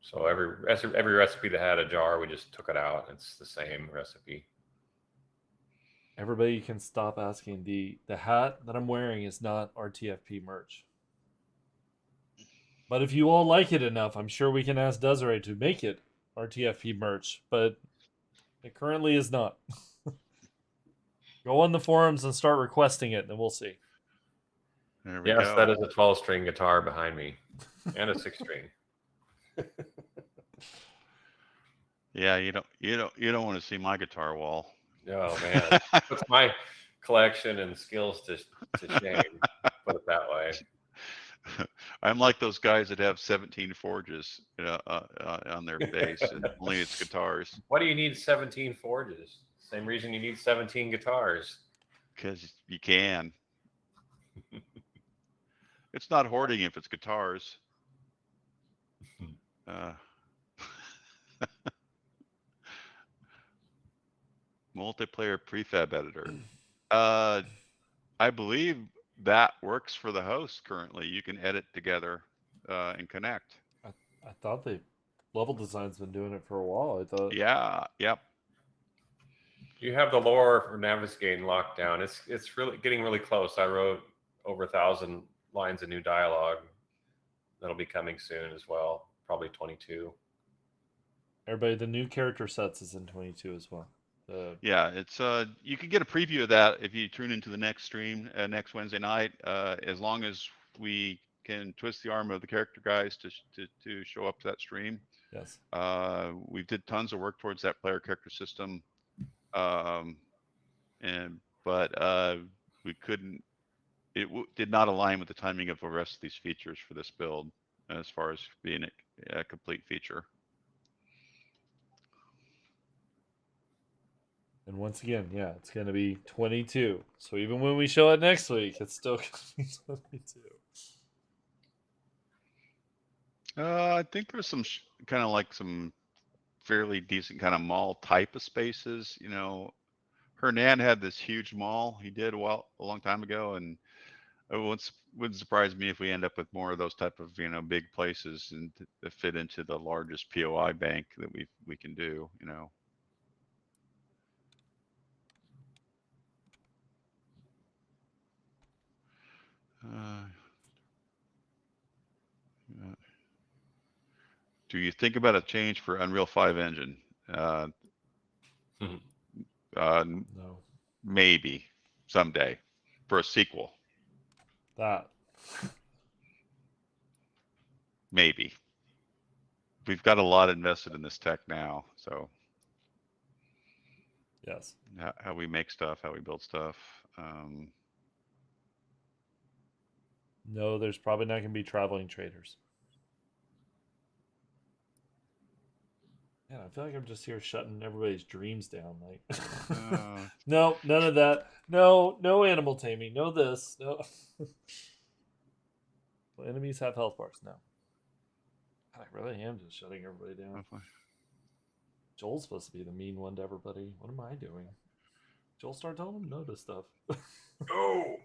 So every recipe that had a jar, we just took it out. It's the same recipe. Everybody can stop asking. The hat that I'm wearing is not our TFP merch. But if you all like it enough, I'm sure we can ask Desiree to make it our TFP merch. But it currently is not. Go on the forums and start requesting it, and we'll see. There we go. That is a 12-string guitar behind me, and a 6-string. Yeah, you don't want to see my guitar wall. Oh man, puts my collection and skills to shame. Put it that way. I'm like those guys that have 17 forges on their bass, and only it's guitars. Why do you need 17 forges? Same reason you need 17 guitars. Because you can. It's not hoarding if it's guitars. Multiplayer prefab editor. I believe that works for the host currently. You can edit together and connect. I thought Level Design's been doing it for a while. I thought. Yeah. Yep. You have the lore for Navigating locked down. It's really getting really close. I wrote over 1,000 lines of new dialogue. That'll be coming soon as well. Probably 22. Everybody, the new character sets is in 22 as well. Yeah, it's you can get a preview of that if you tune into the next stream next Wednesday night. As long as we can twist the arm of the character guys to show up to that stream. Yes. We did tons of work towards that player character system. But we couldn't. It did not align with the timing of the rest of these features for this build. as far as being a complete feature. And once again, yeah, it's going to be 22. So even when we show it next week, it's still going to be 22. I think there's some kind of like some fairly decent kind of mall type of spaces. You know, Hernan had this huge mall he did a long time ago, and it wouldn't surprise me if we end up with more of those type of, you know, big places and to fit into the largest POI bank that we can do, you know. Yeah. Do you think about a change for Unreal 5 engine? No. Maybe someday for a sequel. That. Maybe. We've got a lot invested in this tech now, so. Yes. How we make stuff, how we build stuff. No, there's probably not going to be traveling traders. Man, I feel like I'm just here shutting everybody's dreams down. Like, no, none of that. No animal taming. No this. No. Well, enemies have health bars. No. God, I really am just shutting everybody down. Joel's supposed to be the mean one to everybody. What am I doing? Joel, start telling him no to stuff. No.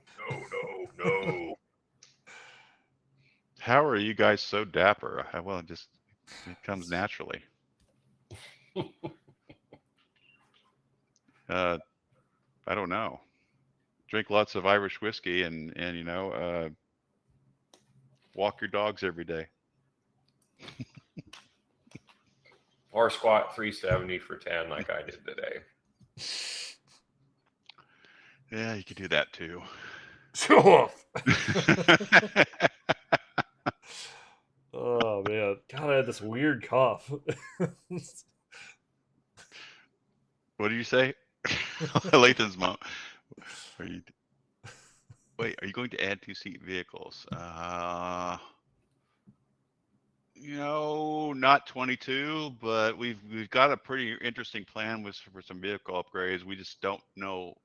How are you guys so dapper? Well, it comes naturally. I don't know. Drink lots of Irish whiskey and you know, walk your dogs every day. Or squat 370 for 10 like I did today. Yeah, you could do that too. Show off. Oh man, God, I had this weird cough. What do you say? Lathan's mom. Wait, are you going to add 2-seat vehicles? You know, not 22, but we've got a pretty interesting plan for some vehicle upgrades. We just don't know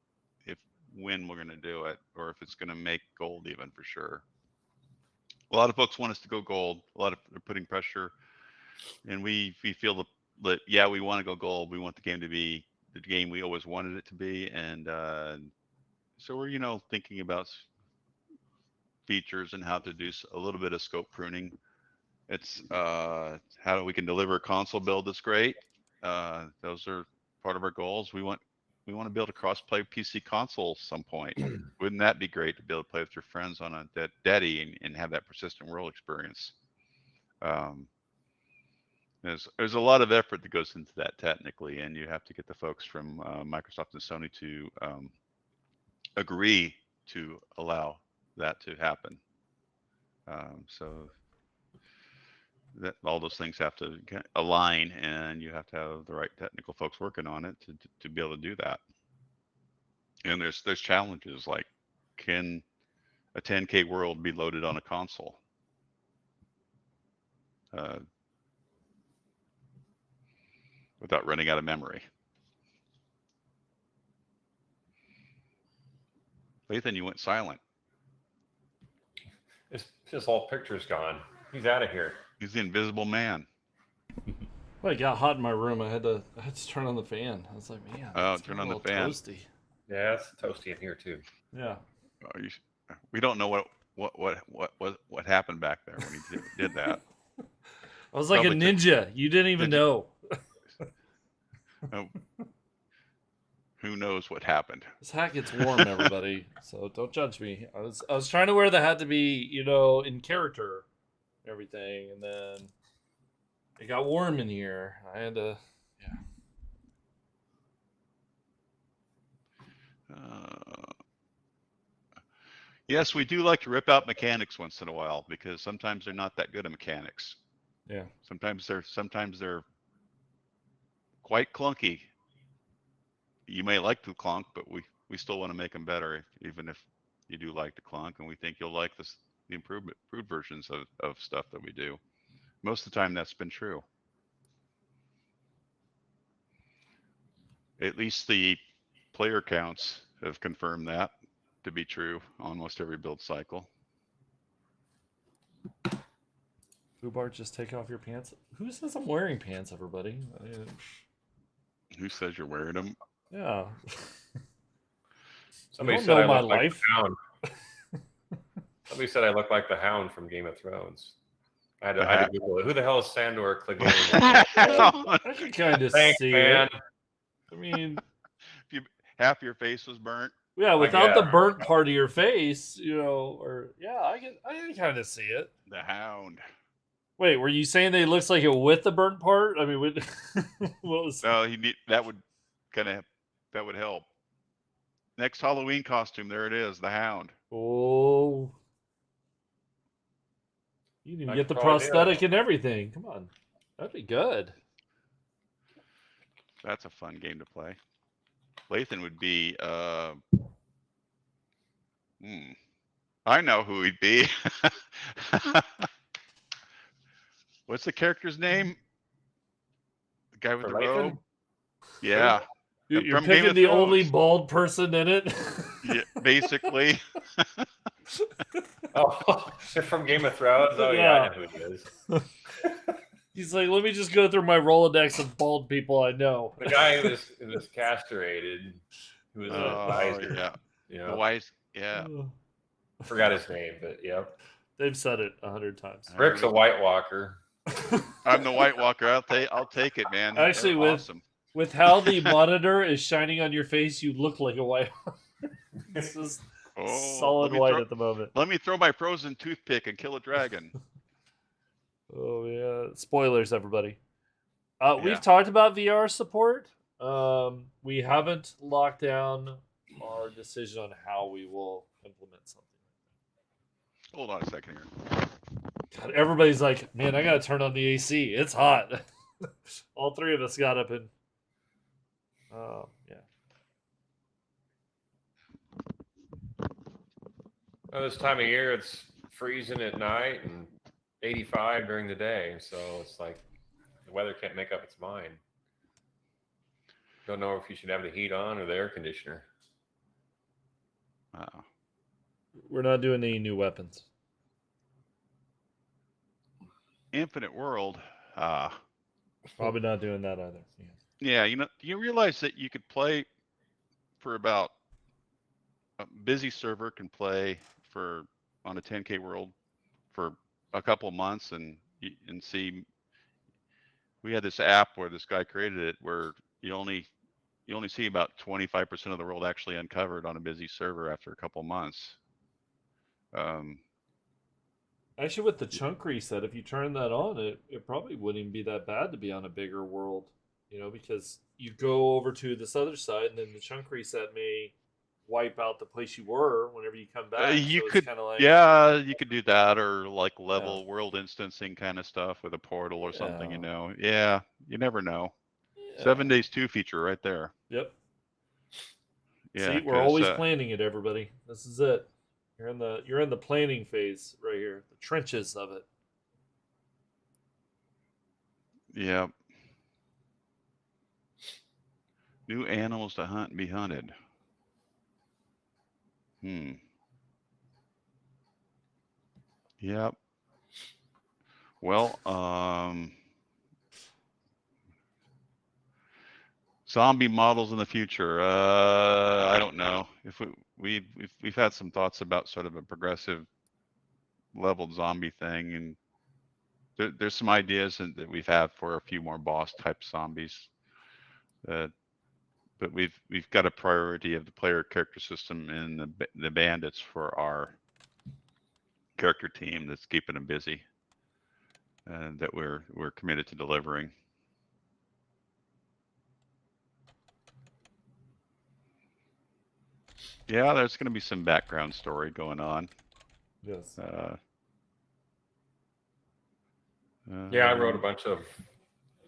when we're going to do it, or if it's going to make gold even for sure. A lot of folks want us to go gold. A lot of they're putting pressure, and we feel that yeah, we want to go gold. We want the game to be the game we always wanted it to be, and so we're, you know, thinking about features and how to do a little bit of scope pruning. It's how we can deliver a console build that's great. Those are part of our goals. We want to build a cross-play PC console at some point. Wouldn't that be great to be able to play with your friends on a Daddy and have that persistent world experience? There's a lot of effort that goes into that technically, and you have to get the folks from Microsoft and Sony to agree to allow that to happen. So that all those things have to align, and you have to have the right technical folks working on it to be able to do that. And there's challenges like, can a 10K world be loaded on a console? Without running out of memory. Lathan, you went silent. It's just all pictures gone. He's out of here. He's the invisible man. Well, it got hot in my room. I had to turn on the fan. I was like, man, it's turn on the fan. toasty. Yeah, it's toasty in here too. Yeah. We don't know what happened back there when he did that. I was like probably a ninja. You didn't even know. Who knows what happened? This hat gets warm, everybody. So don't judge me. I was trying to wear the hat to be, you know, in character, and everything, and then it got warm in here. I had to, Yes, we do like to rip out mechanics once in a while because sometimes they're not that good at mechanics. Yeah. Sometimes they're quite clunky. You may like the clunk, but we still want to make them better, even if you do like the clunk, and we think you'll like the improved versions of stuff that we do. Most of the time, that's been true. At least the player counts have confirmed that to be true almost every build cycle. Bart, just take off your pants. Who says I'm wearing pants, everybody? Who says you're wearing them? Yeah. Somebody don't said know I my look like life. the Hound. Somebody said I look like the Hound from Game of Thrones. I had to Google it. Who the hell is Sandor Clegane? I can kind of Thanks, see man. it. I mean, Half your face was burnt. yeah, without the guess. burnt part of your face, you know, or yeah, I can kind of see it. The Hound. Wait, were you saying that he looks like it with the burnt part? I mean, with what was? No, that would help. Next Halloween costume, there it is, the Hound. Oh, you didn't even get the prosthetic and everything. Come on, that'd be good. That's a fun game to play. Lathan would be. I know who he'd be. What's the character's name? The guy with the robe? Yeah. You're picking the only bald person in it? Yeah, basically. Oh, from Game of Thrones? Oh, yeah, I know who he is. He's like, let me just go through my Rolodex of bald people I know. The guy who was castrated, who was a advisor. Yeah. You know? The wise, yeah. Forgot his name, but yep. They've said it 100 times. Rick's a White Walker. I'm the White Walker. I'll take it, man. Actually, awesome. With how the monitor is shining on your face, you look like a White Walker. This is solid white at the moment. Let me throw my frozen toothpick and kill a dragon. Oh yeah! Spoilers, everybody. We've talked about VR support. We haven't locked down our decision on how we will implement something. Hold on a second here. God, everybody's like, man, I gotta turn on the AC. It's hot. All three of us got up and yeah. Well, this time of year, it's freezing at night and 85 during the day. So it's like the weather can't make up its mind. Don't know if you should have the heat on or the air conditioner. Wow. We're not doing any new weapons. Infinite World. Probably not doing that either. Yeah, you realize that you could play for about a busy server can play on a 10K world for a couple months and see. We had this app where this guy created it where you only see about 25% of the world actually uncovered on a busy server after a couple months. Actually, with the chunk reset, if you turn that on, it probably wouldn't even be that bad to be on a bigger world, because you go over to this other side, and then the chunk reset may wipe out the place you were whenever you come back. You so could, you could do that, or like level world instancing kind of stuff with a portal or something. Yeah, you never know. Yeah. 7 days 2 feature right there. Yep. Yeah, see, we're always planning it, everybody. This is it. You're in the planning phase right here, the trenches of it. Yeah. New animals to hunt and be hunted. Yep. Well, zombie models in the future. I don't know if we've had some thoughts about sort of a progressive leveled zombie thing, and there's some ideas that we've had for a few more boss type zombies. But we've got a priority of the player character system and the bandits for our character team that's keeping them busy, and that we're committed to delivering. Yeah, there's going to be some background story going on. Yes. Yeah, I wrote a bunch of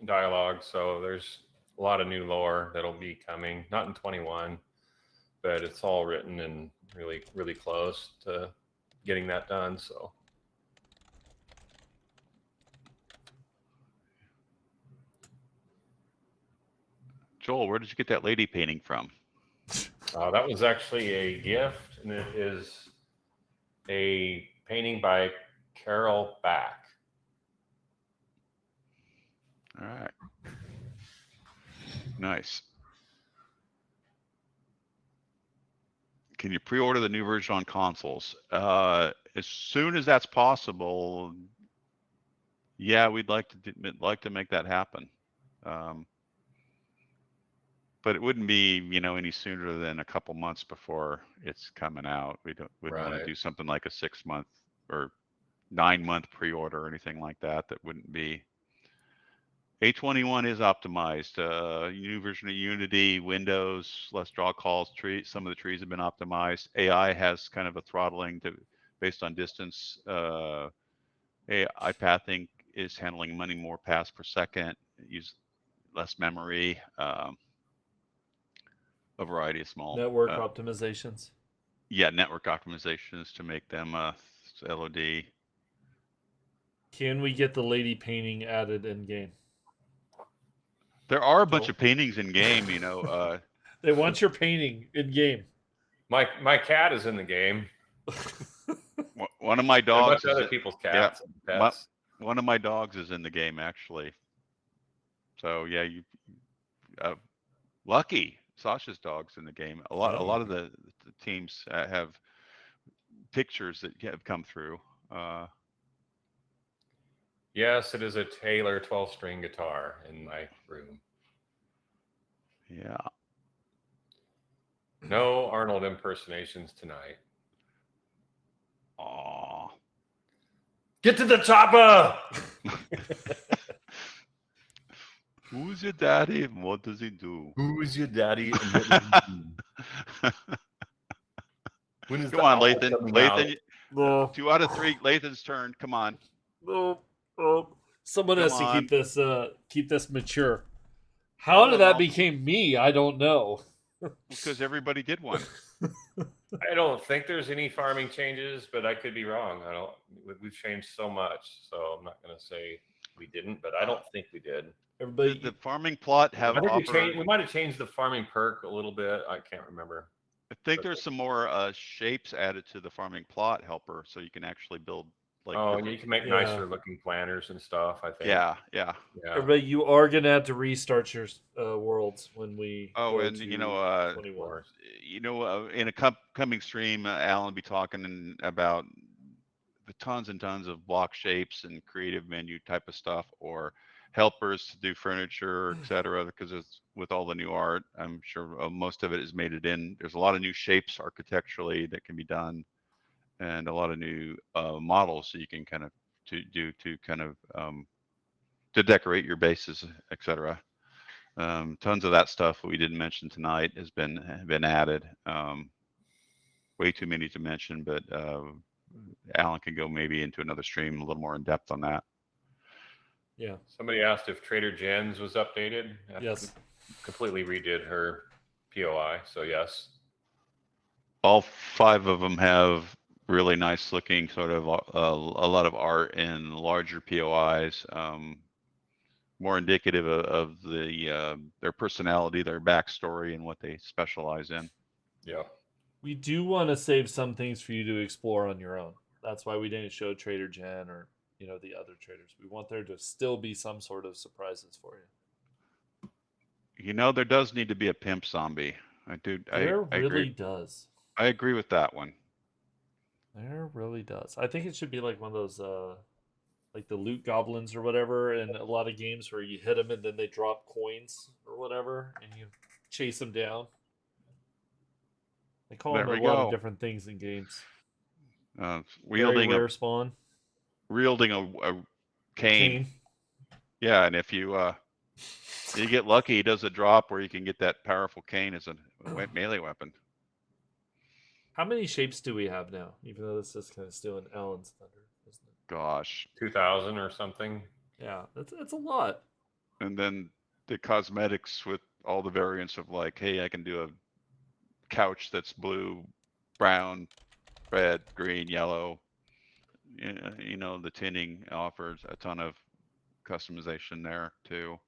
dialogue, so there's a lot of new lore that'll be coming. Not in 21, but it's all written and really, really close to getting that done. So Joel, where did you get that lady painting from? that was actually a gift, and it is a painting by Carol Back. All right. Nice. Can you pre-order the new version on consoles? As soon as that's possible. Yeah, we'd like to make that happen. But it wouldn't be, any sooner than a couple months before it's coming out. Wouldn't want to Right. do something like a 6-month or 9-month pre-order or anything like that. That wouldn't be. A21 is optimized. New version of Unity, Windows, less draw calls. Some of the trees have been optimized. AI has kind of a throttling based on distance. AI pathing is handling many more paths per second. Use less memory. A variety of small Network optimizations. Yeah, network optimizations to make them LOD. Can we get the lady painting added in game? There are a bunch of paintings in game, They want your painting in game. My cat is in the game. One of my And a dogs bunch of other people's cats. Yeah, and pets. one of my dogs is in the game actually. So yeah, you lucky. Sasha's dog's in the game. A lot of the teams have pictures that have come through. Yes, it is a Taylor 12-string guitar in my room. Yeah. No Arnold impersonations tonight. Aw. Get to the chopper! Who's your daddy and what does he do? Who's your daddy and what does he do? When is Come the on, album Lathan. coming out? Lathan, No. 2 out of 3. Lathan's turn. Come on. No. Someone Come has to on. keep this mature. How did that became me? I don't know. Because everybody did one. I don't think there's any farming changes, but I could be wrong. We've changed so much, so I'm not going to say we didn't, but I don't think we did. Everybody, The farming plot have I think offered. we might have changed the farming perk a little bit. I can't remember. I think there's some more shapes added to the farming plot helper, so you can actually build like. And you can make nicer looking planters and stuff. I think. Yeah. Everybody, you are gonna have to restart your worlds when we. Oh, go and to 21. In a coming stream, Alan will be talking about the tons and tons of block shapes and creative menu type of stuff, or helpers to do furniture, etc. Because it's with all the new art, I'm sure most of it is made it in. There's a lot of new shapes architecturally that can be done, and a lot of new models so you can kind of to decorate your bases, etc. Tons of that stuff we didn't mention tonight has been added. Way too many to mention, but Alan can go maybe into another stream a little more in depth on that. Yeah. Somebody asked if Trader Jen's was updated. Yes. Completely redid her POI, so yes. All 5 of them have really nice looking sort of a lot of art and larger POIs. More indicative of their personality, their backstory, and what they specialize in. Yeah. We do want to save some things for you to explore on your own. That's why we didn't show Trader Jen or the other traders. We want there to still be some sort of surprises for you. There does need to be a pimp zombie. There really does. I agree with that one. There really does. I think it should be like one of those like the loot goblins or whatever in a lot of games where you hit them and then they drop coins or whatever and you chase them down. They call them a lot of different things in games. Wielding Very rare spawn. Wielding a cane. Yeah, and if you get lucky, he does a drop where you can get that powerful cane as a melee weapon. How many shapes do we have now? Even though this is kind of still in Alan's thunder, isn't it? Gosh, 2,000 or something. Yeah, that's a lot. And then the cosmetics with all the variants of like, hey, I can do a couch that's blue, brown, red, green, yellow. You know, the tinning offers a ton of customization there too.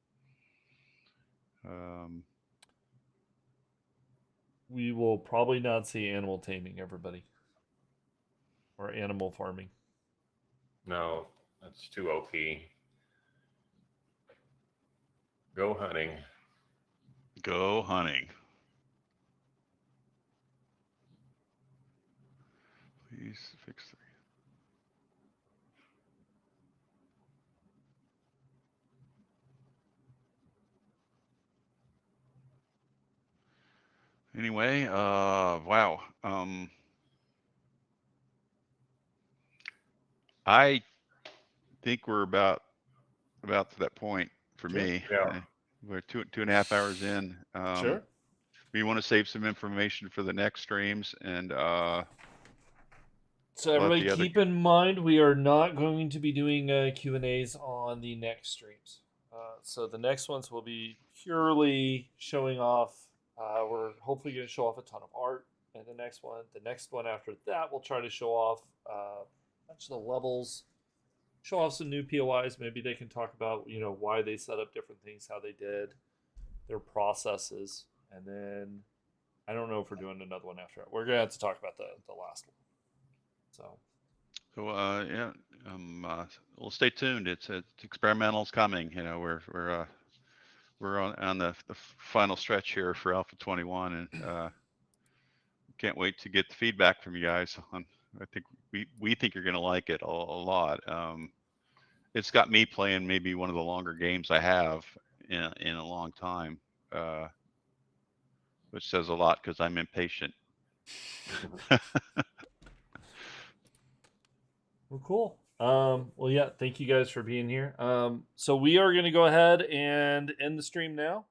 We will probably not see animal taming, everybody, or animal farming. No, that's too OP. Go hunting. Go hunting. Please fix 3. Anyway, wow. I think we're about to that point for Sure. me. Yeah. We're 2.5 hours in. Sure. We want to save some information for the next streams, and So let everybody the other. keep in mind we are not going to be doing Q&As on the next streams. So the next ones will be purely showing off. We're hopefully going to show off a ton of art. And the next one after that, we'll try to show off a bunch of the levels, show off some new POIs. Maybe they can talk about, you know, why they set up different things, how they did, their processes. And then I don't know if we're doing another one after that. We're going to have to talk about the last one. So yeah, well, stay tuned. It's experimental's coming. You know, we're on the final stretch here for Alpha 21, and can't wait to get the feedback from you guys. I think we think you're going to like it a lot. It's got me playing maybe one of the longer games I have in a long time, which says a lot because I'm impatient. well, cool. Well, yeah, thank you guys for being here. So we are going to go ahead and end the stream now.